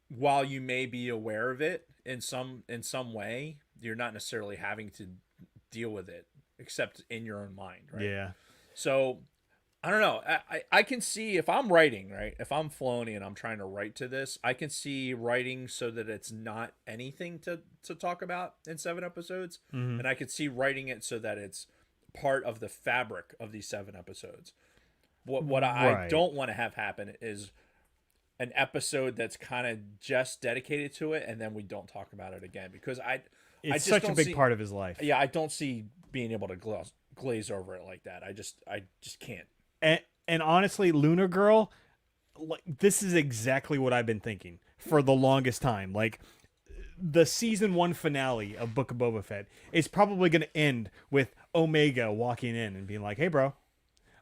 while you may be aware of it in some way, you're not necessarily having to deal with it, except in your own mind, right? Yeah. So, I don't know. I can see, if I'm writing, right, if I'm Filoni and I'm trying to write to this, I can see writing so that it's not anything to talk about in 7 episodes. And I could see writing it so that it's part of the fabric of these 7 episodes. What I don't want to have happen is an episode that's kind of just dedicated to it, and then we don't talk about it again, because it's just such a don't big see, part of his life. Yeah, I don't see being able to glaze over it like that. I just can't. And honestly, Lunar Girl, like, this is exactly what I've been thinking for the longest time. Like, the season 1 finale of Book of Boba Fett is probably going to end with Omega walking in and being like, "Hey, bro,"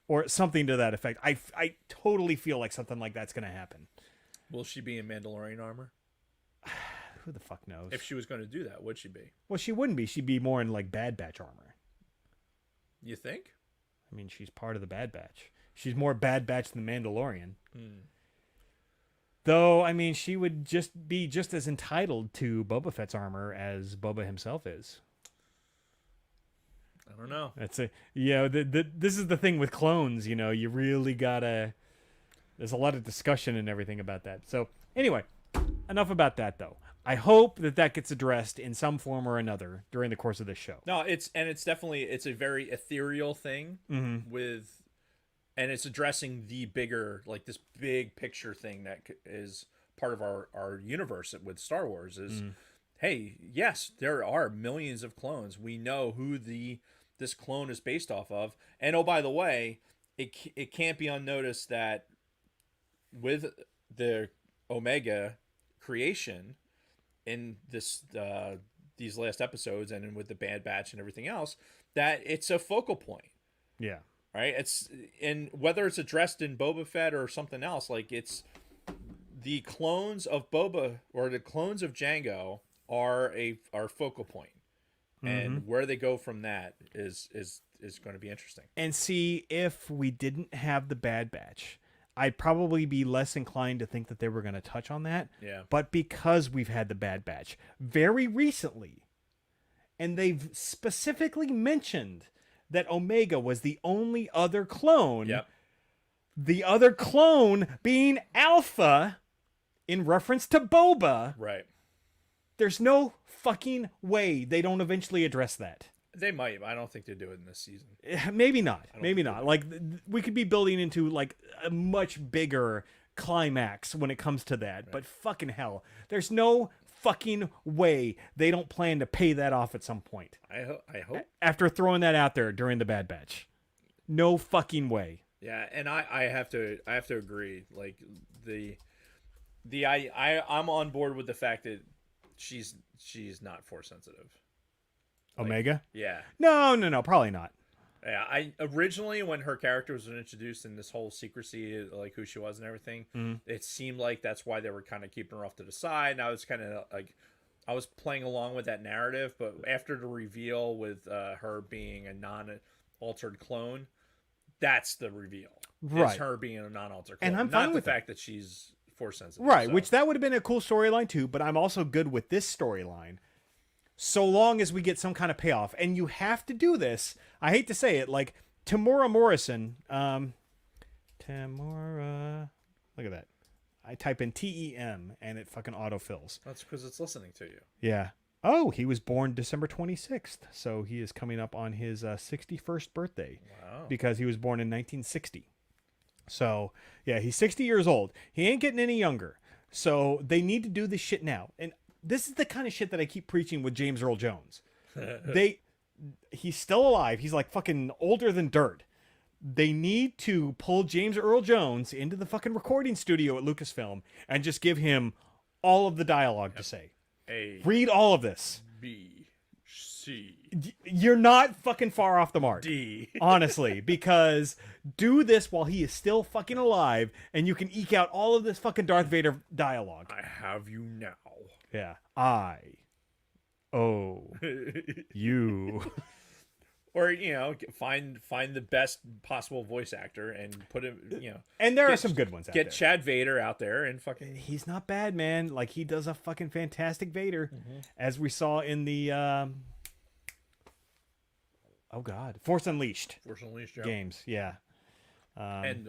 or something to that effect. I totally feel like something like that's going to happen. Will she be in Mandalorian armor? Who the fuck knows? If she was going to do that, would she be? Well, she wouldn't be. She'd be more in, like, Bad Batch armor. You think? I mean, she's part of the Bad Batch. She's more Bad Batch than Mandalorian. Though, I mean, she would just be just as entitled to Boba Fett's armor as Boba himself is. I don't know. That's this is the thing with clones, you really gotta, there's a lot of discussion and everything about that. So anyway, enough about that though. I hope that gets addressed in some form or another during the course of this show. No, it's definitely, it's a very ethereal thing and it's addressing the bigger, like, this big picture thing that is part of our universe with Star Wars is, hey, yes, there are millions of clones. We know who this clone is based off of. And oh, by the way, it can't be unnoticed that with the Omega creation in these last episodes and with the Bad Batch and everything else, that it's a focal point. Yeah. Right? And whether it's addressed in Boba Fett or something else, like, it's the clones of Boba or the clones of Jango are focal point. And where they go from that is going to be interesting. And see, if we didn't have the Bad Batch, I'd probably be less inclined to think that they were going to touch on that. Yeah. But because we've had the Bad Batch very recently, and they've specifically mentioned that Omega was the only other clone, Yep. the other clone being Alpha in reference to Boba, Right. there's no fucking way they don't eventually address that. They might. But I don't think they do it in this season. Maybe not. don't Maybe think not. Like we could be building into like a much bigger climax when it comes to that. But fucking hell, there's no fucking way they don't plan to pay that off at some point. I hope. After throwing that out there during the Bad Batch. No fucking way. Yeah, and I have to agree. Like I'm on board with the fact that she's not force sensitive. Omega? Yeah. No, probably not. Yeah, I originally when her character was introduced in this whole secrecy, like who she was and everything, it seemed like that's why they were kind of keeping her off to the side. And I was kind of like, I was playing along with that narrative, but after the reveal with her being a non-altered clone, that's the reveal. Right. It's her being a non-altered clone, And I'm not fine the with fact that she's force sensitive. Right, so. which that would have been a cool storyline too, but I'm also good with this storyline. So long as we get some kind of payoff. And you have to do this. I hate to say it, like Tamora Morrison, Tamora, look at that. I type in TEM and it fucking autofills. That's because it's listening to you. Yeah. Oh, he was born December 26th. So he is coming up on his 61st birthday. Wow. Because he was born in 1960. So, yeah, he's 60 years old. He ain't getting any younger. So they need to do this shit now. And this is the kind of shit that I keep preaching with James Earl Jones. He's still alive. He's like fucking older than dirt. They need to pull James Earl Jones into the fucking recording studio at Lucasfilm and just give him all of the dialogue to say. A, Read all of this. B, C, You're not fucking far off the mark. D. Honestly, because do this while he is still fucking alive and you can eke out all of this fucking Darth Vader dialogue. I have you now. Yeah. You. Or, you know, find the best possible voice actor and put him, you know. And there are some good ones out there. Get Chad Vader out there and fucking. He's not bad, man. Like, he does a fucking fantastic Vader, as we saw in the, Force Unleashed Force Unleashed Joe. games. Yeah. And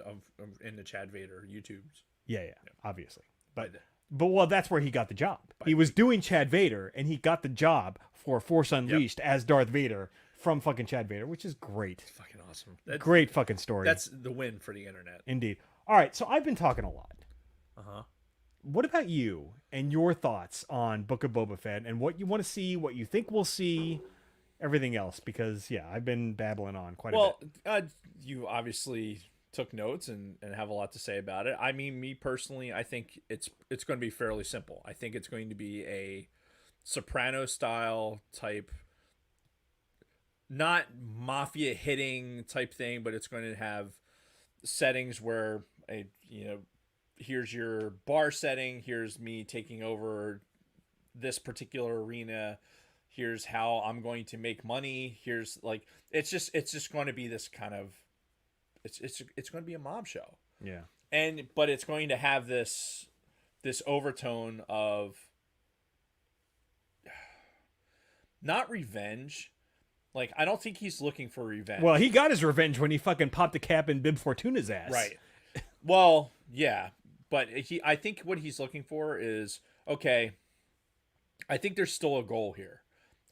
in the Chad Vader YouTubes. Yeah, obviously. But well, that's where he got the job. He was doing Chad Vader, and he got the job for Force Unleashed as Darth Vader from fucking Chad Vader, which is great. Fucking awesome. Great fucking story. That's the win for the internet. Indeed. All right, so I've been talking a lot. Uh-huh. What about you and your thoughts on Book of Boba Fett and what you want to see, what you think we'll see, everything else? Because, yeah, I've been babbling on quite a bit. You obviously took notes and have a lot to say about it. I mean, me personally, I think it's going to be fairly simple. I think it's going to be a Soprano-style type, not mafia hitting type thing, but it's going to have settings where, here's your bar setting, here's me taking over this particular arena, here's how I'm going to make money, here's like it's just going to be this kind of it's going to be a mob show. Yeah. But it's going to have this overtone of not revenge. Like, I don't think he's looking for revenge. Well, he got his revenge when he fucking popped a cap in Bib Fortuna's ass. Right. Well, yeah. But I think what he's looking for is, okay, I think there's still a goal here.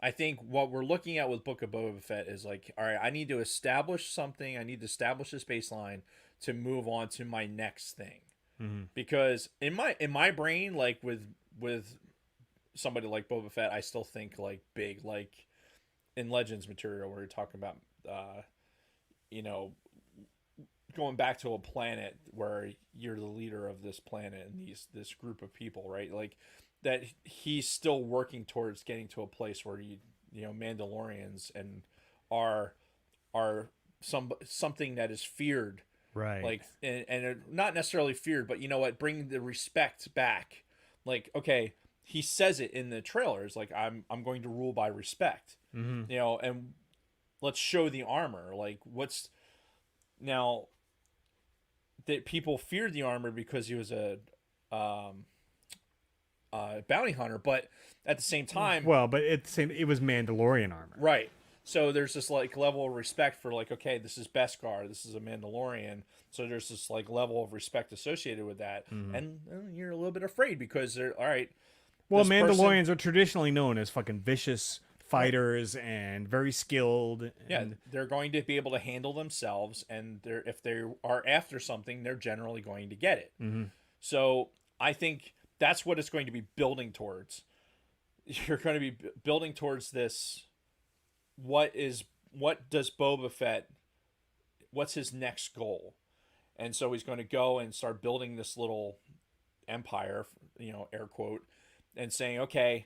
I think what we're looking at with Book of Boba Fett is like, all right, I need to establish something. I need to establish this baseline to move on to my next thing. Mm-hmm. Because in my brain, like with somebody like Boba Fett, I still think like big, like in Legends material where you're talking about, going back to a planet where you're the leader of this planet and this group of people, right? Like that he's still working towards getting to a place where Mandalorians and are something that is feared, right? Like and not necessarily feared, but you know what, bring the respect back. Like, okay, he says it in the trailers, like I'm going to rule by respect, and let's show the armor. Like what's now. that people feared the armor because he was a bounty hunter, but at the same time, Well, but it was Mandalorian armor. right. So there's this like level of respect for like, okay, this is Beskar, this is a Mandalorian. So there's this like level of respect associated with that, and you're a little bit afraid because they're all right. Well, this Mandalorians are traditionally known as fucking vicious fighters and very skilled. Yeah, And, they're going to be able to handle themselves, and if they are after something, they're generally going to get it. So I think that's what it's going to be building towards. You're going to be building towards this. What does Boba Fett? What's his next goal? And so he's going to go and start building this little empire, air quote, and saying, okay,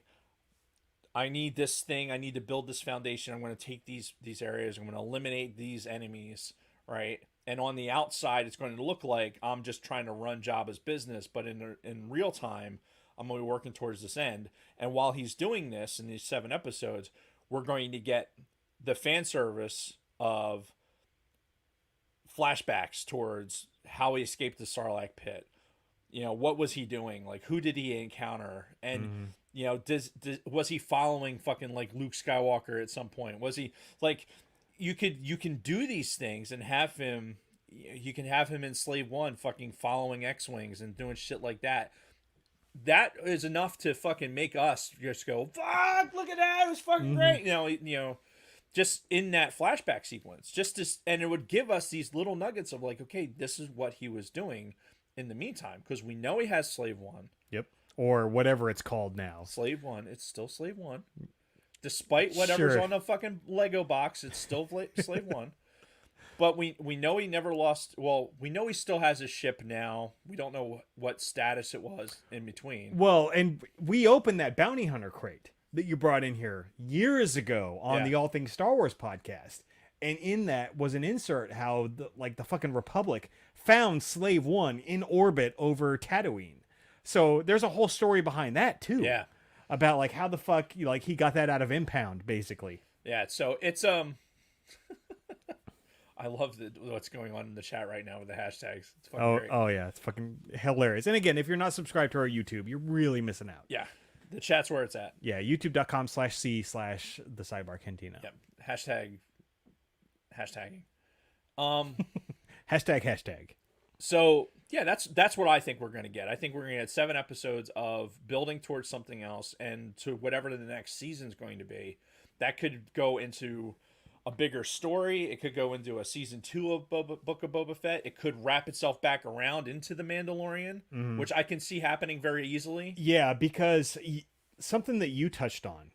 I need this thing. I need to build this foundation. I'm going to take these areas. I'm going to eliminate these enemies, right? And on the outside, it's going to look like I'm just trying to run Jabba's business, but in real time, I'm going to be working towards this end. And while he's doing this in these 7 episodes, we're going to get the fan service of flashbacks towards how he escaped the Sarlacc pit. What was he doing? Like, who did he encounter? And was he following fucking like Luke Skywalker at some point? Was he like, you can do these things and have him. You can have him in Slave One, fucking following X-wings and doing shit like that. That is enough to fucking make us just go, fuck, look at that, it was fucking great. Just in that flashback sequence, and it would give us these little nuggets of like, okay, this is what he was doing in the meantime, because we know he has Slave One. Yep. Or whatever it's called now. Slave One. It's still Slave One. Despite whatever's on the fucking Lego box, it's still Slave One. But we know he never lost. Well, we know he still has his ship now. We don't know what status it was in between. Well, and we opened that bounty hunter crate that you brought in here years ago on the All Things Star Wars podcast. And in that was an insert how the fucking Republic found Slave One in orbit over Tatooine. So there's a whole story behind that too. Yeah. About like how the fuck he got that out of impound basically. Yeah. So it's I love what's going on in the chat right now with the hashtags. It's fucking great. Oh yeah, it's fucking hilarious. And again, if you're not subscribed to our YouTube, you're really missing out. Yeah. The chat's where it's at. Yeah, youtube.com/c/the Sidebar Cantina. Yep. Hashtagging. Hashtag. So yeah, that's what I think we're gonna get. I think we're gonna get 7 episodes of building towards something else, and to whatever the next season's going to be. That could go into a bigger story. It could go into a season 2 of Book of Boba Fett. It could wrap itself back around into the Mandalorian, which I can see happening very easily. Yeah, because something that you touched on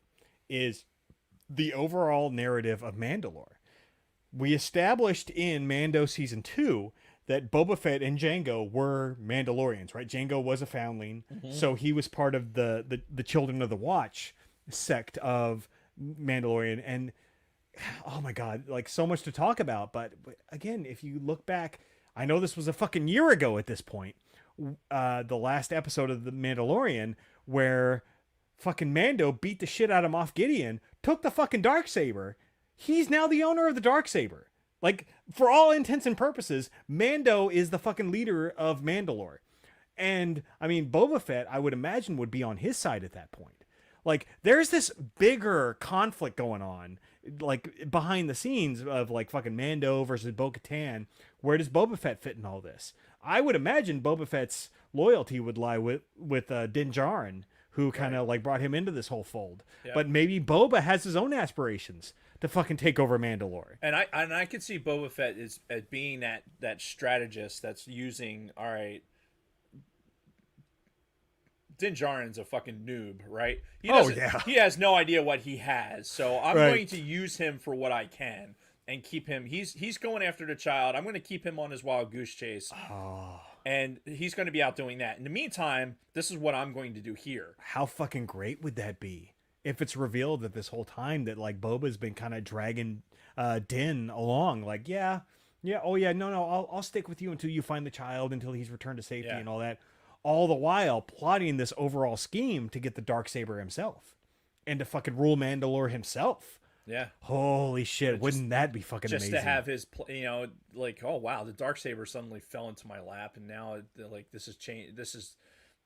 is the overall narrative of Mandalore. We established in Mando season 2 that Boba Fett and Jango were Mandalorians, right? Jango was a foundling, so he was part of the Children of the Watch sect of Mandalorian. And oh my god, like so much to talk about. But again, if you look back, I know this was a fucking year ago at this point, the last episode of The Mandalorian, where fucking Mando beat the shit out of Moff Gideon, took the fucking Darksaber. He's now the owner of the Darksaber. Like, for all intents and purposes, Mando is the fucking leader of Mandalore. And, I mean, Boba Fett, I would imagine, would be on his side at that point. Like, there's this bigger conflict going on, like, behind the scenes of, like, fucking Mando versus Bo-Katan. Where does Boba Fett fit in all this? I would imagine Boba Fett's loyalty would lie with Din Djarin, who kind of, like, brought him into this whole fold. Yeah. But maybe Boba has his own aspirations to fucking take over Mandalore. And I could see Boba Fett as being that strategist that's using, all right, Din Djarin's a fucking noob, right? He has no idea what he has. So I'm going to use him for what I can and keep him. He's going after the child. I'm going to keep him on his wild goose chase. Oh. And he's going to be out doing that. In the meantime, this is what I'm going to do here. How fucking great would that be? If it's revealed that this whole time that like Boba's been kind of dragging Din along, like no, I'll stick with you until you find the child, until he's returned to safety and all that, all the while plotting this overall scheme to get the Darksaber himself and to fucking rule Mandalore himself. Yeah. Holy shit! Wouldn't that be fucking Just amazing? to have his, like, oh wow, the Darksaber suddenly fell into my lap, and now like this has changed. This has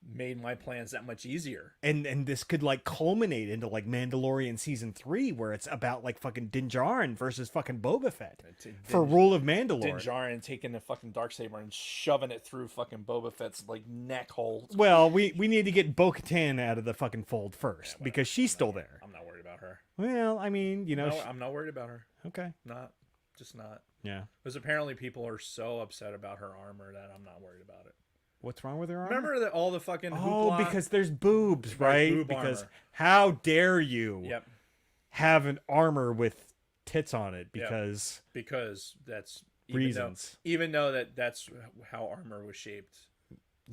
made my plans that much easier. And this could like culminate into like Mandalorian season 3, where it's about like fucking Din Djarin versus fucking Boba Fett for rule of Mandalore. Din Jaren taking the fucking Darksaber and shoving it through fucking Boba Fett's like neck hole. Well, we need to get Bo-Katan out of the fucking fold first because she's still there. I'm not worried about her. Well, I mean, you know, No, I'm not worried about her. okay, Just not. yeah. Because apparently people are so upset about her armor that I'm not worried about it. What's wrong with her armor? Remember that all the fucking Oh, hoopla? because there's boobs, right? boob Because armor. how dare you Yep. have an armor with tits on it? Because Because that's reasons. Even though that's how armor was shaped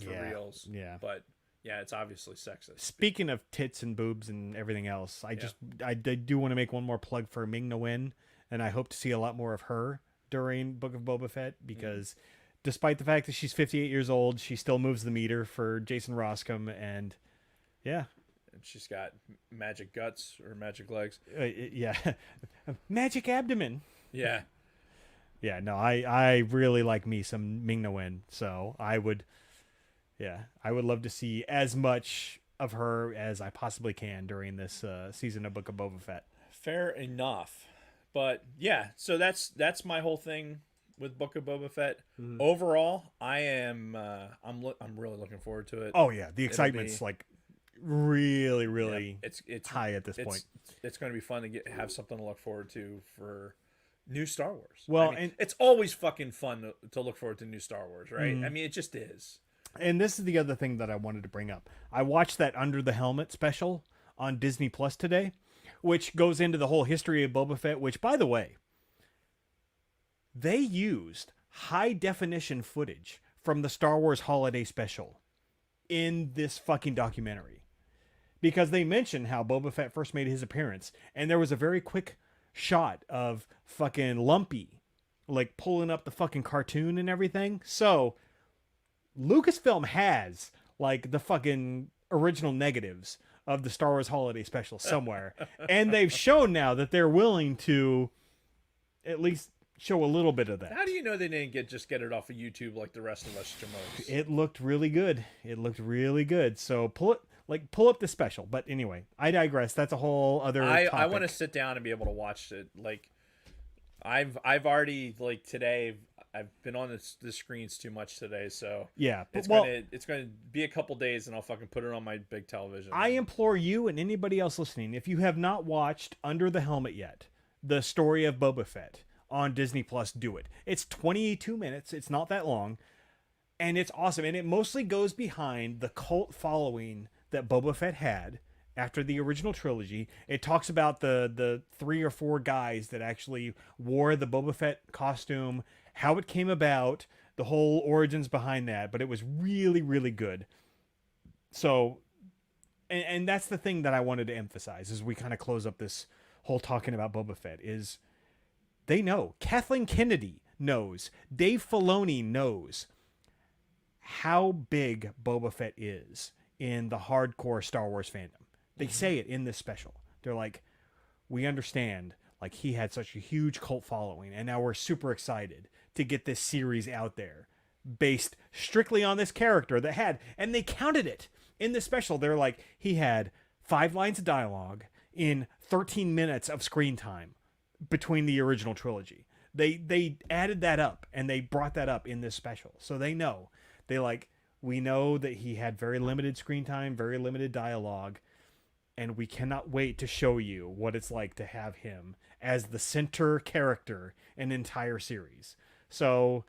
for Yeah, reals. yeah. But yeah, it's obviously sexist. Speaking of tits and boobs and everything else, I do want to make one more plug for Ming-Na Wen, and I hope to see a lot more of her during Book of Boba Fett because despite the fact that she's 58 years old, she still moves the meter for Jason Roskam, and yeah. And she's got magic guts or magic legs. Yeah. Magic abdomen. Yeah. Yeah, no, I really like me some Ming-Na Wen, so I would love to see as much of her as I possibly can during this season of Book of Boba Fett. Fair enough. But yeah, so that's my whole thing with Book of Boba Fett. Overall, I'm really looking forward to it. Oh yeah, the excitement's like really it's high at this point. It's going to be fun to have something to look forward to for new Star Wars. Well, I mean, and it's always fucking fun to look forward to new Star Wars, right? I mean, it just is. And this is the other thing that I wanted to bring up. I watched that Under the Helmet special on Disney Plus today, which goes into the whole history of Boba Fett, which, by the way, they used high definition footage from the Star Wars Holiday Special in this fucking documentary. Because they mention how Boba Fett first made his appearance, and there was a very quick shot of fucking Lumpy, like pulling up the fucking cartoon and everything. So Lucasfilm has like the fucking original negatives of the Star Wars Holiday Special somewhere. And they've shown now that they're willing to at least show a little bit of that. How do you know they didn't get it off of YouTube like the rest of us jamokes? It looked really good. It looked really good. So pull up the special. But anyway, I digress. That's a whole other topic. I want to sit down and be able to watch it. Like I've already like today I've been on the screens too much today, so yeah, it's gonna be a couple days and I'll fucking put it on my big television. I implore you and anybody else listening, if you have not watched Under the Helmet yet, the story of Boba Fett on Disney Plus, do it. It's 22 minutes. It's not that long, and it's awesome. And it mostly goes behind the cult following that Boba Fett had after the original trilogy. It talks about the 3 or 4 guys that actually wore the Boba Fett costume, how it came about, the whole origins behind that. But it was really, really good. So, and that's the thing that I wanted to emphasize as we kind of close up this whole talking about Boba Fett is they know. Kathleen Kennedy knows. Dave Filoni knows how big Boba Fett is in the hardcore Star Wars fandom. They say it in this special. They're like, we understand, like, he had such a huge cult following, and now we're super excited to get this series out there based strictly on this character that had, and they counted it in the special. They're like, he had 5 lines of dialogue in 13 minutes of screen time between the original trilogy. They added that up, and they brought that up in this special. So they know. We know that he had very limited screen time, very limited dialogue, and we cannot wait to show you what it's like to have him as the center character in an entire series. So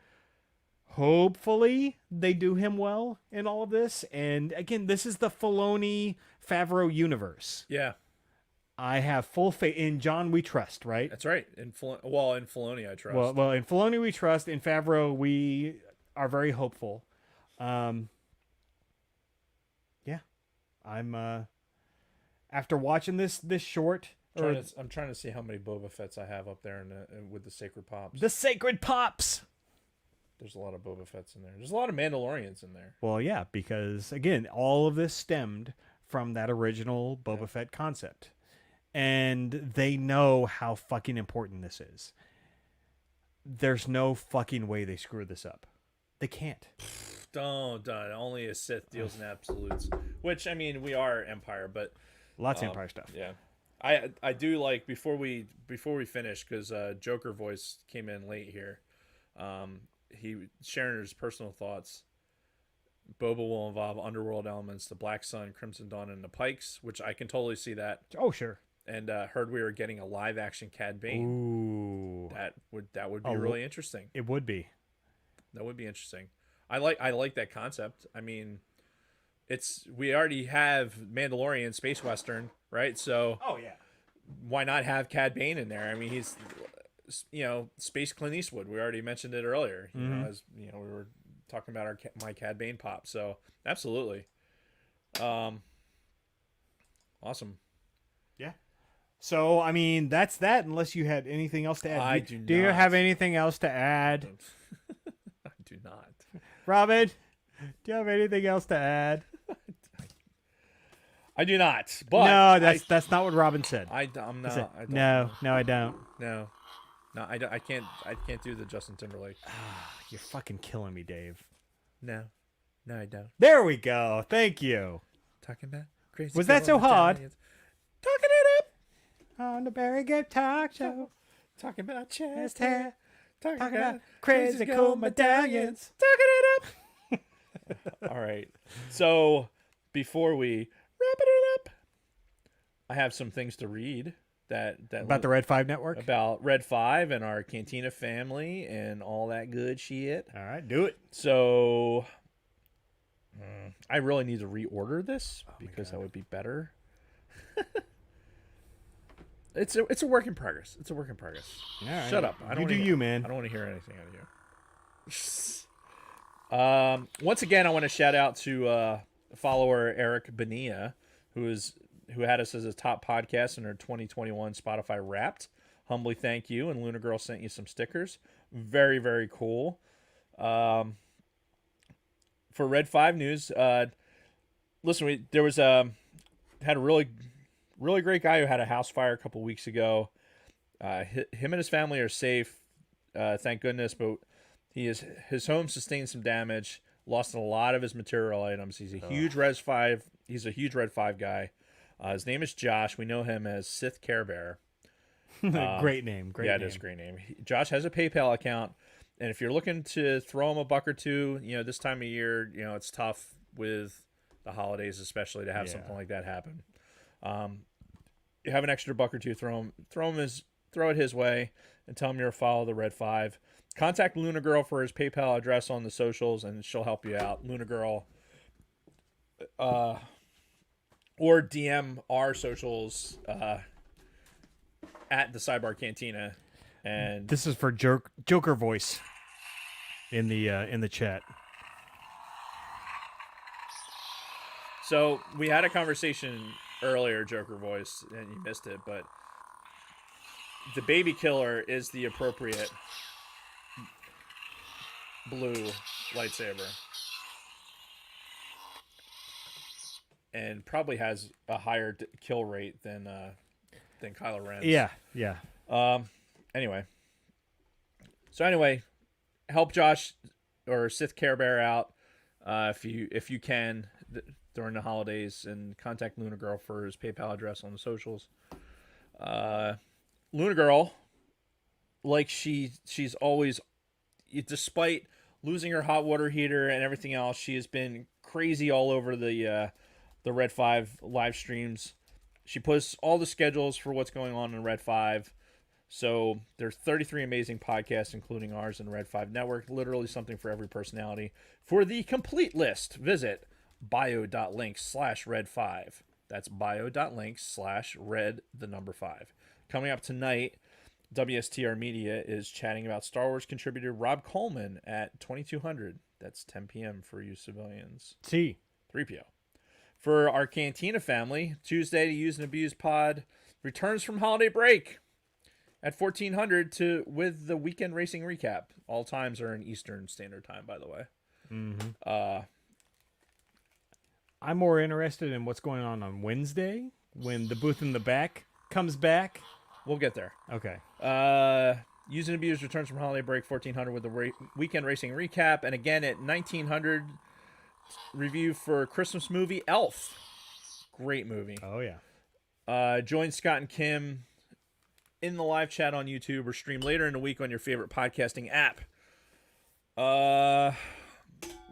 hopefully they do him well in all of this. And again, this is the Filoni Favreau universe. Yeah. I have full faith in John. We trust, right? That's right. In Filoni, I trust. Well, in Filoni we trust. In Favreau, we are very hopeful. Yeah, I'm. After watching this short, I'm trying to see how many Boba Fetts I have up there with the Sacred Pops. the Sacred Pops. There's a lot of Boba Fetts in there. There's a lot of Mandalorians in there. Well, yeah, because again, all of this stemmed from that original Boba Fett concept. and they know how fucking important this is. There's no fucking way they screw this up. They can't. Don't. Only a Sith deals in absolutes. Which, I mean, we are Empire, but Lots of Empire stuff. yeah. I do like before we finish, because Joker voice came in late here. He sharing his personal thoughts. Boba will involve underworld elements, the Black Sun, Crimson Dawn, and the Pikes, which I can totally see that. Oh, sure. And heard we were getting a live action Cad Bane. Ooh. That would be really interesting. It would be. That would be interesting. I like that concept. I mean, we already have Mandalorian space western, right? So Oh, yeah. why not have Cad Bane in there? I mean, he's space Clint Eastwood. We already mentioned it earlier. You know, as we were talking about my Cad Bane pop. So absolutely, awesome. Yeah. So, I mean, that's that, unless you had anything else to add. I do Do you not. have anything else to add? I do not. Robin, do you have anything else to add? I do not. But No, that's not what Robin said. I'm not. He said, I don't. no, I don't. No. I don't. I can't do the Justin Timberlake. You're fucking killing me, Dave. No, I don't. There we go. Thank you. Talking about crazy. Was that girl so hard? medallions. Talking it up. On the Barry Good Talk Show. Talking about chest Chest hair. hair. Talking Talking about about crazy cool medallions. Talking it up. All right. So before we wrap it up, I have some things to read that About the Red 5 Network? about Red 5 and our Cantina family and all that good shit. All right, do it. So I really need to reorder this because that would be better. It's a work in progress. It's a work in progress. All right. Shut up. I don't You do wanna- you, man. I don't want to hear anything out of you. Once again, I want to shout out to follower Eric Benia, who had us as a top podcast in our 2021 Spotify Wrapped. Humbly thank you. And Luna Girl sent you some stickers. Very, very cool. For Red 5 news, listen, there was had a really great guy who had a house fire a couple weeks ago. Him and his family are safe, thank goodness, but his home sustained some damage, lost a lot of his material items. He's a huge Red 5. He's a huge Red 5 guy. His name is Josh. We know him as Sith Care Bear. Great name. Great name. It is a great name. Josh has a PayPal account, and if you're looking to throw him a buck or two, this time of year, it's tough with the holidays, especially to have something like that happen. You have an extra buck or two, throw it his way, and tell him you're a follower of the Red 5. Contact Luna Girl for his PayPal address on the socials, and she'll help you out. Luna Girl, or DM our socials at the Sidebar Cantina, and This is for Joker voice in the chat. so we had a conversation earlier, Joker voice, and you missed it, but the baby killer is the appropriate blue lightsaber, and probably has a higher kill rate than Kylo Ren's. Yeah. Anyway, help Josh or Sith Care Bear out if you can during the holidays, and contact Luna Girl for his PayPal address on the socials. Luna Girl, like she's always, despite losing her hot water heater and everything else, she has been crazy all over the Red 5 live streams. She posts all the schedules for what's going on in Red 5. So there's 33 amazing podcasts, including ours and Red 5 Network. Literally something for every personality. For the complete list, visit bio.links/red5. That's bio.links/red5. Coming up tonight, WSTR Media is chatting about Star Wars contributor Rob Coleman at 2200. That's 10 p.m. for you civilians. 3 p.m. For our Cantina family, Tuesday to Use and Abuse Pod returns from holiday break at 1400 with the weekend racing recap. All times are in Eastern Standard Time, by the way. Mm-hmm. I'm more interested in what's going on Wednesday when the booth in the back comes back. We'll get there. Okay. Used and Abused returns from holiday break 1400 with the weekend racing recap, and again at 1900 review for Christmas movie Elf. Great movie. Oh yeah. Join Scott and Kim in the live chat on YouTube or stream later in the week on your favorite podcasting app.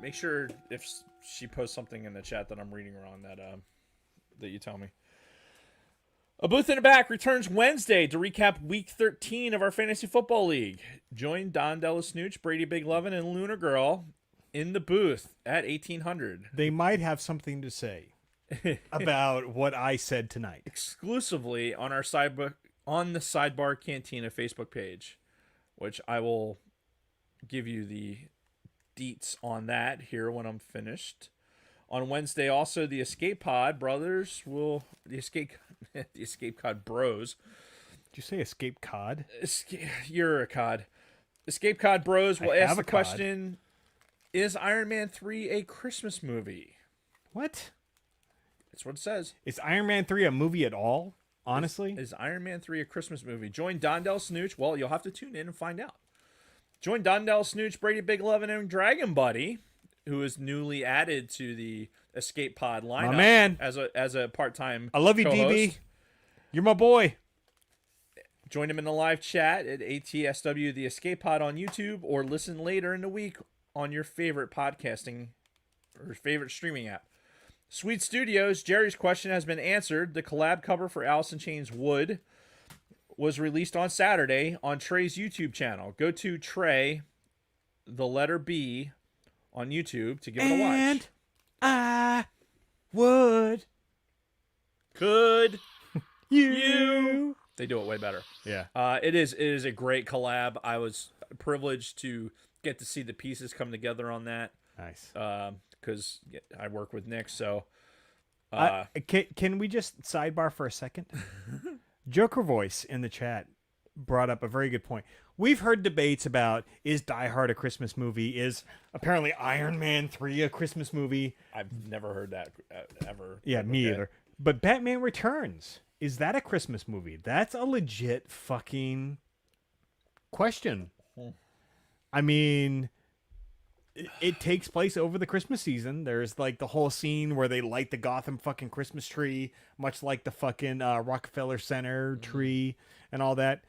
Make sure if she posts something in the chat that I'm reading wrong that you tell me. A Booth in the Back returns Wednesday to recap Week 13 of our Fantasy Football League. Join Don Delasnooch, Brady Big Lovin', and Lunar Girl in the booth at 1800. They might have something to say about what I said tonight. Exclusively on our the Sidebar Cantina Facebook page, which I will give you the deets on that here when I'm finished. On Wednesday, also, the Escape Pod brothers will... The Escape Cod bros. Did you say Escape Cod? You're a cod. Escape Cod bros will ask the cod. question, is Iron Man 3 a Christmas movie? What? That's what it says. Is Iron Man 3 a movie at all? Honestly? Is Iron Man 3 a Christmas movie? Join Don Del Snooch. Well, you'll have to tune in and find out. Join Don Del Snooch, Brady Big Lovin', and Dragon Buddy, who is newly added to the Escape Pod lineup. My man. As a part-time I love you, co-host. DB. You're my boy. Join him in the live chat at ATSW The Escape Pod on YouTube, or listen later in the week on your favorite podcasting or favorite streaming app. Sweet Studios, Jerry's question has been answered. The collab cover for Alice in Chains Wood was released on Saturday on Trey's YouTube channel. Go to Trey, the letter B, on YouTube to give it a watch. And I would Could you. they do it way better? Yeah. It is a great collab. I was privileged to get to see the pieces come together on that. Nice. Because I work with Nick, so Can we just sidebar for a second? Joker Voice in the chat brought up a very good point. We've heard debates about, is Die Hard a Christmas movie? Is apparently Iron Man 3 a Christmas movie? I've never heard that ever. Yeah, me Okay. either. But Batman Returns, is that a Christmas movie? That's a legit fucking question. I mean, it takes place over the Christmas season. There's like the whole scene where they light the Gotham fucking Christmas tree, much like the fucking Rockefeller Center tree and all that.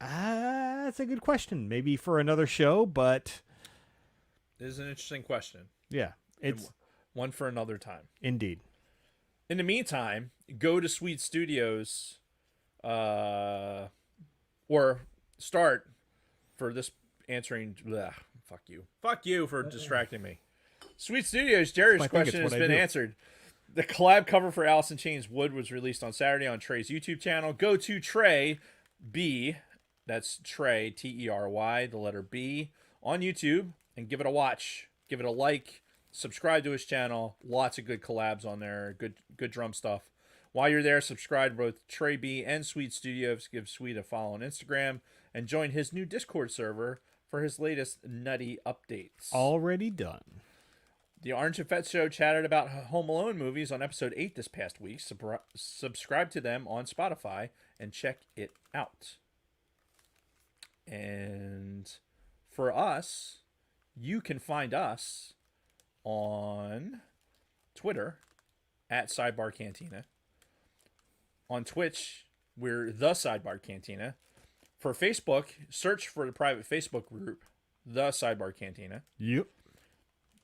That's a good question. Maybe for another show, but It is an interesting question. yeah, it's One for another time. indeed. In the meantime, go to Sweet Studios, or start for this answering. Bleh, fuck you for distracting me. Sweet Studios, Jerry's I think it's question what has I been do. answered. The collab cover for Alice in Chains Wood was released on Saturday on Trey's YouTube channel. Go to Trey B, that's Trey Trey, the letter B, on YouTube and give it a watch, give it a like. Subscribe to his channel. Lots of good collabs on there. Good drum stuff. While you're there, subscribe to both Trey B and Sweet Studios. Give Sweet a follow on Instagram and join his new Discord server for his latest nutty updates. Already done. The Orange and Fett Show chatted about Home Alone movies on episode 8 this past week. Subscribe to them on Spotify and check it out. And for us, you can find us on Twitter at Sidebar Cantina. On Twitch, we're the Sidebar Cantina. For Facebook, search for the private Facebook group, the Sidebar Cantina, Yep.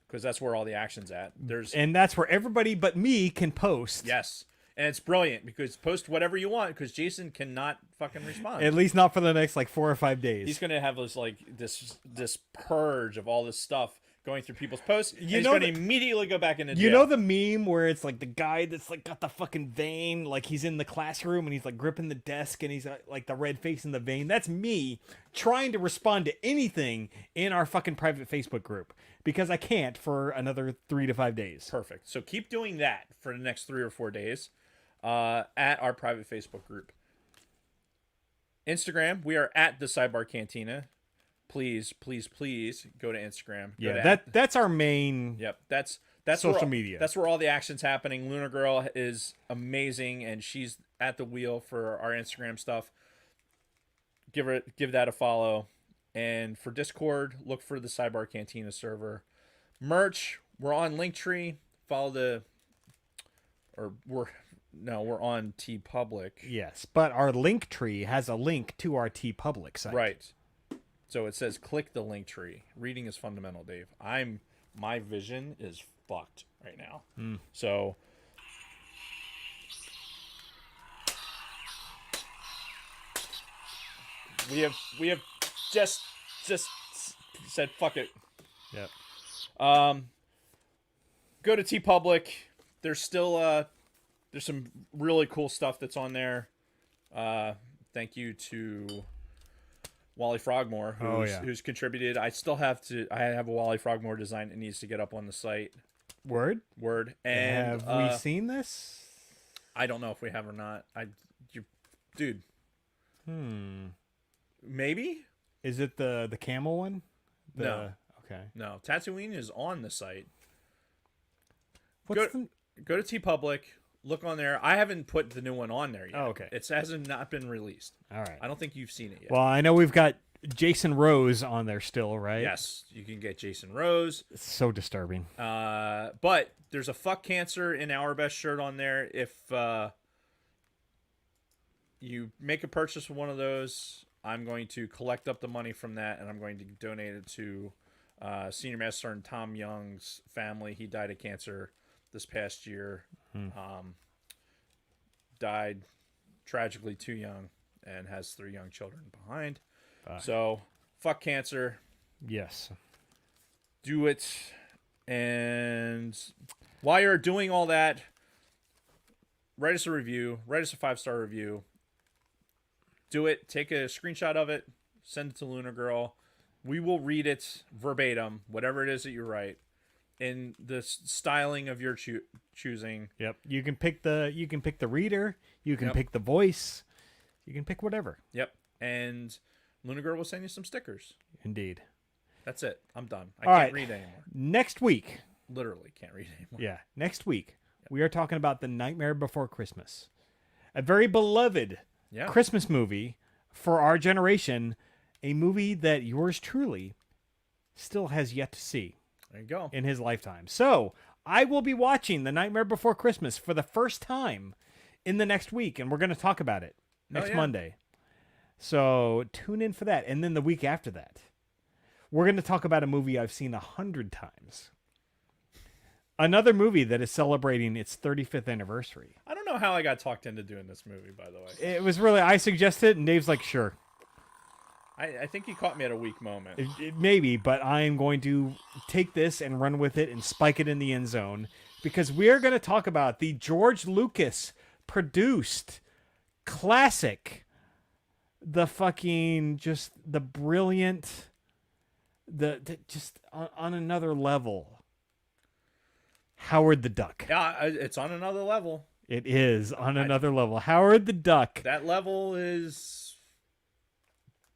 because that's where all the action's at. There's And that's where everybody but me can post. yes, and it's brilliant because post whatever you want because Jason cannot fucking respond. At least not for the next like 4 or 5 days. He's gonna have this purge of all this stuff going through people's posts. And he's know gonna the- immediately go back into jail. You know the meme where it's like the guy that's like got the fucking vein, like he's in the classroom and he's like gripping the desk and he's like the red face in the vein. That's me trying to respond to anything in our fucking private Facebook group because I can't for another 3 to 5 days. Perfect. So keep doing that for the next 3 or 4 days at our private Facebook group. Instagram, we are at the Sidebar Cantina. Please, please, please go to Instagram. Go Yeah, to that's our main. Yep, that's That's social where, media. That's where all the action's happening. Lunar Girl is amazing, and she's at the wheel for our Instagram stuff. Give that a follow. And for Discord, look for the Sidebar Cantina server. Merch, we're on Linktree. We're on TeePublic. Yes, but our link tree has a link to our TeePublic site. Right. So it says click the Linktree. Reading is fundamental, Dave. My vision is fucked right now. So we have just said fuck it. Yep. Go to TeePublic. There's still there's some really cool stuff that's on there. Thank you to Wally Frogmore who's contributed. I have a Wally Frogmore design that needs to get up on the site. Word. And have we seen this? I don't know if we have or not. Dude. Maybe? Is it the camel one? No. Okay. No. Tatooine is on the site. Go to TeePublic. Look on there. I haven't put the new one on there yet. Oh, okay. It hasn't not been released. All right. I don't think you've seen it yet. Well, I know we've got Jason Rose on there still, right? Yes, you can get Jason Rose. It's so disturbing. But there's a Fuck Cancer in Our Best shirt on there. If you make a purchase with one of those, I'm going to collect up the money from that, and I'm going to donate it to Senior Master Sergeant Tom Young's family. He died of cancer this past year. Died tragically too young and has 3 young children behind. So, fuck cancer. Yes. Do it. And while you're doing all that, write us a review. Write us a 5-star review. Do it. Take a screenshot of it. Send it to Lunar Girl. We will read it verbatim, whatever it is that you write, in the styling of your choosing. Yep. You can pick the reader. You can pick the voice. You can pick whatever. Yep. And Lunar Girl will send you some stickers. Indeed. That's it. I'm done. I All can't right. read anymore. Next week. Literally can't read anymore. Yeah. Next week, we are talking about The Nightmare Before Christmas. A very beloved Christmas movie for our generation. A movie that yours truly still has yet to see. There you go. In his lifetime. So, I will be watching The Nightmare Before Christmas for the first time in the next week, and we're going to talk about it next Monday. So, tune in for that. And then the week after that, we're going to talk about a movie I've seen 100 times. Another movie that is celebrating its 35th anniversary. I don't know how I got talked into doing this movie, by the way. It was really, I suggested it, and Dave's like, sure. I think he caught me at a weak moment. Maybe, but I am going to take this and run with it and spike it in the end zone, because we are going to talk about the George Lucas produced classic, the fucking just the brilliant, the just on another level, Howard the Duck. Yeah, it's on another level. It is on another level. Howard the Duck. That level is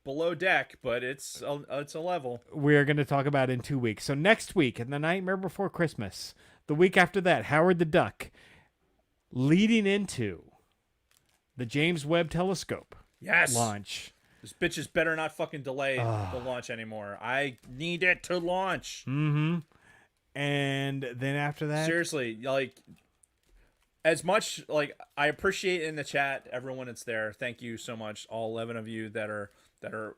below deck, but it's a level. We're going to talk about in 2 weeks. So next week, in The Nightmare Before Christmas, the week after that, Howard the Duck, leading into the James Webb Telescope launch. This bitches better not fucking delay the launch anymore. I need it to launch. Mm-hmm. And then after that, seriously, like, as much, like, I appreciate in the chat everyone that's there. Thank you so much, all 11 of you that are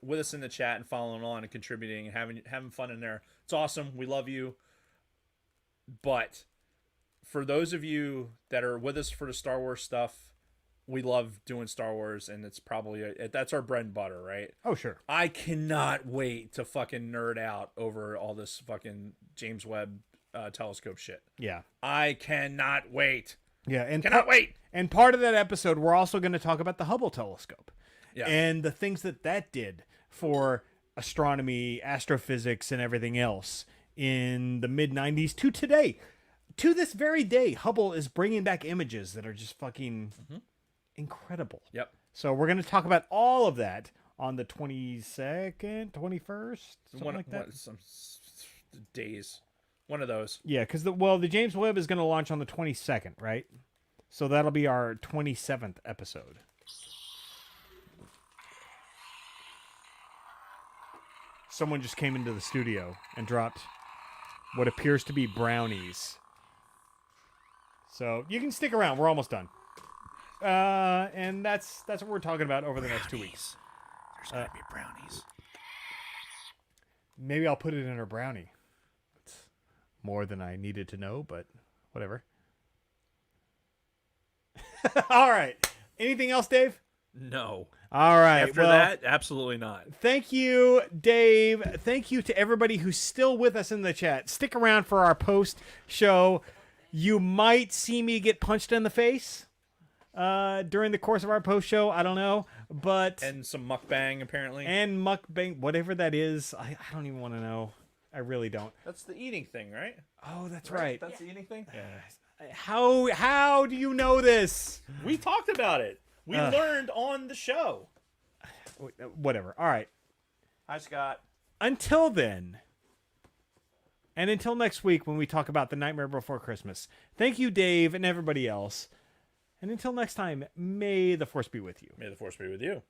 with us in the chat and following on and contributing and having fun in there. It's awesome. We love you. But for those of you that are with us for the Star Wars stuff, we love doing Star Wars, and it's probably that's our bread and butter, right? Oh, sure. I cannot wait to fucking nerd out over all this fucking James Webb telescope shit. Yeah. I cannot wait. Yeah, and cannot wait. And part of that episode, we're also going to talk about the Hubble telescope. Yeah. And the things that did for astronomy, astrophysics, and everything else in the mid-90s to today. To this very day, Hubble is bringing back images that are just fucking incredible. Yep. So we're going to talk about all of that on the 22nd, 21st, something like that. Some days. One of those. Yeah, because the James Webb is going to launch on the 22nd, right? So that'll be our 27th episode. Someone just came into the studio and dropped what appears to be brownies. So you can stick around. We're almost done. And that's what we're talking about over the next 2 weeks. There's going to be brownies. Maybe I'll put it in her brownie. It's more than I needed to know, but whatever. All right. Anything else, Dave? No. All right. After well, that, absolutely not. Thank you, Dave. Thank you to everybody who's still with us in the chat. Stick around for our post show. You might see me get punched in the face during the course of our post show. I don't know, but And some mukbang, apparently. and mukbang, whatever that is. I don't even want to know. I really don't. That's the eating thing, right? Oh, that's right. That's the eating thing? Yeah. How do you know this? We talked about it. We learned on the show. Whatever. All right. Hi, Scott. Until then, and until next week when we talk about The Nightmare Before Christmas, thank you, Dave, and everybody else. And until next time, may the Force be with you. May the Force be with you.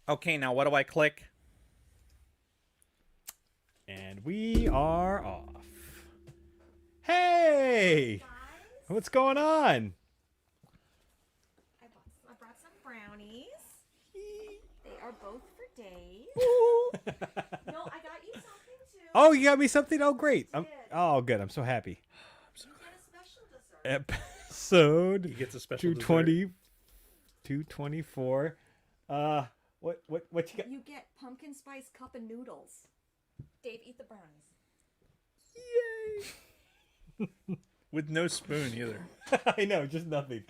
Okay, now what do I click? And we are off. Hey! Guys, What's going on? I brought some brownies. They are both for Dave. No, I got you something too. Oh, you got me something? Oh, great. did. Oh, good. I'm so happy. You get a special dessert. Episode He gets a special 220, 224. What you got? You get pumpkin spice cup of noodles. Dave, eat the brownies. Yay! With no spoon, either. I know, just nothing.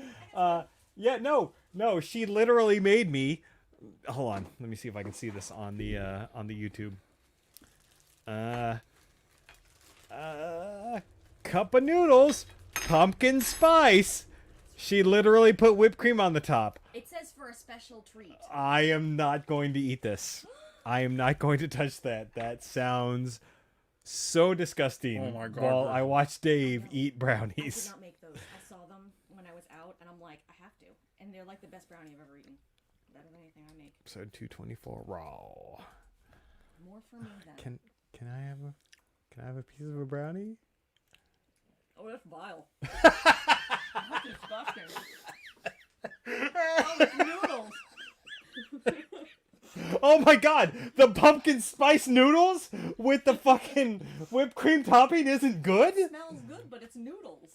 Yeah, no. She literally made me. Hold on, let me see if I can see this on the YouTube. Cup of noodles, pumpkin spice. She literally put whipped cream on the top. It says for a special treat. I am not going to eat this. I am not going to touch that. That sounds so disgusting. Oh my God, While Virgil. I watch Dave eat I did brownies. not make those. I saw them when I was out, and I'm like, I have to. And they're like the best brownie I've ever eaten. Better than anything I make. Episode 224 raw. More for me than. Can I have a piece of a brownie? Oh, that's vile. That's disgusting. Oh, it's noodles. Oh my god, the pumpkin spice noodles with the fucking whipped cream topping isn't good? It smells good, but it's noodles.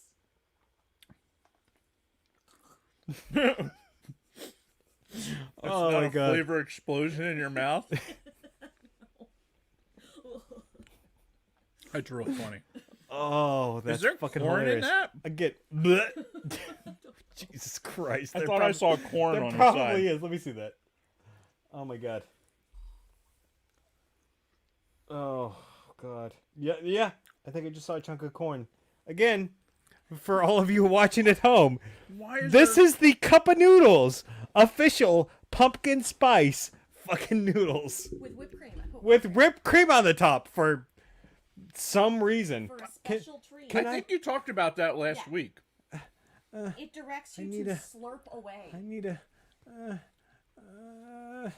Oh Not my a god. flavor explosion in your mouth. That's real funny. Oh, that's Is there fucking corn hilarious. in that? I get bleh. Jesus Christ. I there thought I saw corn there on the probably side. is. Let me see that. Oh my god. Oh god. Yeah. I think I just saw a chunk of corn. Again, for all of you watching at home, Why is this there... is the Cup of Noodles official pumpkin spice fucking noodles With whipped cream. I put with whipped cream on the top for some reason. for a special treat. can I I- think you talked about that last Yeah. week. It directs I you need to a- slurp away. I need a I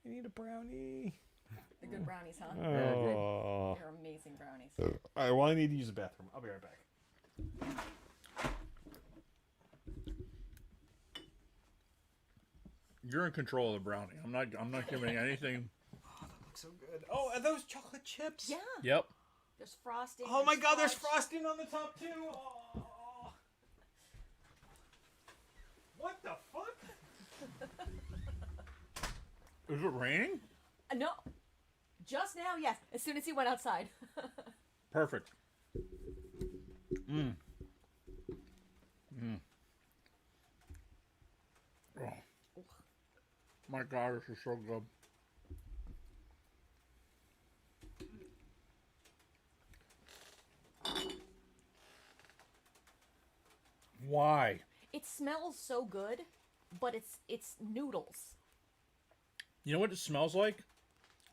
need a brownie. The good brownies, huh? Oh. They're amazing brownies. All right, well, I need to use the bathroom. I'll be right back. You're in control of the brownie. I'm not giving anything. Looks so good. Oh, are those chocolate chips? Yeah. Yep. There's frosting. Oh my god, there's fudge. frosting on the top too. Oh. What the fuck? Is it raining? No. Just now, yes. As soon as he went outside. Perfect. Oh. My God, this is so good. Why? It It smells so good, but it's noodles. You know what it smells like?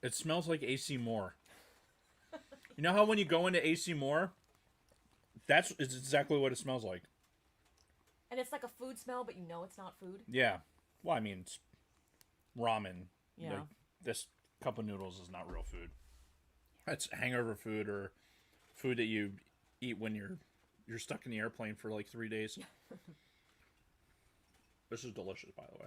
It smells like AC Moore. You know how when you go into AC Moore, it's exactly what it smells like. And it's like a food smell, but you know it's not food. Yeah. Well, I mean, it's ramen. Yeah. Like, this cup of noodles is not real food. That's hangover food or food that you eat when you're stuck in the airplane for like 3 days. This is delicious, by the way.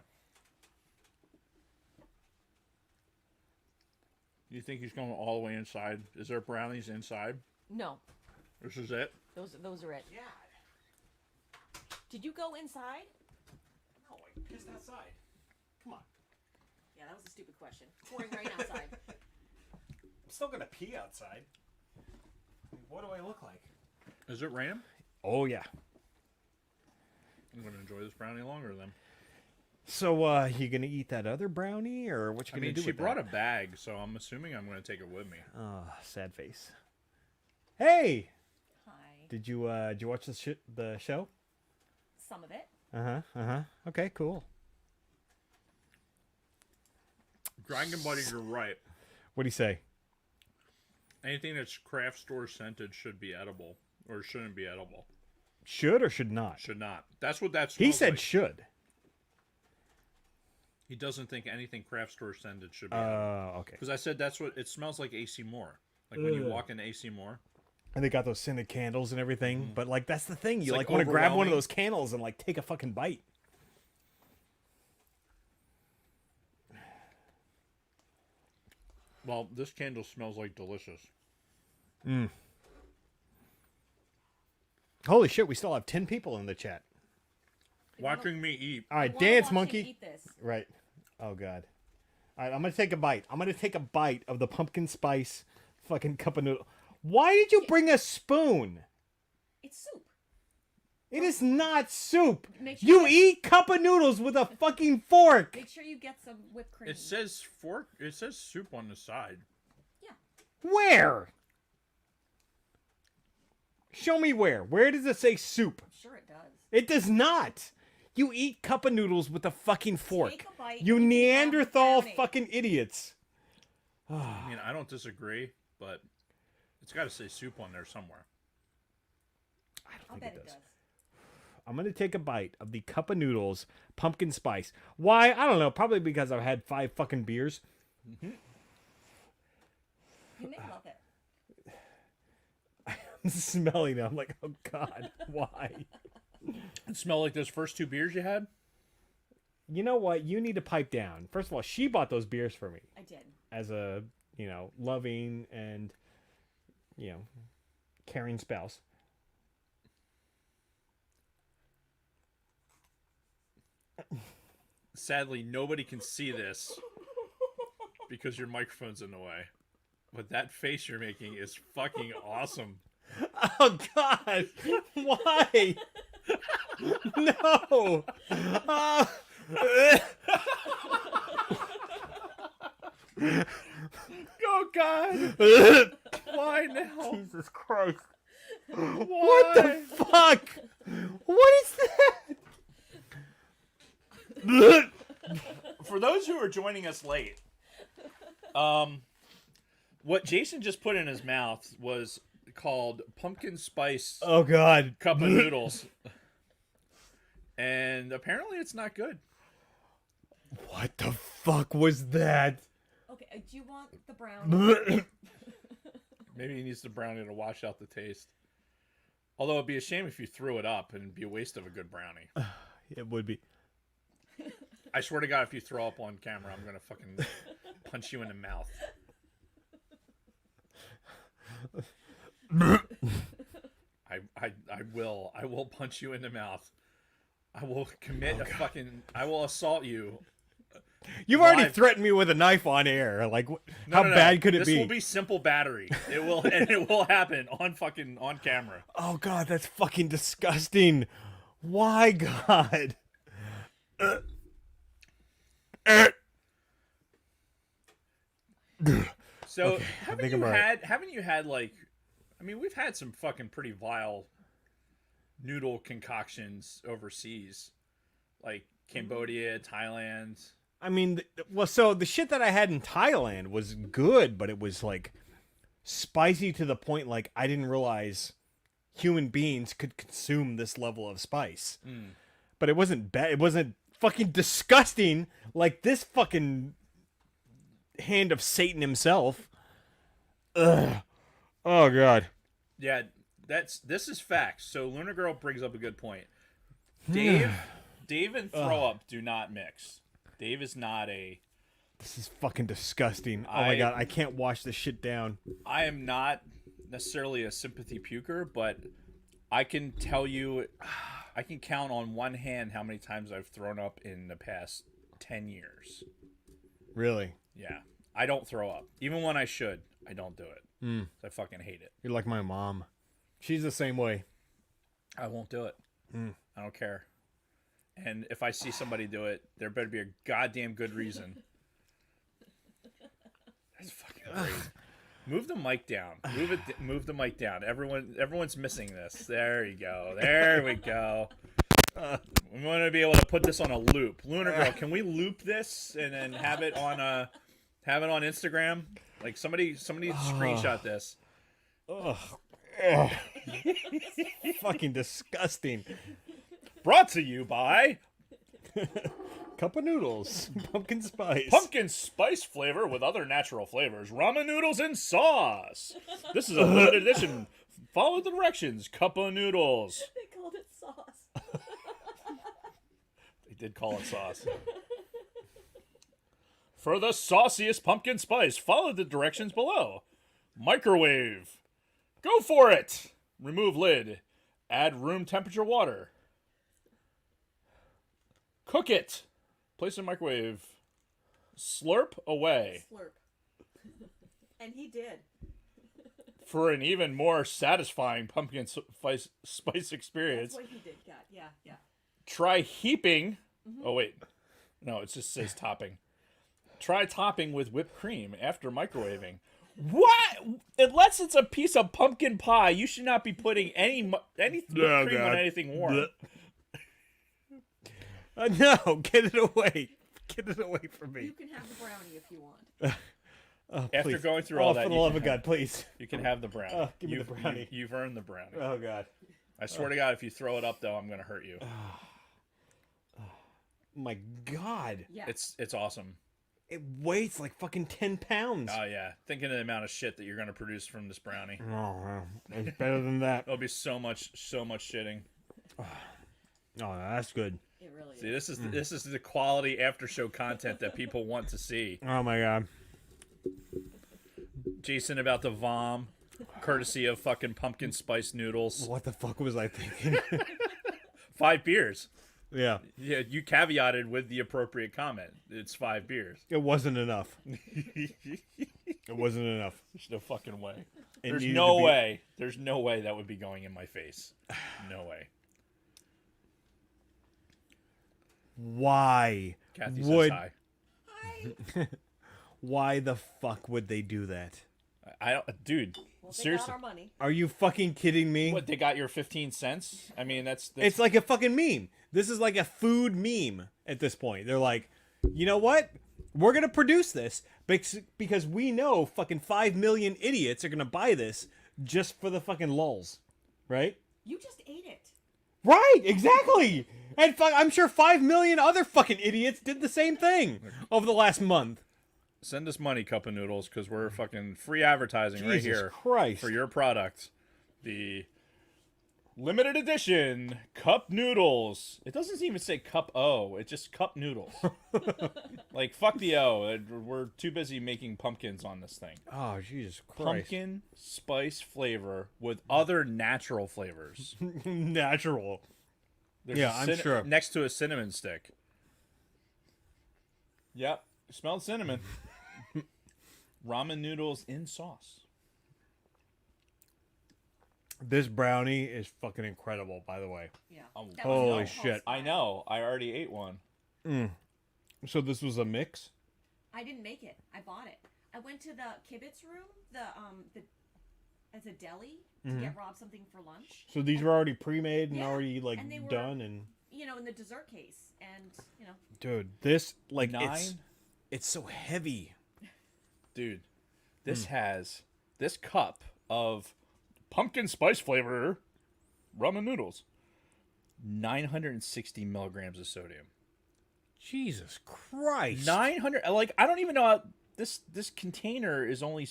You think he's going all the way inside? Is there brownies inside? No, This is it? those are it. Yeah. Did you go inside? No, I pissed outside. Come on. Yeah, that was a stupid question. Pouring rain outside. I'm still gonna pee outside. What do I look like? Is it raining? Oh yeah. I'm going to enjoy this brownie longer then. So, you gonna eat that other brownie, or what you I gonna mean, do she with brought that? a bag, so I'm assuming I'm going to take it with me. Oh, sad face. Hey, Hi. did you watch the show? Some of it. Okay, cool. Dragon Buddy, you're right. What do you say? Anything that's craft store scented should be edible, or shouldn't be edible. Should or should not? Should not. That's what that He smells said like. should. He doesn't think anything craft store scented should be edible. Okay. Because I said that's what it smells like. AC Moore. Like when you walk into AC Moore. And they got those scented candles and everything. But like that's the thing. You like want to grab one of overwhelming. those candles and like take a fucking bite. Well, this candle smells like delicious. Holy shit, we still have 10 people in the chat. Watching me eat. All right, I wanna dance watch you monkey. Eat this. Right. Oh god. All right, I'm gonna take a bite. I'm gonna take a bite of the pumpkin spice fucking cup of noodle. Why did you bring a spoon? It's soup. It is not soup. Make sure You eat cup of noodles with a fucking fork. Make sure you get some whipped cream. It says fork. It says soup on the side. Yeah. Where? Show me where. Where does it say soup? Sure it does. It does not. You eat cup of noodles with a fucking fork. Take a bite You and you can have the Neanderthal brownie. fucking idiots. I mean, I don't disagree, but it's got to say soup on there somewhere. I'll bet it does. I'm going to take a bite of the cup of noodles, pumpkin spice. Why? I don't know. Probably because I've had 5 fucking beers. You may love it. I'm smelling it. I'm like, oh god, why? It smelled like those first 2 beers you had. You know what? You need to pipe down. First of all, she bought those beers for me I did. as a, loving and, caring spouse. Sadly, nobody can see this because your microphone's in the way. But that face you're making is fucking awesome. Oh god, why? No. Oh God! Why now? Jesus Christ. Why? What the fuck? What is that? For those who are joining us late, what Jason just put in his mouth was called pumpkin spice Oh god. cup of noodles, and apparently it's not good. What the fuck was that? Okay, do you want the brownie? Maybe he needs the brownie to wash out the taste. Although it'd be a shame if you threw it up and it'd be a waste of a good brownie. It would be. I swear to God, if you throw up on camera, I'm gonna fucking punch you in the mouth. I will punch you in the mouth. I will commit I will assault you. You've already Live. threatened me with a knife on air. Like, No, how no, no. bad could it this be? This will be simple battery. It will, and it will happen on camera. Oh god, that's fucking disgusting. Why, God? So Okay, I haven't think you I'm all right. had like, I mean, we've had some fucking pretty vile noodle concoctions overseas, like Cambodia, Thailand. I mean, so the shit that I had in Thailand was good, but it was like spicy to the point like I didn't realize human beings could consume this level of spice. But it wasn't bad. It wasn't fucking disgusting like this fucking hand of Satan himself. Ugh. Oh god. Yeah, this is facts. So Lunar Girl brings up a good point. Dave and throw up do not mix. Dave is not a... This is fucking disgusting. Oh my god, I can't wash this shit down. I am not necessarily a sympathy puker, but I can tell you, I can count on one hand how many times I've thrown up in the past 10 years. Really? Yeah. I don't throw up. Even when I should, I don't do it. I fucking hate it. You're like my mom. She's the same way. I won't do it. I don't care. And if I see somebody do it, there better be a goddamn good reason. That's fucking crazy. Move the mic down. Move the mic down. Everyone's missing this. There you go. There we go. We want to be able to put this on a loop. Lunar Girl, can we loop this and then have it on Instagram? Like somebody screenshot this. Ugh. Fucking disgusting. Brought to you by Cup of noodles. Pumpkin spice. pumpkin spice flavor with other natural flavors. Ramen noodles and sauce. This is a limited edition. Follow the directions. Cup of noodles. They called it sauce. They did call it sauce. For the sauciest pumpkin spice, follow the directions below. Microwave. Go for it. Remove lid. Add room temperature water. Cook it. Place in microwave. Slurp away. Slurp. And he did. For an even more satisfying pumpkin spice experience, That's what he did, Kat. Yeah. try heaping. Oh, wait. No, it just says topping. Try topping with whipped cream after microwaving. What? Unless it's a piece of pumpkin pie, you should not be putting any whipped cream on anything warm. No, get it away. Get it away from me. You can have the brownie if you want. Oh, After please. going through all that, for the you love can of God, please. You can have the brownie. Give me the brownie. You've earned the brownie. Oh, God. I swear to God, if you throw it up, though, I'm going to hurt you. My God. Yeah. It's awesome. It weighs like fucking 10 pounds. Oh, yeah. Think of the amount of shit that you're going to produce from this brownie. Oh, wow. It's better than that. It'll be so much shitting. Oh, that's good. It really See, is. this is the quality after show content that people want to see. Oh, my God. Jason about to vom, courtesy of fucking pumpkin spice noodles. What the fuck was I thinking? 5 beers. Yeah. Yeah, you caveated with the appropriate comment. It's 5 beers. It wasn't enough. It wasn't enough. There's no fucking way. It There's needed no to be- way. There's no way that would be going in my face. No way. Why Kathy would says hi. Hi. why the fuck would they do that? I don't, dude. Well, they Seriously. got our money. Are you fucking kidding me? What, they got your 15 cents? I mean, that's It's like a fucking meme. This is like a food meme at this point. They're like, you know what? We're going to produce this because we know fucking 5 million idiots are going to buy this just for the fucking lulz. Right? You just ate it. Right, exactly. And I'm sure 5 million other fucking idiots did the same thing over the last month. send us money, Cup of Noodles, because we're fucking free advertising right Jesus here Christ. for your product. The limited edition Cup Noodles. It doesn't even say Cup O. It's just Cup Noodles. Like, fuck the O. We're too busy making pumpkins on this thing. Oh, Jesus Christ. Pumpkin spice flavor with other natural flavors. Natural. There's Yeah, a I'm sure. Next to a cinnamon stick. Yep. Smelled cinnamon. Ramen noodles in sauce. This brownie is fucking incredible, by the way. Yeah. Oh, That was holy no shit. I know. I already ate one. So this was a mix? I didn't make it. I bought it. I went to the kibitz room, the as a deli, to get Rob something for lunch. So these were already pre-made and Yeah, already like and they were- done and. You know, in the dessert case, and you know. Dude, this like Nine? it's so heavy. Dude, this has this cup of pumpkin spice flavor ramen noodles. 960 milligrams of sodium. Jesus Christ. 900. Like, I don't even know how this container is only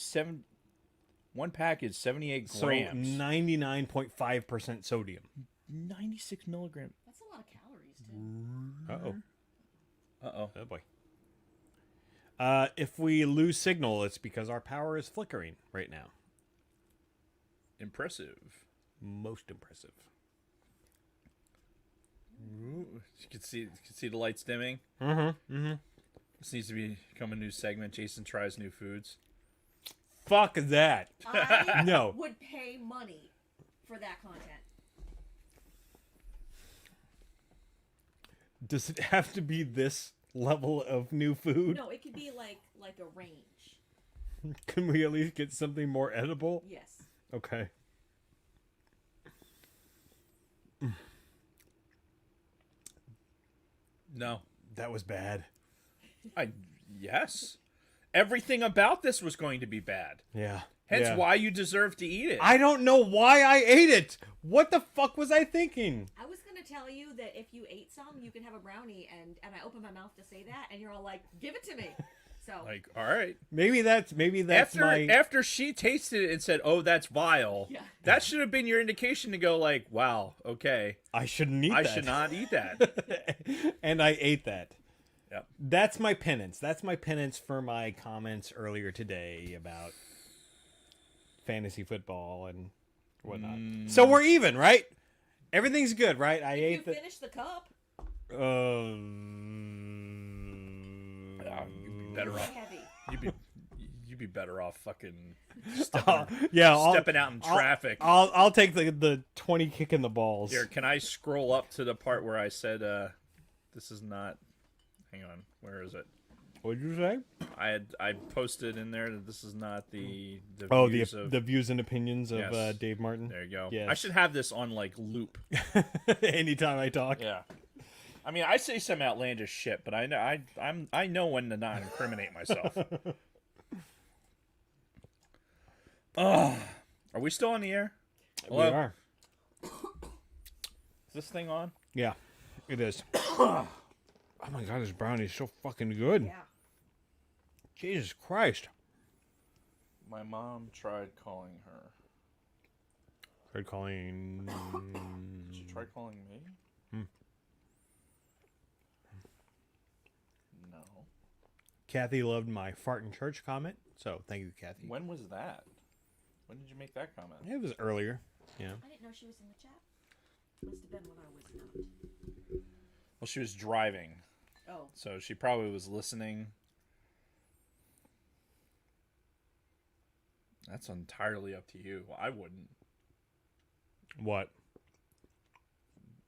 one pack is 78 So grams. 99.5% sodium. 96 milligrams. That's a lot of calories, too. Uh-oh. Uh-oh. Oh boy. If we lose signal, it's because our power is flickering right now. Impressive. Most impressive. Ooh, you can see the lights dimming. This needs to become a new segment. Jason tries new foods. Fuck that. I No. would pay money for that content. Does it have to be this level of new food? No, it could be like a range. Can we at least get something more edible? Yes. Okay. No. That was bad. Yes. Everything about this was going to be bad. Yeah. Hence Yeah. why you deserve to eat it. I don't know why I ate it. What the fuck was I thinking? I was gonna tell you that if you ate some, you can have a brownie, and I opened my mouth to say that, and you're all like, "Give it to me." So Like, all right. Maybe that's After she tasted it and said, "Oh, that's vile," Yeah. that should have been your indication to go like, "Wow, okay, I shouldn't eat I that. should not eat that." And I ate that. Yep. That's my penance. That's my penance for my comments earlier today about fantasy football and whatnot. So we're even, right? Everything's good, right? I you ate the. finish the cup. You'd be better off. Heavy. You'd be better off fucking Yeah, stepping out in traffic. I'll take the 20 kick in the balls. Here, can I scroll up to the part where I said, "This is not." Hang on, where is it? What'd you say? I posted in there that this is not the views of. The views and opinions of Yes. Dave Martin. There you go. Yes. I should have this on like loop. Anytime I talk. Yeah. I mean, I say some outlandish shit, but I know when to not incriminate myself. Are we still on the air? We Hello? are. Is this thing on? Yeah, it is. Oh my god, this brownie is so fucking good. Yeah. Jesus Christ. My mom tried calling her. Tried calling. She tried calling me? No. Kathy loved my fart in church comment, so thank you, Kathy. When was that? When did you make that comment? It was earlier. Yeah. I didn't know she was in the chat. Must have been when I was not. Well, she was driving, Oh. so she probably was listening. That's entirely up to you. Well, I wouldn't What?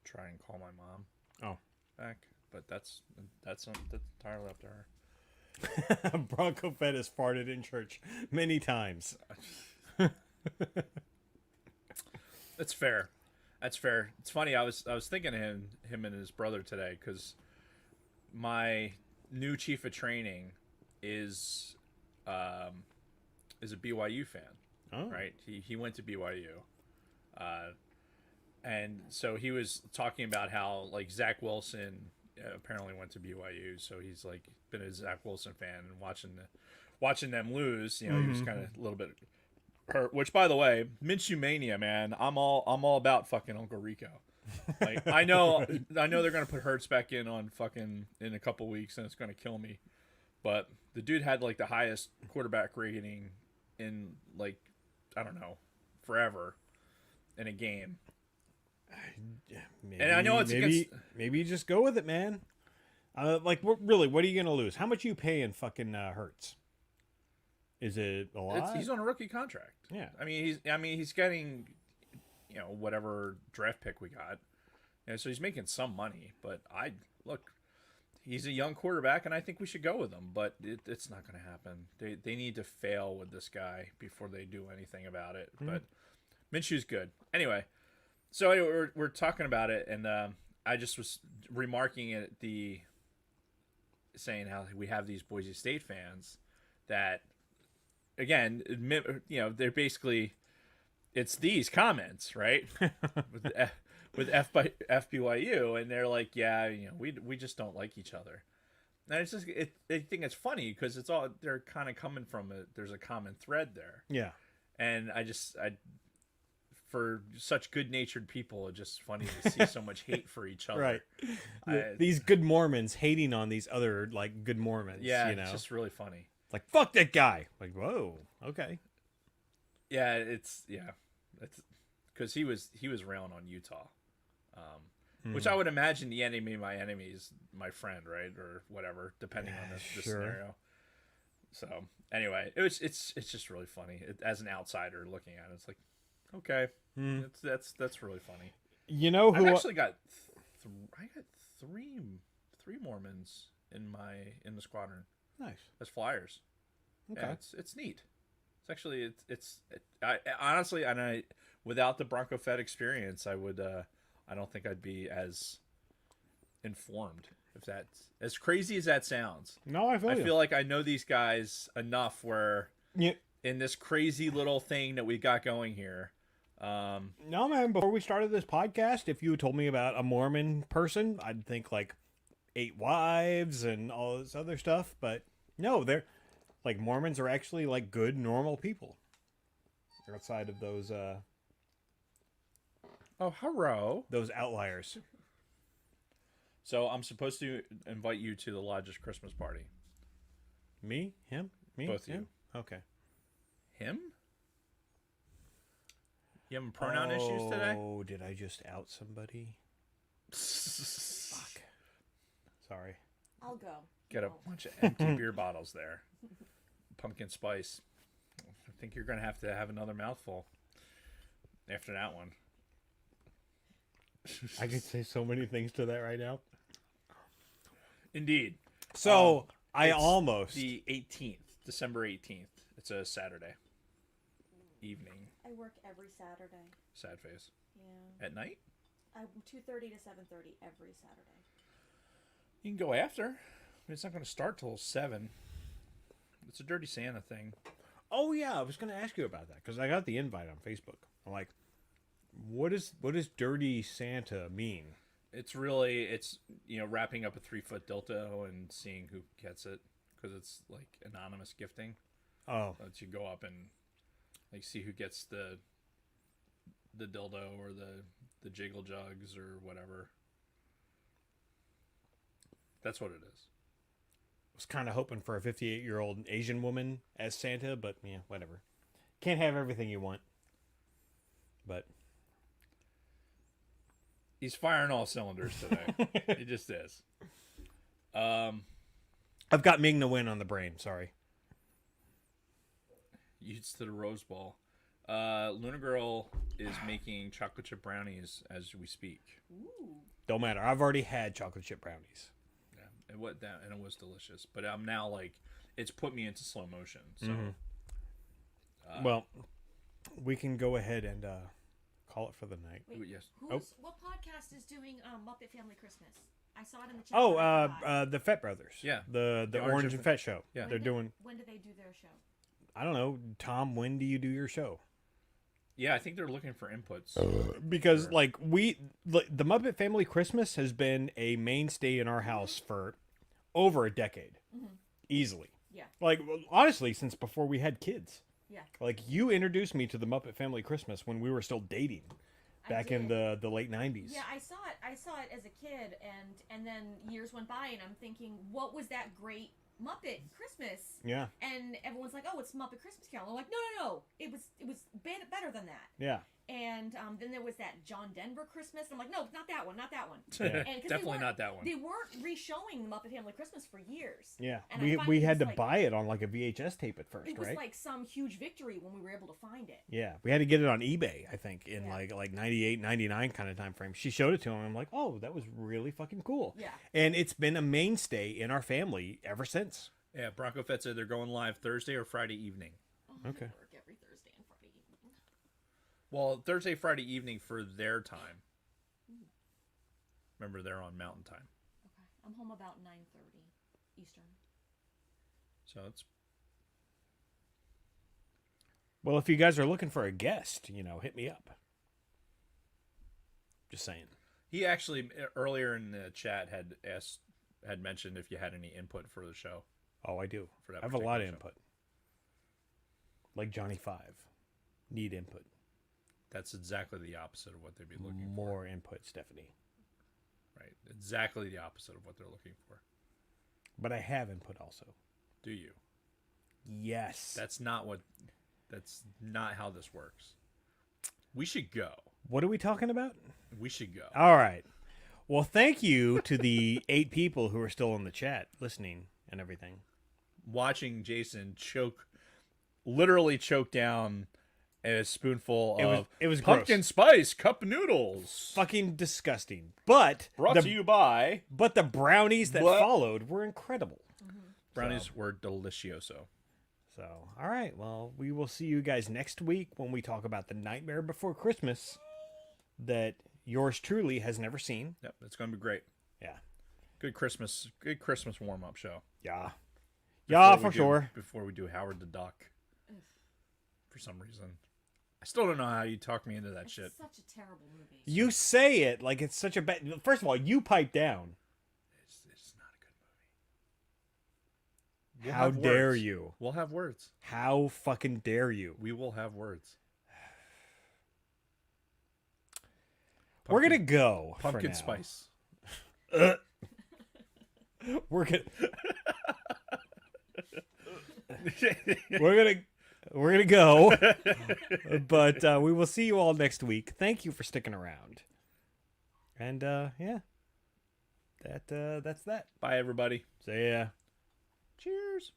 try and call my mom Oh. back, but that's entirely up to her. Bronco Fett has farted in church many times. That's fair. That's fair. It's funny. I was thinking of him and his brother today because my new chief of training is a BYU fan. Oh. Right. He went to BYU, and so he was talking about how like Zach Wilson apparently went to BYU, so he's like been a Zach Wilson fan and watching them lose. You know, he was kind of a little bit hurt. Which, by the way, Minshew Mania, man, I'm all about fucking Uncle Rico. Like I know they're gonna put Hurts back in on fucking in a couple weeks, and it's gonna kill me. But the dude had like the highest quarterback rating in like I don't know forever in a game. Maybe, And I know it's against- maybe you just go with it, man. Like, really, what are you gonna lose? How much are you paying fucking Hurts? Is it a lot? He's on a rookie contract. Yeah. I mean he's getting whatever draft pick we got. And so he's making some money, but he's a young quarterback and I think we should go with him, but it's not going to happen. They need to fail with this guy before they do anything about it. But Minshew's good. Anyway, so we're talking about it, and I just was remarking at saying how we have these Boise State fans that, again, they're basically, it's these comments, right? with FBYU, and they're like, yeah, we just don't like each other. And it's just, I think it's funny because it's all, they're kind of coming from there's a common thread there. Yeah. And for such good-natured people, it's just funny to see so much hate for each other. Right. These good Mormons hating on these other, like, good Mormons. Yeah, it's just really funny. It's like, fuck that guy. Like, whoa, okay. Yeah, it's because he was railing on Utah, which I would imagine the enemy of my enemy is my friend, right, or whatever, depending on this scenario. So anyway, it's just really funny as an outsider looking at it. It's like, okay, that's really funny. You know who? I've actually got I got three Mormons in the squadron. Nice. As flyers. Okay. Yeah, it's neat. It's actually I honestly, and without the Bronco Fett experience, I don't think I'd be as informed. If that's as crazy as that sounds. No, I feel like I know these guys enough where in this crazy little thing that we got going here. No, man, before we started this podcast, if you had told me about a Mormon person, I'd think like 8 wives and all this other stuff. But no, they're like, Mormons are actually like good, normal people. Outside of those hello. Those outliers. So I'm supposed to invite you to the lodge's Christmas party. Me? Him? Me? Both him? you. Okay. Him? You having pronoun issues today? Oh, did I just out somebody? Fuck. Sorry. I'll go. Got a bunch of empty beer bottles there. Pumpkin spice. I think you're going to have another mouthful after that one. I could say so many things to that right now. Indeed. So, I almost... The 18th. December 18th. It's a Saturday evening. I work every Saturday. Sad face. Yeah. At night? 2:30 to 7:30 every Saturday. You can go after. It's not going to start till 7. It's a Dirty Santa thing. Oh, yeah. I was going to ask you about that because I got the invite on Facebook. I'm like, what does Dirty Santa mean? It's wrapping up a 3-foot dildo and seeing who gets it because it's like anonymous gifting. Oh. So you go up and like see who gets the dildo or the jiggle jugs or whatever. That's what it is. I was kind of hoping for a 58-year-old Asian woman as Santa, but yeah, whatever. Can't have everything you want. But he's firing all cylinders today. He just is. I've got Ming to win on the brain. Sorry. Utes to the Rose Bowl. Luna Girl is making chocolate chip brownies as we speak. Ooh. Don't matter. I've already had chocolate chip brownies. Yeah, and it was delicious. But I'm now like, it's put me into slow motion. So, well, we can go ahead and call it for the night. Wait, yes. What podcast is doing Muppet Family Christmas? I saw it in the chat. The Fett Brothers. Yeah. The Orange and Fett show. Yeah. They're doing. When do they do their show? I don't know, Tom. When do you do your show? Yeah, I think they're looking for inputs. Because the Muppet Family Christmas has been a mainstay in our house for over a decade, easily. Yeah. Like, honestly, since before we had kids. Yeah. Like, you introduced me to the Muppet Family Christmas when we were still dating, back in the late 90s. Yeah, I saw it as a kid, and then years went by, and I'm thinking, what was that great Muppet Christmas? Yeah. And everyone's like, oh, it's Muppet Christmas Carol. I'm like, no, it was better than that. Yeah. And then there was that John Denver Christmas. I'm like, no, not that one. Yeah. And 'cause Definitely not that one. They weren't re-showing the Muppet Family Christmas for years. Yeah. And We had to buy it on like a VHS tape at first, It was right? like some huge victory when we were able to find it. Yeah. We had to get it on eBay, I think, in Yeah. like 98, 99 kind of time frame. She showed it to him. And I'm like, oh, that was really fucking cool. Yeah. And it's been a mainstay in our family ever since. Yeah, Bronco Fett said they're going live Thursday or Friday evening. Oh, Okay. I work every Thursday and Friday evening. Well, Thursday, Friday evening for their time. Remember, they're on Mountain Time. Okay. I'm home about 9:30 Eastern. So it's Well, if you guys are looking for a guest, hit me up. Just saying. he actually earlier in the chat had mentioned if you had any input for the show. Oh, I do. For that I have a lot of particular show. input. Like Johnny 5. Need input. That's exactly the opposite of what they'd be looking for. More input, Stephanie. Right. Exactly the opposite of what they're looking for. But I have input also. Do you? Yes. That's not how this works. We should go. What are we talking about? We should go. All right. Well, thank you to the 8 people who are still in the chat listening and everything. Watching Jason literally choke down a spoonful of it was pumpkin gross. spice cup noodles. Fucking disgusting. But Brought to you by But the brownies that What? followed were incredible. brownies were delicioso. So, all right. Well, we will see you guys next week when we talk about The Nightmare Before Christmas that yours truly has never seen. Yep, it's going to be great. Yeah. Good Christmas warm-up show. Yeah. Yeah, Before for sure. Before we do Howard the Duck. For some reason. I still don't know how you talk me into that shit. It's such a terrible movie. You say it like it's such a bad... First of all, you pipe down. It's not a good movie. We'll How have dare words. you? We'll have words. How fucking dare you? We will have words. We're going to go for Pumpkin now. spice. We're going We're gonna go, but we will see you all next week. Thank you for sticking around. And yeah, that's that. Bye, everybody. See ya. Cheers.